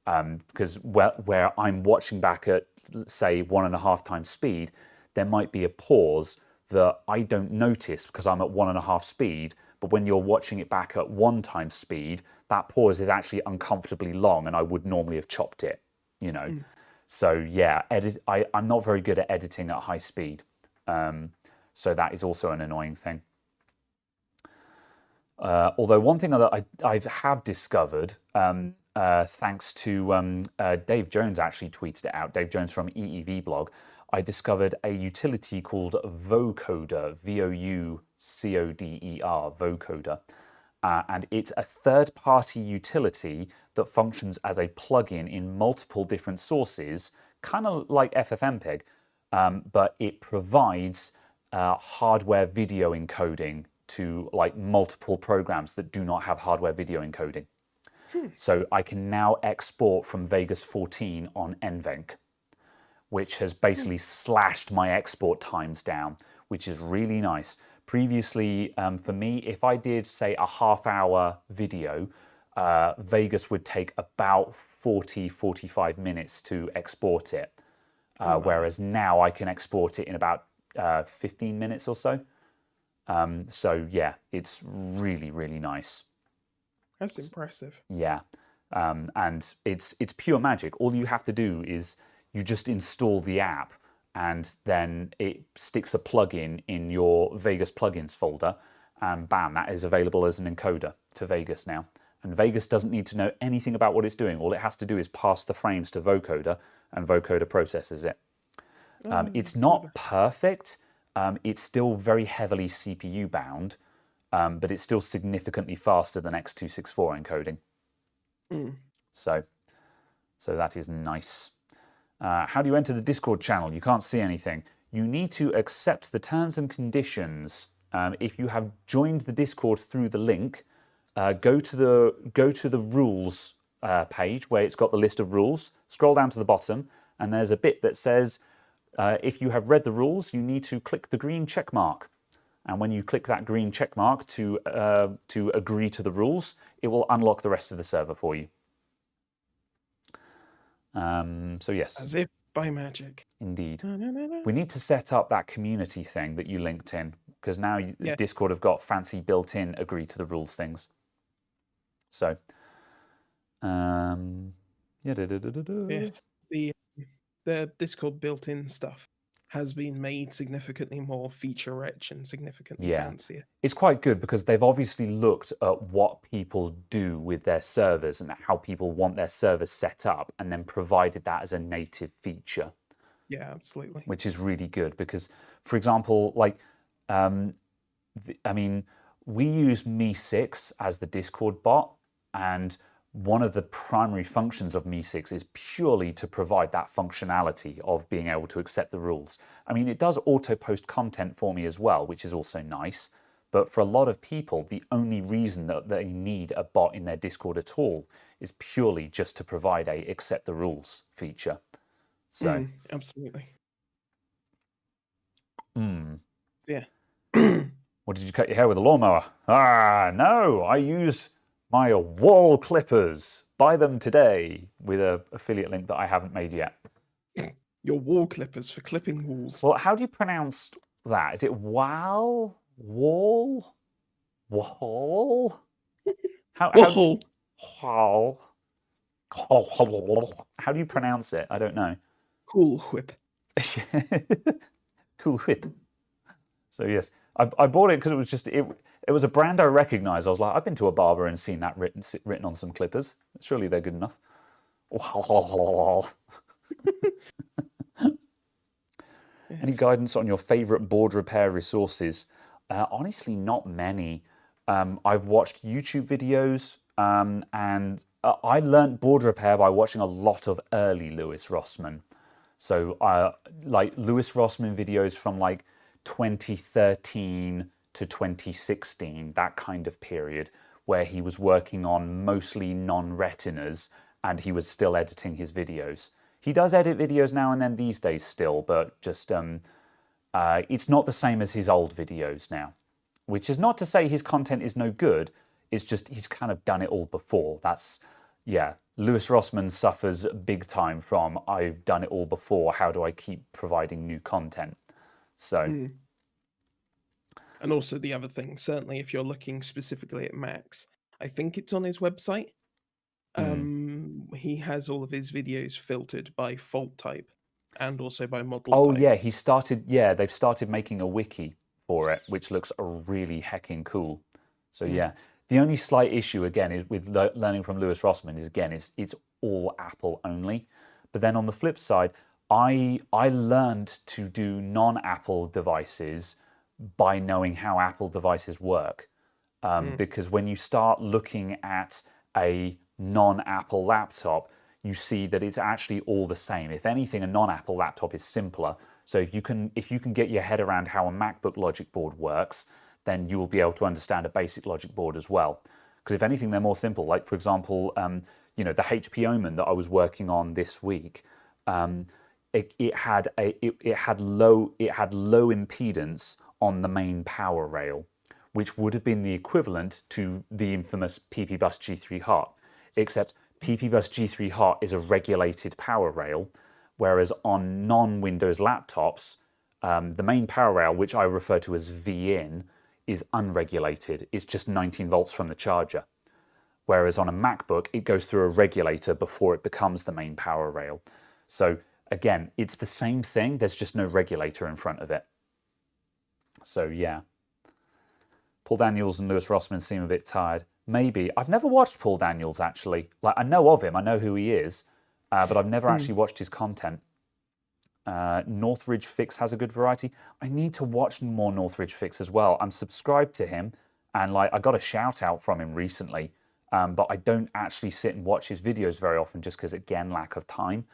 Speaker 1: Because where I'm watching back at, say, 1.5 times speed, there might be a pause that I don't notice because I'm at 1.5 speed. But when you're watching it back at 1 times speed, that pause is actually uncomfortably long, and I would normally have chopped it, you know. So yeah, I'm not very good at editing at high speed. So that is also an annoying thing. Although one thing that I have discovered, thanks to Dave Jones actually tweeted it out, Dave Jones from EEV blog, I discovered a utility called Vocoder, V-O-U-C-O-D-E-R, Vocoder. And it's a third-party utility that functions as a plugin in multiple different sources, kind of like FFmpeg, but it provides hardware video encoding to like multiple programs that do not have hardware video encoding. So I can now export from Vegas 14 on NVENC, which has basically slashed my export times down, which is really nice. Previously, for me, if I did, say, a half-hour video, Vegas would take about 40-45 minutes to export it, whereas now I can export it in about 15 minutes or so. So yeah, it's really, really nice.
Speaker 2: That's impressive.
Speaker 1: Yeah, and it's pure magic. All you have to do is you just install the app, and then it sticks a plugin in your Vegas plugins folder, and bam, that is available as an encoder to Vegas now. And Vegas doesn't need to know anything about what it's doing. All it has to do is pass the frames to Vocoder, and Vocoder processes it. It's not perfect. It's still very heavily CPU bound, but it's still significantly faster than X264 encoding. So that is nice. How do you enter the Discord channel? You can't see anything. You need to accept the terms and conditions. If you have joined the Discord through the link, go to the rules page where it's got the list of rules. Scroll down to the bottom, and there's a bit that says if you have read the rules, you need to click the green check mark. And when you click that green check mark to agree to the rules, it will unlock the rest of the server for you. So yes.
Speaker 2: As if by magic.
Speaker 1: Indeed. We need to set up that community thing that you linked in, because now Discord have got fancy built-in agree to the rules things. So,
Speaker 2: Yes, the Discord built-in stuff has been made significantly more feature-rich and significantly fancier.
Speaker 1: It's quite good because they've obviously looked at what people do with their servers and how people want their servers set up, and then provided that as a native feature.
Speaker 2: Yeah, absolutely.
Speaker 1: Which is really good because, for example, like, I mean, we use Me6 as the Discord bot, and one of the primary functions of MEE6 is purely to provide that functionality of being able to accept the rules. I mean, it does auto-post content for me as well, which is also nice. But for a lot of people, the only reason that they need a bot in their Discord at all is purely just to provide a accept the rules feature. So,
Speaker 2: absolutely.
Speaker 1: Yeah. What, did you cut your hair with a lawnmower? Ah, no, I use my wall clippers. Buy them today with an affiliate link that I haven't made yet.
Speaker 2: Your wall clippers for clipping walls.
Speaker 1: Well, how do you pronounce that? Is it wow? Wall? Wall?
Speaker 2: Wall.
Speaker 1: How do you pronounce it? I don't know.
Speaker 2: Cool whip.
Speaker 1: Cool whip. So yes, I bought it because it was just it was a brand I recognized. I was like, I've been to a barber and seen that written on some clippers. Surely they're good enough. Any guidance on your favorite board repair resources? Honestly, not many. I've watched YouTube videos, and I learned board repair by watching a lot of early Lewis Rossman. So like Lewis Rossman videos from like 2013 to 2016, that kind of period, where he was working on mostly non-retinas and he was still editing his videos. He does edit videos now and then these days still, but just it's not the same as his old videos now, which is not to say his content is no good. It's just he's kind of done it all before. That's, yeah, Lewis Rossman suffers big time from I've done it all before. How do I keep providing new content? So.
Speaker 2: And also the other thing, certainly if you're looking specifically at Max, I think it's on his website. He has all of his videos filtered by fault type and also by model type.
Speaker 1: Yeah, they've started making a wiki for it, which looks really hecking cool. So yeah, the only slight issue again is with learning from Lewis Rossman is it's all Apple only. But then on the flip side, I learned to do non-Apple devices by knowing how Apple devices work. Because when you start looking at a non-Apple laptop, you see that it's actually all the same. If anything, a non-Apple laptop is simpler. So if you can get your head around how a MacBook logic board works, then you will be able to understand a basic logic board as well. Because if anything, they're more simple. Like for example, the HP Omen that I was working on this week, it had low impedance on the main power rail, which would have been the equivalent to the infamous PP-Bus G3 Hot, except PP-Bus G3 Hot is a regulated power rail, whereas on non-Windows laptops, the main power rail, which I refer to as V-in, is unregulated. It's just 19 volts from the charger. Whereas on a MacBook, it goes through a regulator before it becomes the main power rail. So again, it's the same thing, there's just no regulator in front of it. So yeah. Paul Daniels and Lewis Rossman seem a bit tired. Maybe. I've never watched Paul Daniels, actually. Like, I know of him, I know who he is, but I've never actually watched his content. Northridge Fix has a good variety. I need to watch more Northridge Fix as well. I'm subscribed to him, and like I got a shout out from him recently, but I don't actually sit and watch his videos very often just because, again, lack of time.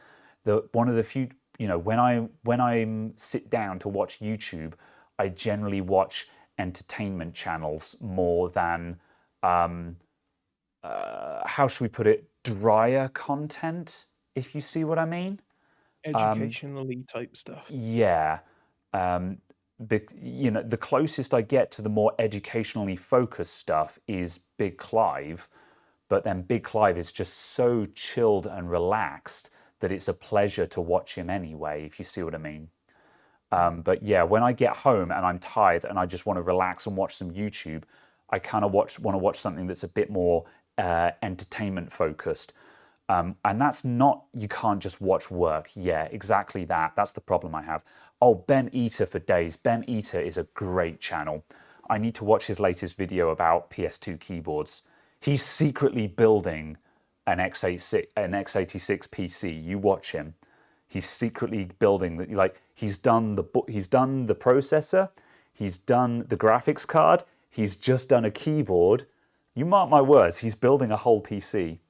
Speaker 1: One of the few, when I sit down to watch YouTube, I generally watch entertainment channels more than, how should we put it, drier content, if you see what I mean.
Speaker 2: Educationally type stuff.
Speaker 1: Yeah. The closest I get to the more educationally focused stuff is Big Clive, but then Big Clive is just so chilled and relaxed that it's a pleasure to watch him anyway, if you see what I mean. But yeah, when I get home and I'm tired and I just want to relax and watch some YouTube, I kind of want to watch something that's a bit more entertainment focused. And that's not, you can't just watch work. Yeah, exactly that. That's the problem I have. Oh, Ben Eater for days. Ben Eater is a great channel. I need to watch his latest video about PS2 keyboards. He's secretly building an x86 PC. You watch him. He's secretly building, like, he's done the processor, he's done the graphics card, he's just done a keyboard. You mark my words, he's building a whole PC.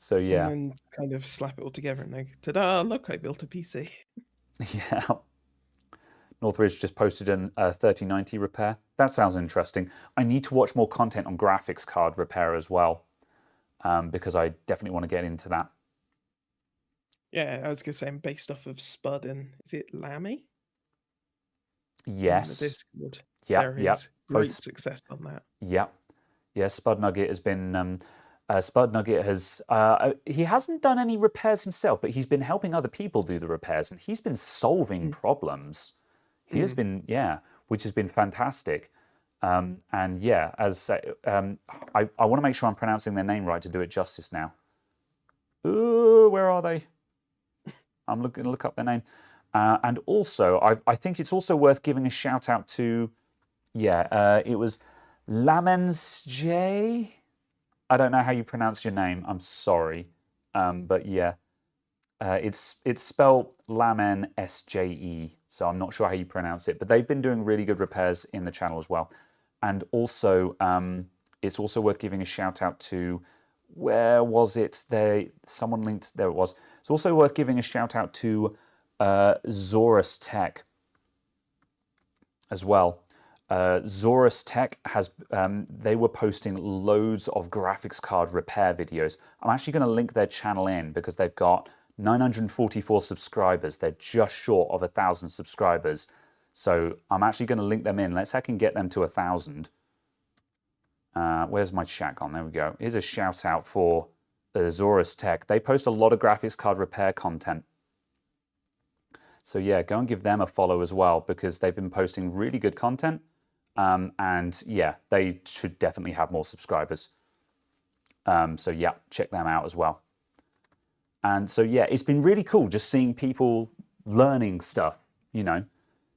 Speaker 1: So
Speaker 2: and
Speaker 1: yeah,
Speaker 2: then kind of slap it all together and like, ta-da! Look, I built a PC.
Speaker 1: yeah. Northridge just posted a 3090 repair. That sounds interesting. I need to watch more content on graphics card repair as well, because I definitely want to get into that.
Speaker 2: Yeah, I was gonna say I'm based off of Spud and is it Lammy in the
Speaker 1: Yes.
Speaker 2: Discord?
Speaker 1: Yep.
Speaker 2: There
Speaker 1: Yep.
Speaker 2: is great
Speaker 1: Both.
Speaker 2: success on that.
Speaker 1: Yep. Yeah. Spud Nugget has been. Spud Nugget has. He hasn't done any repairs himself, but he's been helping other people do the repairs, and he's been solving
Speaker 2: Mm.
Speaker 1: problems. He has
Speaker 2: Mm.
Speaker 1: been, yeah, which has been fantastic. And yeah, I want to make sure I'm pronouncing their name right to do it justice now. Ooh, where are they? I'm looking to look up their name. And also, I think it's also worth giving a shout out to, yeah, it was Lamens J. I don't know how you pronounce your name. I'm sorry. But yeah, it's spelled Lamen SJE. So I'm not sure how you pronounce it. But they've been doing really good repairs in the channel as well. And also, it's also worth giving a shout out to, where was it? Someone linked, there it was. It's also worth giving a shout out to Zorus Tech as well. Zorus Tech has, they were posting loads of graphics card repair videos. I'm actually going to link their channel in because they've got 944 subscribers. They're just short of 1,000 subscribers. So I'm actually going to link them in. Let's see if I can get them to 1,000. Where's my chat gone? There we go. Here's a shout out for Zorus Tech. They post a lot of graphics card repair content. So yeah, go and give them a follow as well because they've been posting really good content. And yeah, they should definitely have more subscribers. So yeah, check them out as well. And so yeah, it's been really cool just seeing people learning stuff, you know,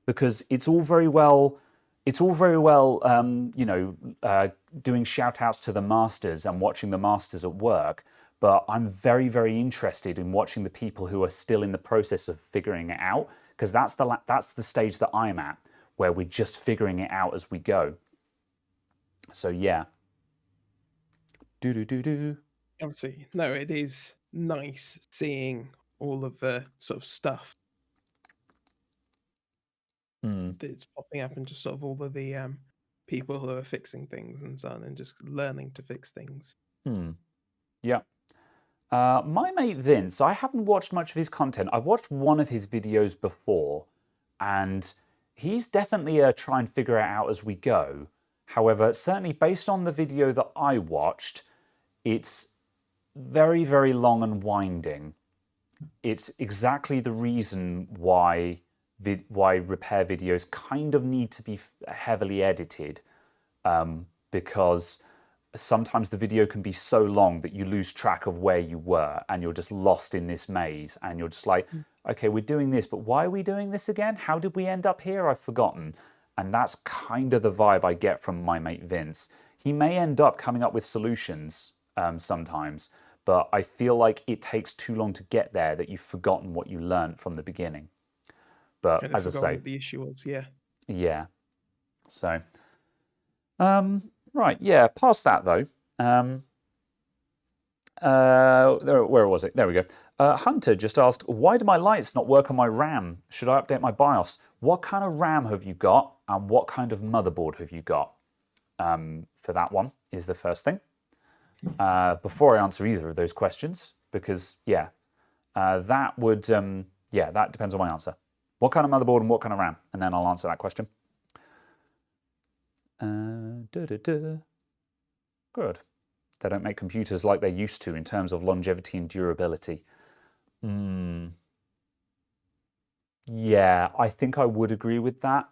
Speaker 1: because it's all very well, doing shout outs to the masters and watching the masters at work. But I'm very, very interested in watching the people who are still in the process of figuring it out, because that's the stage that I'm at, where we're just figuring it out as we go. So yeah.
Speaker 2: Obviously, no, it is nice seeing all of the sort of stuff that's popping up and just sort of all of the people who are fixing things and so on and just learning to fix things.
Speaker 1: Yeah. My mate Vince, I haven't watched much of his content. I've watched one of his videos before, and he's definitely try and figure it out as we go. However, certainly based on the video that I watched, it's very, very long and winding. It's exactly the reason why repair videos kind of need to be heavily edited, because sometimes the video can be so long that you lose track of where you were and you're just lost in this maze and you're just like, okay, we're doing this, but why are we doing this again? How did we end up here? I've forgotten. And that's kind of the vibe I get from my mate Vince. He may end up coming up with solutions sometimes, but I feel like it takes too long to get there that you've forgotten what you learned from the beginning. But
Speaker 2: Kind of
Speaker 1: as I
Speaker 2: forgot
Speaker 1: say,
Speaker 2: what the issue was, yeah.
Speaker 1: yeah. So, right, yeah. Past that though. Where was it? There we go. Hunter just asked, why do my lights not work on my RAM? Should I update my BIOS? What kind of RAM have you got, and what kind of motherboard have you got? For that one is the first thing. Before I answer either of those questions, because yeah, that would that depends on my answer. What kind of motherboard and what kind of RAM, and then I'll answer that question. Good. They don't make computers like they used to in terms of longevity and durability. Yeah, I think I would agree with that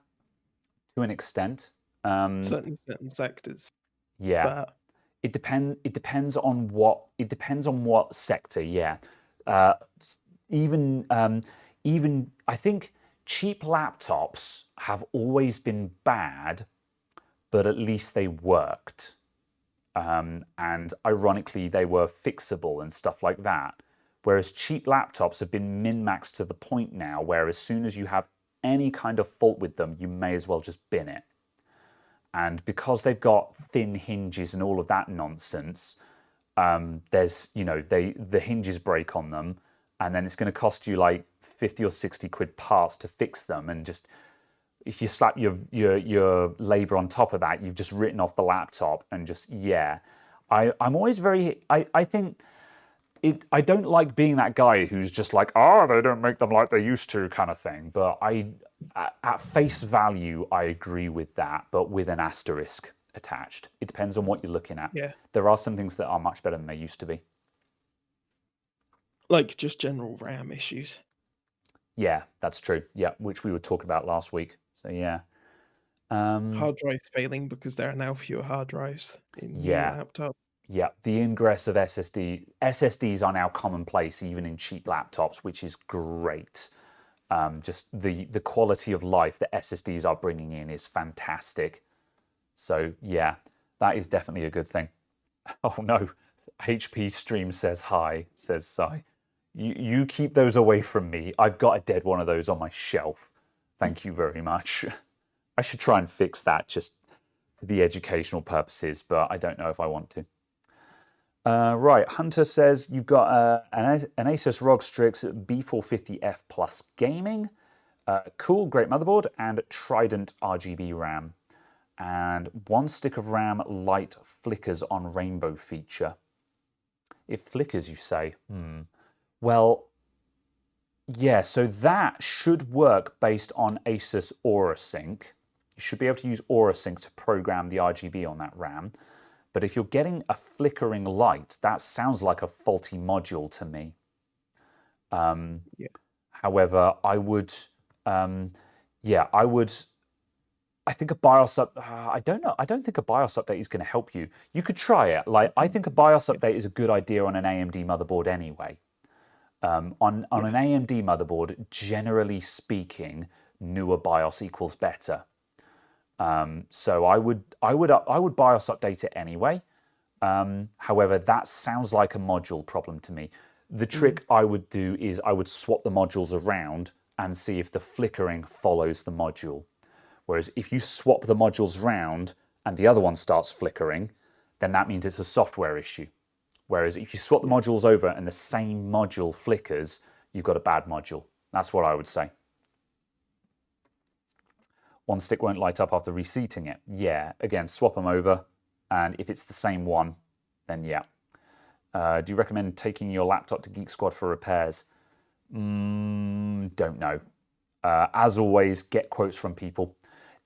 Speaker 1: to an extent.
Speaker 2: Certain sectors.
Speaker 1: Yeah,
Speaker 2: But
Speaker 1: it depends on what sector. Yeah, even I think cheap laptops have always been bad, but at least they worked. And ironically, they were fixable and stuff like that. Whereas cheap laptops have been min-maxed to the point now where as soon as you have any kind of fault with them, you may as well just bin it. And because they've got thin hinges and all of that nonsense, there's, the hinges break on them, and then it's going to cost you like 50 or 60 quid parts to fix them. And just, if you slap your labor on top of that, you've just written off the laptop. And just, yeah, I'm always I think I don't like being that guy who's just like, they don't make them like they used to kind of thing. But at face value, I agree with that, but with an asterisk attached. It depends on what you're looking at.
Speaker 2: Yeah.
Speaker 1: There are some things that are much better than they used to be.
Speaker 2: Like just general RAM issues.
Speaker 1: Yeah, that's true. Yeah, which we were talking about last week. So yeah.
Speaker 2: Hard drives failing because there are now fewer hard drives in new laptops.
Speaker 1: Yeah, the ingress of SSDs are now commonplace even in cheap laptops, which is great. Just the quality of life that SSDs are bringing in is fantastic. So yeah, that is definitely a good thing. Oh no, HP Stream says hi, says Sai. You keep those away from me. I've got a dead one of those on my shelf. Thank you very much. I should try and fix that just for the educational purposes, but I don't know if I want to. Right, Hunter says you've got an Asus ROG Strix B450F Plus Gaming. Cool, great motherboard, and Trident RGB RAM. And 1 stick of RAM light flickers on rainbow feature. It flickers, you say? Well, yeah, so that should work based on Asus AuraSync. You should be able to use AuraSync to program the RGB on that RAM. But if you're getting a flickering light, that sounds like a faulty module to me. However, I think a BIOS I don't know. I don't think a BIOS update is going to help you. You could try it. Like, I think a BIOS update is a good idea on an AMD motherboard anyway. On an AMD motherboard, generally speaking, newer BIOS equals better. So I would BIOS update it anyway. However, that sounds like a module problem to me. The trick I would do is I would swap the modules around and see if the flickering follows the module. Whereas if you swap the modules round and the other one starts flickering, then that means it's a software issue. Whereas if you swap the modules over and the same module flickers, you've got a bad module. That's what I would say. 1 stick won't light up after reseating it. Yeah, again, swap them over. And if it's the same one, then yeah. Do you recommend taking your laptop to Geek Squad for repairs? Don't know. As always, get quotes from people.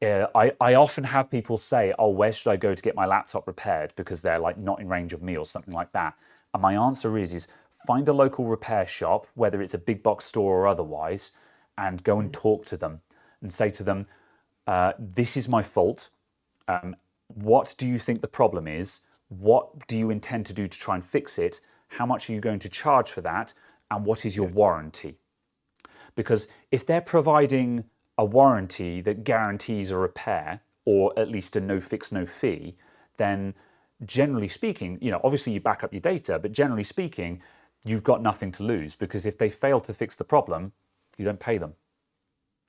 Speaker 1: I often have people say, oh, where should I go to get my laptop repaired? Because they're like not in range of me or something like that. And my answer is find a local repair shop, whether it's a big box store or otherwise, and go and talk to them and say to them, this is my fault. What do you think the problem is? What do you intend to do to try and fix it? How much are you going to charge for that? And what is your warranty? Because if they're providing a warranty that guarantees a repair, or at least a no fix, no fee, then generally speaking, obviously you back up your data, but generally speaking, you've got nothing to lose, because if they fail to fix the problem, you don't pay them.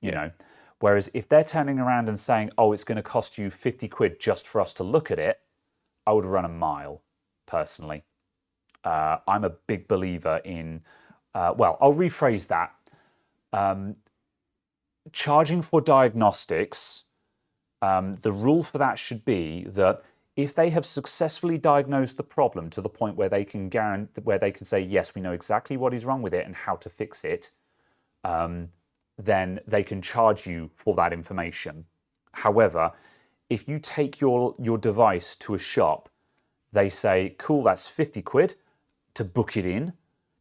Speaker 1: You know. Whereas if they're turning around and saying, oh, it's going to cost you 50 quid just for us to look at it, I would run a mile, personally. I'm a big believer in, well, I'll rephrase that. Charging for diagnostics, the rule for that should be that if they have successfully diagnosed the problem to the point where they can say, yes, we know exactly what is wrong with it and how to fix it, then they can charge you for that information. However, if you take your device to a shop, they say, cool, that's 50 quid to book it in.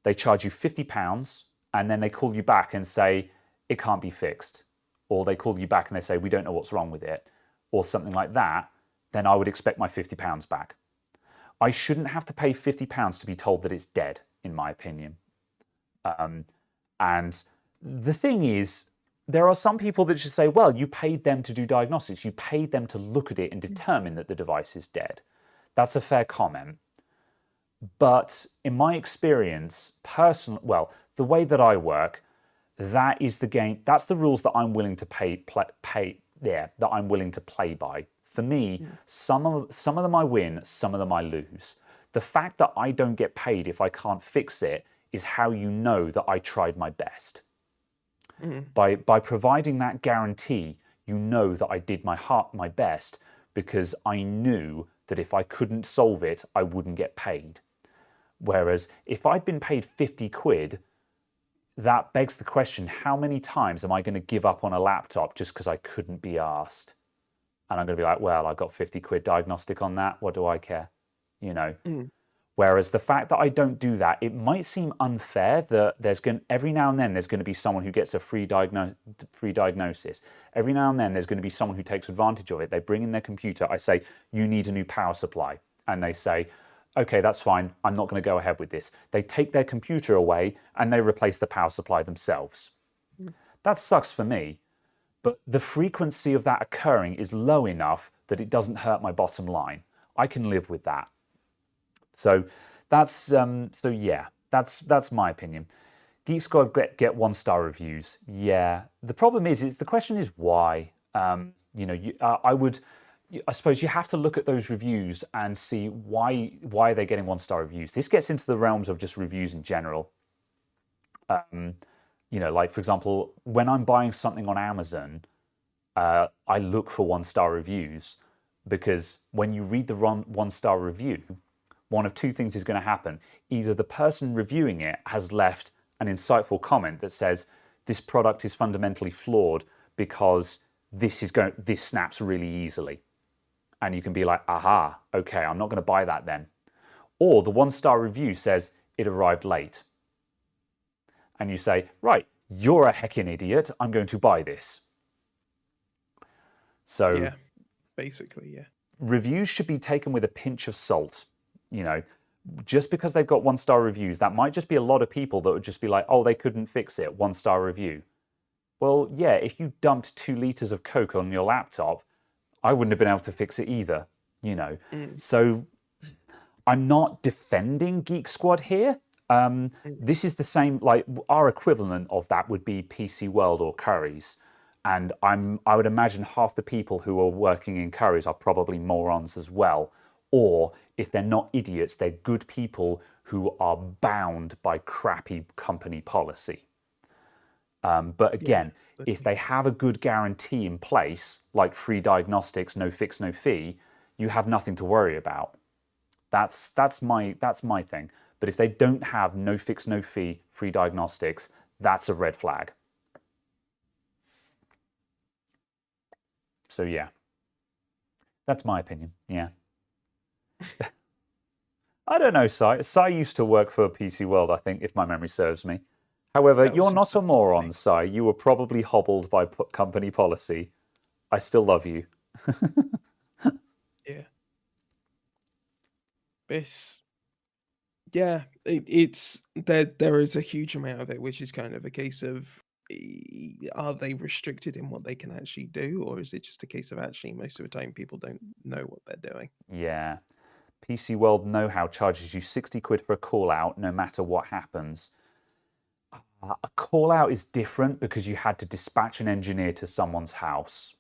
Speaker 1: They charge you £50, and then they call you back and say, it can't be fixed. Or they call you back and they say, we don't know what's wrong with it, or something like that, then I would expect my £50 back. I shouldn't have to pay £50 to be told that it's dead, in my opinion. And the thing is, there are some people that just say, well, you paid them to do diagnostics. You paid them to look at it and determine that the device is dead. That's a fair comment. But in my experience, the way that I work, that is the game. That's the rules that I'm willing to that I'm willing to play by. For me, some of them I win, some of them I lose. the fact that I don't get paid if I can't fix it is how you know that I tried my best.
Speaker 2: Mm.
Speaker 1: By providing that guarantee, you know that I did my best, because I knew that if I couldn't solve it, I wouldn't get paid. Whereas if I'd been paid 50 quid, that begs the question, how many times am I going to give up on a laptop just because I couldn't be asked? And I'm going to be like, well, I got 50 quid diagnostic on that. What do I care? You know?
Speaker 2: Mm.
Speaker 1: Whereas the fact that I don't do that, it might seem unfair that every now and then there's going to be someone who gets a free diagnosis. Every now and then there's going to be someone who takes advantage of it. They bring in their computer. I say, you need a new power supply. And they say, okay, that's fine. I'm not going to go ahead with this. They take their computer away and they replace the power supply themselves. That sucks for me. But the frequency of that occurring is low enough that it doesn't hurt my bottom line. I can live with that. So that's that's my opinion. Geek Squad get 1-star reviews. Yeah. The problem is the question is why. I suppose you have to look at those reviews and see why are they getting 1-star reviews. This gets into the realms of just reviews in general. Like for example, when I'm buying something on Amazon, I look for 1-star reviews, because when you read the 1-star review, one of two things is going to happen. Either the person reviewing it has left an insightful comment that says, this product is fundamentally flawed because this snaps really easily. And you can be like, aha, okay, I'm not going to buy that then. Or the 1-star review says, it arrived late. And you say, right, you're a heckin' idiot, I'm going to buy this. So
Speaker 2: Yeah, basically, yeah.
Speaker 1: Reviews should be taken with a pinch of salt. Just because they've got 1-star reviews, that might just be a lot of people that would just be like, oh, they couldn't fix it, 1-star review. Well, yeah, if you dumped 2 liters of Coke on your laptop, I wouldn't have been able to fix it either, So I'm not defending Geek Squad here. This is the same, like our equivalent of that would be PC World or Currys. And I would imagine half the people who are working in Currys are probably morons as well. Or if they're not idiots, they're good people who are bound by crappy company policy. But again, if they have a good guarantee in place, like free diagnostics, no fix, no fee, you have nothing to worry about. That's my thing. But if they don't have no fix, no fee, free diagnostics, that's a red flag. So yeah, that's my opinion. Yeah. I don't know, Sai. Sai used to work for PC World, I think, if my memory serves me. However, you're not a moron, Sai. You were probably hobbled by company policy. I still love you.
Speaker 2: Yeah. It's there is a huge amount of it, which is kind of a case of, are they restricted in what they can actually do, or is it just a case of actually most of the time people don't know what they're doing?
Speaker 1: Yeah. PC World Know-How charges you 60 quid for a call out no matter what happens. A call out is different because you had to dispatch an engineer to someone's house.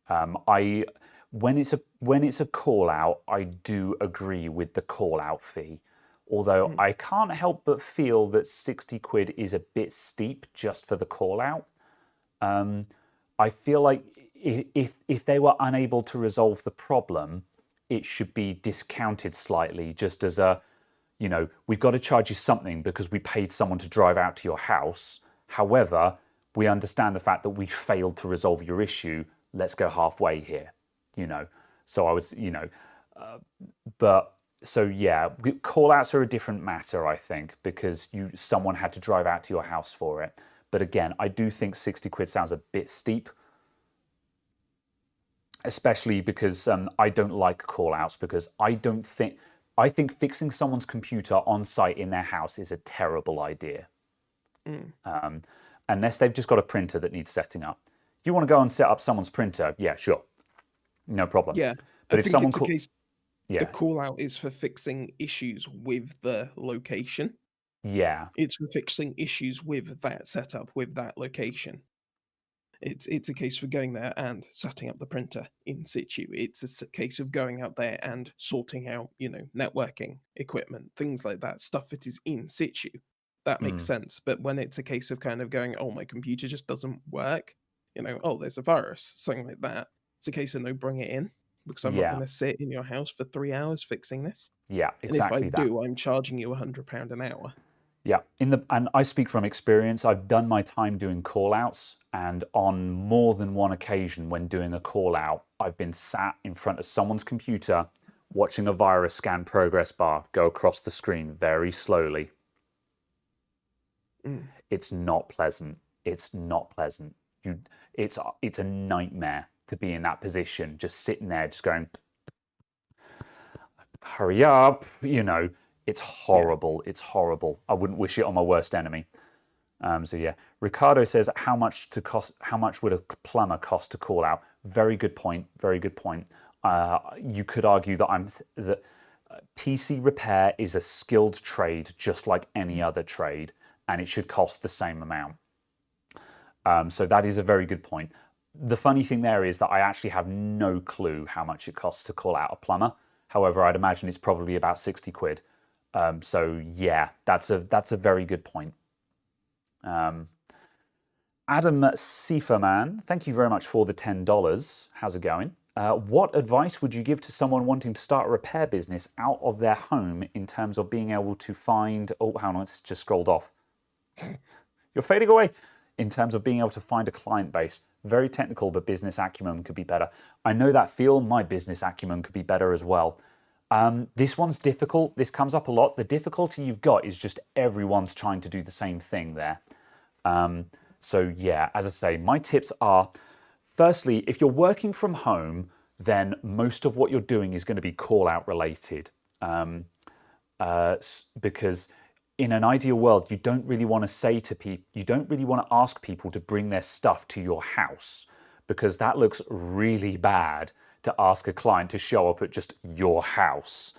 Speaker 1: When it's a call out, I do agree with the call out fee. Although I can't help but feel that 60 quid is a bit steep just for the call out. I feel like if they were unable to resolve the problem, it should be discounted slightly, just as a, we've got to charge you something because we paid someone to drive out to your house. However, we understand the fact that we failed to resolve your issue. Let's go halfway here, So I was, so yeah, call outs are a different matter, I think, because someone had to drive out to your house for it. But again, I do think 60 quid sounds a bit steep. Especially because I don't like call outs, because I think fixing someone's computer on site in their house is a terrible idea. Unless they've just got a printer that needs setting up. If you want to go and set up someone's printer, yeah, sure. No problem.
Speaker 2: Yeah.
Speaker 1: But if someone
Speaker 2: the call out is for fixing issues with the location.
Speaker 1: Yeah.
Speaker 2: It's for fixing issues with that setup, with that location. It's a case of going there and setting up the printer in situ. It's a case of going out there and sorting out, networking equipment, things like that, stuff that is in situ. That makes
Speaker 1: Mm,
Speaker 2: sense. But when it's a case of kind of going, oh, my computer just doesn't work, oh, there's a virus, something like that. It's a case of no, bring it in because I'm not
Speaker 1: yeah,
Speaker 2: going to sit in your house for 3 hours fixing this.
Speaker 1: yeah,
Speaker 2: And if I
Speaker 1: exactly that.
Speaker 2: do, I'm charging you £100 an hour.
Speaker 1: Yeah, and I speak from experience. I've done my time doing call outs, and on more than one occasion when doing a call out, I've been sat in front of someone's computer watching a virus scan progress bar go across the screen very slowly.
Speaker 2: Mm.
Speaker 1: It's not pleasant. It's not pleasant. You, it's a nightmare to be in that position, just sitting there, just going, hurry up. It's
Speaker 2: Yeah.
Speaker 1: horrible. It's horrible. I wouldn't wish it on my worst enemy. So yeah, Ricardo says, how much would a plumber cost to call out? Very good point. Very good point. You could argue that PC repair is a skilled trade, just like any other trade, and it should cost the same amount. So that is a very good point. The funny thing there is that I actually have no clue how much it costs to call out a plumber. However, I'd imagine it's probably about 60 quid. So yeah, that's a very good point. Adam Seiferman, thank you very much for the $10. How's it going? What advice would you give to someone wanting to start a repair business out of their home in terms of being able to find... Oh, hang on, it's just scrolled off. You're fading away. In terms of being able to find a client base. Very technical, but business acumen could be better. I know that feel. My business acumen could be better as well. This one's difficult. This comes up a lot. The difficulty you've got is just everyone's trying to do the same thing there. So yeah, as I say, my tips are, firstly, if you're working from home, then most of what you're doing is going to be call out related. Because in an ideal world, you don't really want to say to people, you don't really want to ask people to bring their stuff to your house, because that looks really bad to ask a client to show up at just your house.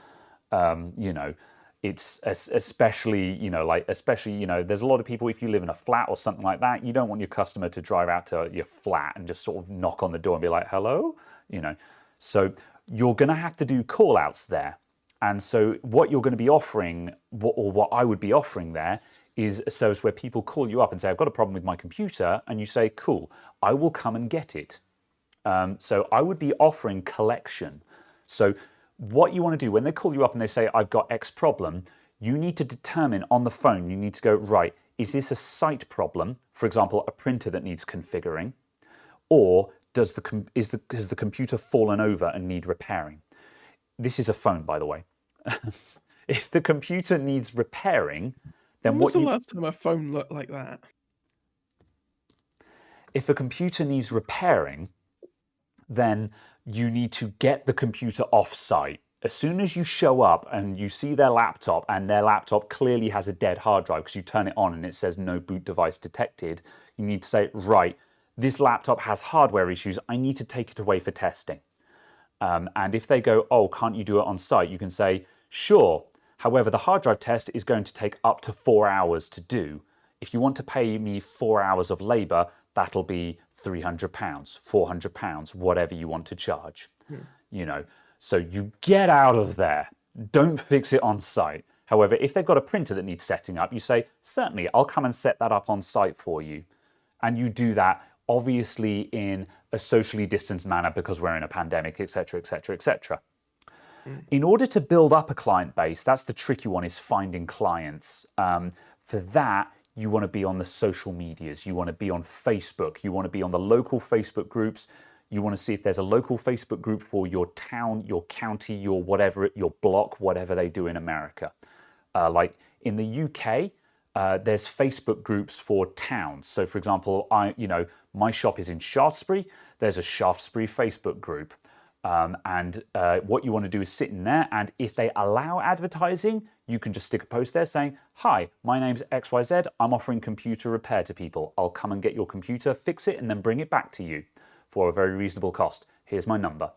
Speaker 1: It's especially, there's a lot of people, if you live in a flat or something like that, you don't want your customer to drive out to your flat and just sort of knock on the door and be like, hello, So you're going to have to do call outs there. And so what you're going to be offering, or what I would be offering there, is a service where people call you up and say, I've got a problem with my computer. And you say, cool, I will come and get it. So I would be offering collection. So what you want to do when they call you up and they say, I've got X problem, you need to determine on the phone, you need to go, right, is this a site problem? For example, a printer that needs configuring, or has the computer fallen over and need repairing? This is a phone, by the way. If the computer needs repairing, then
Speaker 2: When was the last time a phone looked like that?
Speaker 1: If a computer needs repairing, then you need to get the computer off site. As soon as you show up and you see their laptop and their laptop clearly has a dead hard drive because you turn it on and it says no boot device detected, you need to say, right, this laptop has hardware issues. I need to take it away for testing. And if they go, oh, can't you do it on site? You can say, sure. However, the hard drive test is going to take up to 4 hours to do. If you want to pay me 4 hours of labor, that'll be £300, £400, whatever you want to charge. So you get out of there. Don't fix it on site. However, if they've got a printer that needs setting up, you say, certainly, I'll come and set that up on site for you. And you do that, obviously, in a socially distanced manner because we're in a pandemic, etc., etc., etc. In order to build up a client base, that's the tricky one, is finding clients. For that, you want to be on the social medias. You want to be on Facebook. You want to be on the local Facebook groups. You want to see if there's a local Facebook group for your town, your county, your whatever, your block, whatever they do in America. Like in the UK, there's Facebook groups for towns. So for example, my shop is in Shaftesbury. There's a Shaftesbury Facebook group. What you want to do is sit in there, and if they allow advertising, you can just stick a post there saying, hi, my name's XYZ, I'm offering computer repair to people. I'll come and get your computer, fix it, and then bring it back to you for a very reasonable cost. Here's my number.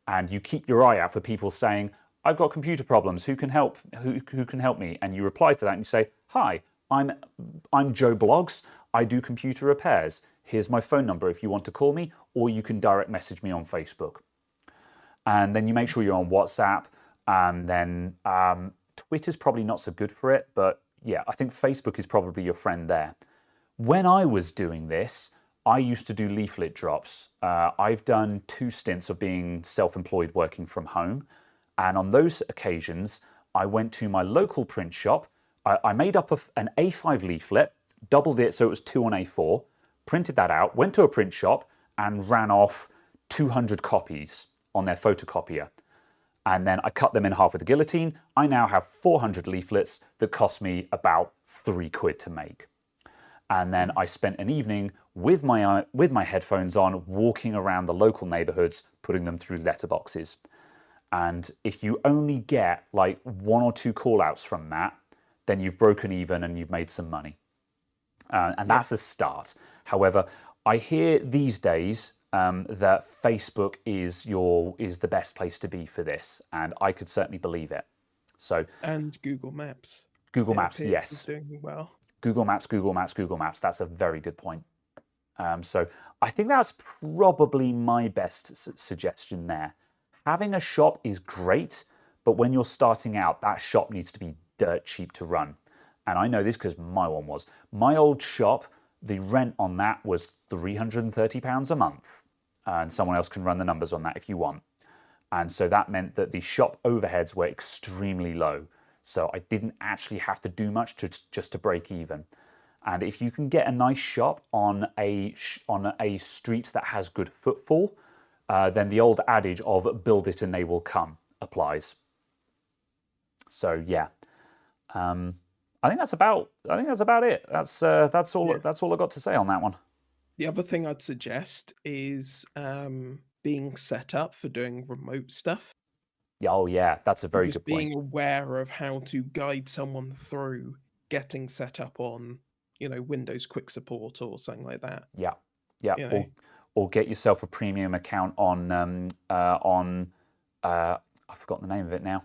Speaker 1: And you keep your eye out for people saying, I've got computer problems, who can help? Who can help me? And you reply to that and you say, hi, I'm Joe Bloggs, I do computer repairs. Here's my phone number if you want to call me, or you can direct message me on Facebook. And then you make sure you're on WhatsApp, and then Twitter's probably not so good for it, but yeah, I think Facebook is probably your friend there. When I was doing this, I used to do leaflet drops. I've done 2 stints of being self-employed working from home, and on those occasions, I went to my local print shop. I made up an A5 leaflet, doubled it so it was 2 on A4, printed that out, went to a print shop, and ran off 200 copies on their photocopier. And then I cut them in half with a guillotine. I now have 400 leaflets that cost me about £3 to make. And then I spent an evening with my headphones on, walking around the local neighborhoods, putting them through letterboxes. And if you only get like 1 or 2 call outs from that, then you've broken even and you've made some money. And that's a start. However, I hear these days that Facebook is the best place to be for this, and I could certainly believe it. So,
Speaker 2: and Google Maps.
Speaker 1: Google Maps,
Speaker 2: is
Speaker 1: yes.
Speaker 2: doing well.
Speaker 1: Google Maps, Google Maps, Google Maps. That's a very good point. So I think that's probably my best suggestion there. Having a shop is great, but when you're starting out, that shop needs to be dirt cheap to run. And I know this because my one was. My old shop, the rent on that was £330 a month. And someone else can run the numbers on that if you want. And so that meant that the shop overheads were extremely low. So I didn't actually have to do much just to break even. And if you can get a nice shop on a street that has good footfall, then the old adage of build it and they will come applies. So yeah, I think that's about it. That's all I got to say on that one.
Speaker 2: The other thing I'd suggest is being set up for doing remote stuff.
Speaker 1: Yeah, oh yeah, that's a very
Speaker 2: Just
Speaker 1: good point.
Speaker 2: being aware of how to guide someone through getting set up on, Windows Quick Support or something like that.
Speaker 1: Yeah, yeah.
Speaker 2: You know.
Speaker 1: Or get yourself a premium account on I've forgotten the name of it now.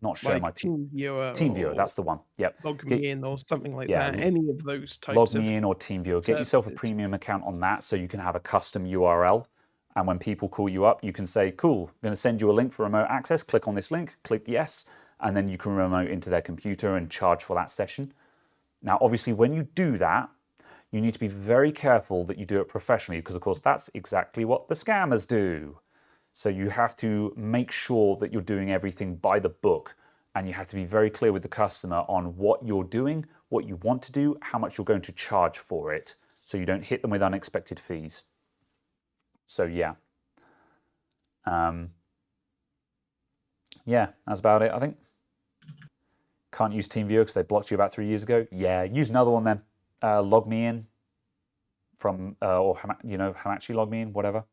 Speaker 1: Not sure
Speaker 2: Like
Speaker 1: my
Speaker 2: TeamViewer.
Speaker 1: TeamViewer, that's the one. Yep.
Speaker 2: Log Me In or something like
Speaker 1: yeah,
Speaker 2: that. Any of those types
Speaker 1: Log
Speaker 2: of
Speaker 1: Me In or TeamViewer. Get yourself a
Speaker 2: services.
Speaker 1: premium account on that so you can have a custom URL. And when people call you up, you can say, cool, I'm going to send you a link for remote access. Click on this link, click yes, and then you can remote into their computer and charge for that session. Now, obviously, when you do that, you need to be very careful that you do it professionally because, of course, that's exactly what the scammers do. So you have to make sure that you're doing everything by the book, and you have to be very clear with the customer on what you're doing, what you want to do, how much you're going to charge for it, so you don't hit them with unexpected fees. So yeah. Yeah, that's about it, I think. Can't use TeamViewer because they blocked you about 3 years ago. Yeah, use another one then. Log Me In from, or Hamachi Log Me In, whatever.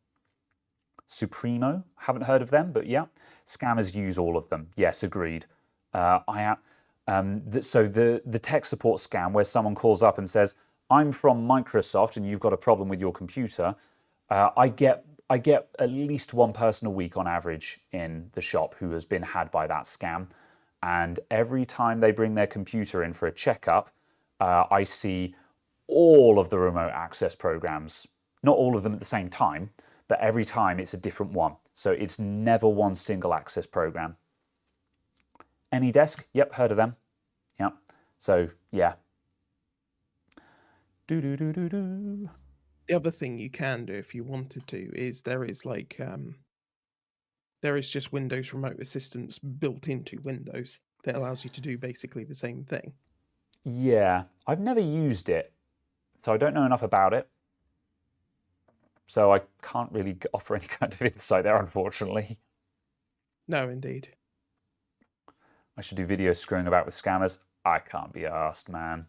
Speaker 1: Supremo, haven't heard of them, but yeah. Scammers use all of them. Yes, agreed. So the tech support scam where someone calls up and says, I'm from Microsoft and you've got a problem with your computer. I get at least one person a week on average in the shop who has been had by that scam. And every time they bring their computer in for a checkup, I see all of the remote access programs. Not all of them at the same time, but every time it's a different one. So it's never one single access program. AnyDesk, yep, heard of them. Yep. So yeah.
Speaker 2: The other thing you can do if you wanted to is there is just Windows Remote Assistance built into Windows that allows you to do basically the same thing.
Speaker 1: Yeah, I've never used it, so I don't know enough about it. So I can't really offer any kind of insight there, unfortunately.
Speaker 2: No, indeed.
Speaker 1: I should do videos screwing about with scammers. I can't be arsed, man.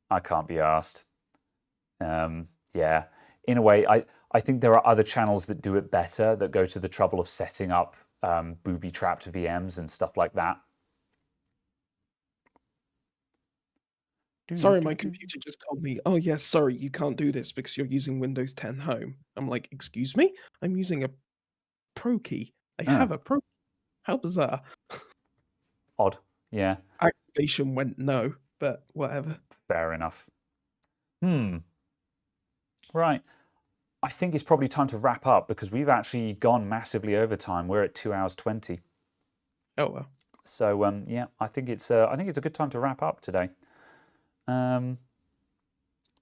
Speaker 1: I can't be arsed. Yeah, in a way, I think there are other channels that do it better, that go to the trouble of setting up booby-trapped VMs and stuff like that.
Speaker 2: Sorry, my computer just told me, oh yes, sorry, you can't do this because you're using Windows 10 Home. I'm like, excuse me? I'm using a Pro key. I have a Pro. How bizarre.
Speaker 1: Odd, yeah.
Speaker 2: Activation went no, but whatever.
Speaker 1: Fair enough. Right. I think it's probably time to wrap up because we've actually gone massively over time. We're at 2 hours 20.
Speaker 2: Oh well.
Speaker 1: So yeah, I think it's a good time to wrap up today. Um,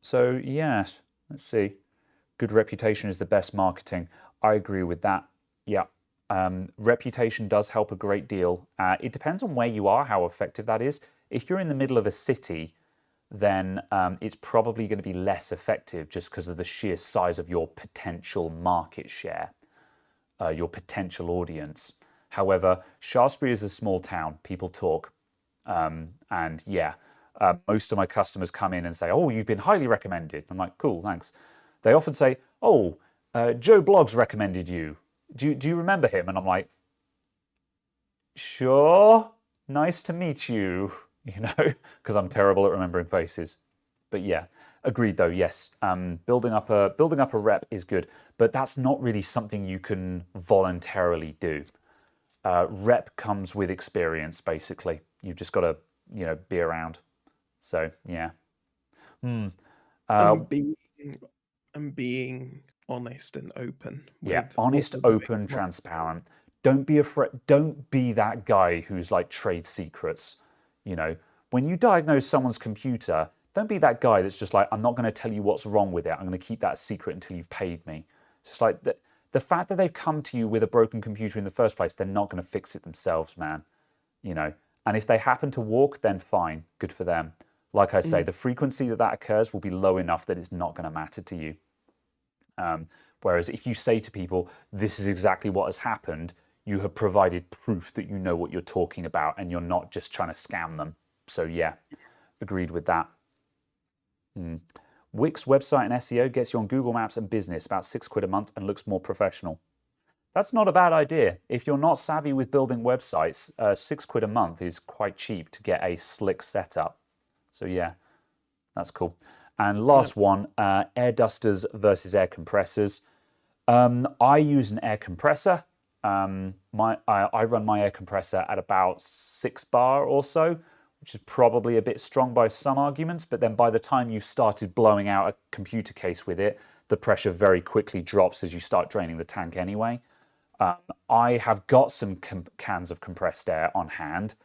Speaker 1: so yes, let's see. Good reputation is the best marketing. I agree with that. Yeah. Reputation does help a great deal. It depends on where you are, how effective that is. If you're in the middle of a city, then it's probably going to be less effective just because of the sheer size of your potential market share, your potential audience. However, Shaftesbury is a small town. People talk. And yeah, most of my customers come in and say, "Oh, you've been highly recommended." I'm like, "Cool, thanks." They often say, "Oh, Joe Bloggs recommended you. Do you remember him?" And I'm like, "Sure, nice to meet you." You know, because I'm terrible at remembering faces. But yeah, agreed though. Yes, building up a rep is good, but that's not really something you can voluntarily do. Rep comes with experience, basically. You've just got to, be around. So yeah.
Speaker 2: And being and being honest and open
Speaker 1: Yeah,
Speaker 2: with what
Speaker 1: honest,
Speaker 2: you're doing.
Speaker 1: open, transparent. Don't be afraid. Don't be that guy who's like trade secrets. When you diagnose someone's computer, don't be that guy that's just like, I'm not going to tell you what's wrong with it. I'm going to keep that secret until you've paid me. It's just like the fact that they've come to you with a broken computer in the first place, they're not going to fix it themselves, man. And if they happen to walk, then fine, good for them. Like I say, the frequency that occurs will be low enough that it's not going to matter to you. Whereas if you say to people, this is exactly what has happened, you have provided proof that you know what you're talking about and you're not just trying to scam them. So yeah, agreed with that. Wix website and SEO gets you on Google Maps and business, about £6 a month and looks more professional. That's not a bad idea. If you're not savvy with building websites, £6 a month is quite cheap to get a slick setup. So yeah, that's cool. And last one, air dusters versus air compressors. I use an air compressor. I run my air compressor at about 6 bar or so, which is probably a bit strong by some arguments, but then by the time you've started blowing out a computer case with it, the pressure very quickly drops as you start draining the tank anyway. I have got some cans of compressed air on hand,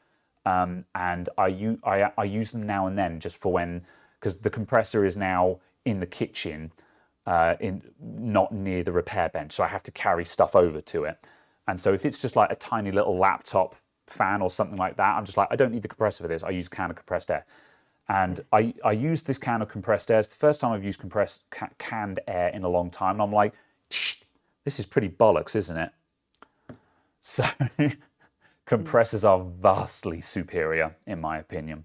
Speaker 1: and I use them now and then just for when, because the compressor is now in the kitchen, not near the repair bench, so I have to carry stuff over to it. And so if it's just like a tiny little laptop fan or something like that, I'm just like, I don't need the compressor for this. I use a can of compressed air. And I use this can of compressed air. It's the first time I've used canned air in a long time. And I'm like, this is pretty bollocks, isn't it? So compressors are vastly superior, in my opinion.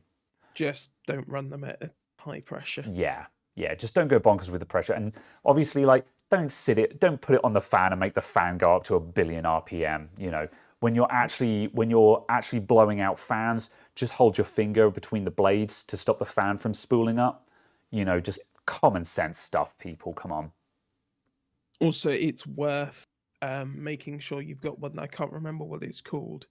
Speaker 2: Just don't run them at a high pressure.
Speaker 1: Yeah, just don't go bonkers with the pressure. And obviously, like, don't put it on the fan and make the fan go up to 1 billion RPM. When you're actually blowing out fans, just hold your finger between the blades to stop the fan from spooling up. Just common sense stuff, people. Come on.
Speaker 2: Also, it's worth making sure you've got one. I can't remember what it's called,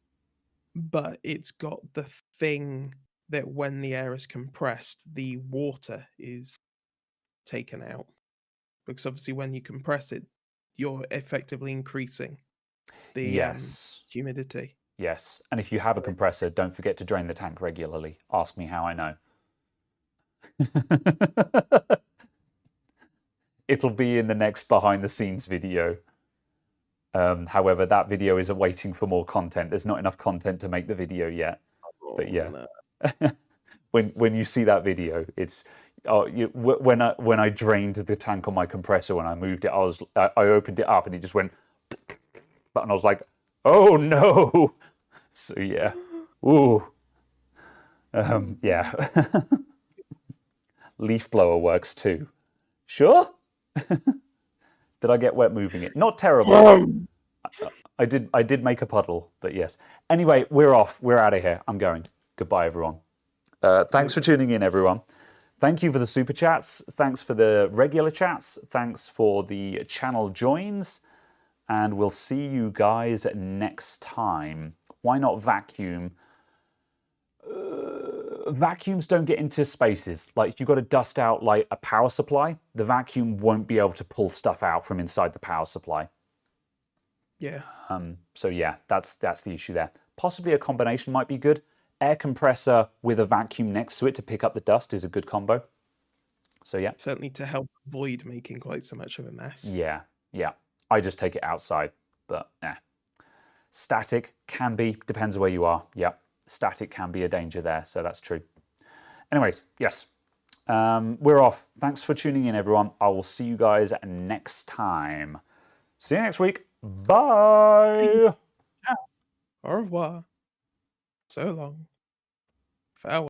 Speaker 2: but it's got the thing that when the air is compressed, the water is taken out. Because obviously, when you compress it, you're effectively increasing the
Speaker 1: Yes.
Speaker 2: humidity.
Speaker 1: Yes. And if you have a compressor, don't forget to drain the tank regularly. Ask me how I know. It'll be in the next behind the scenes video. However, that video is awaiting for more content. There's not enough content to make the video yet. But yeah, no. when you see that video, it's when I drained the tank on my compressor when I moved it, I opened it up and it just went, and I was like, oh no. So yeah, ooh, yeah. Leaf blower works too. Sure. Did I get wet moving it? Not terrible. I did make a puddle, but yes. Anyway, we're off. We're out of here. I'm going. Goodbye, everyone. Thanks for tuning in, everyone. Thank you for the super chats. Thanks for the regular chats. Thanks for the channel joins. And we'll see you guys next time. Why not vacuum? vacuums don't get into spaces. Like, you've got to dust out like a power supply. The vacuum won't be able to pull stuff out from inside the power supply.
Speaker 2: Yeah.
Speaker 1: So yeah, that's the issue there. Possibly a combination might be good. Air compressor with a vacuum next to it to pick up the dust is a good combo. So yeah.
Speaker 2: Certainly to help avoid making quite so much of a mess.
Speaker 1: Yeah, yeah. I just take it outside, but static can be, depends where you are. Yeah, static can be a danger there, so that's true. Anyways, yes, we're off. Thanks for tuning in, everyone. I will see you guys next time. See you next week. Bye.
Speaker 2: Au revoir. So long. Farewell.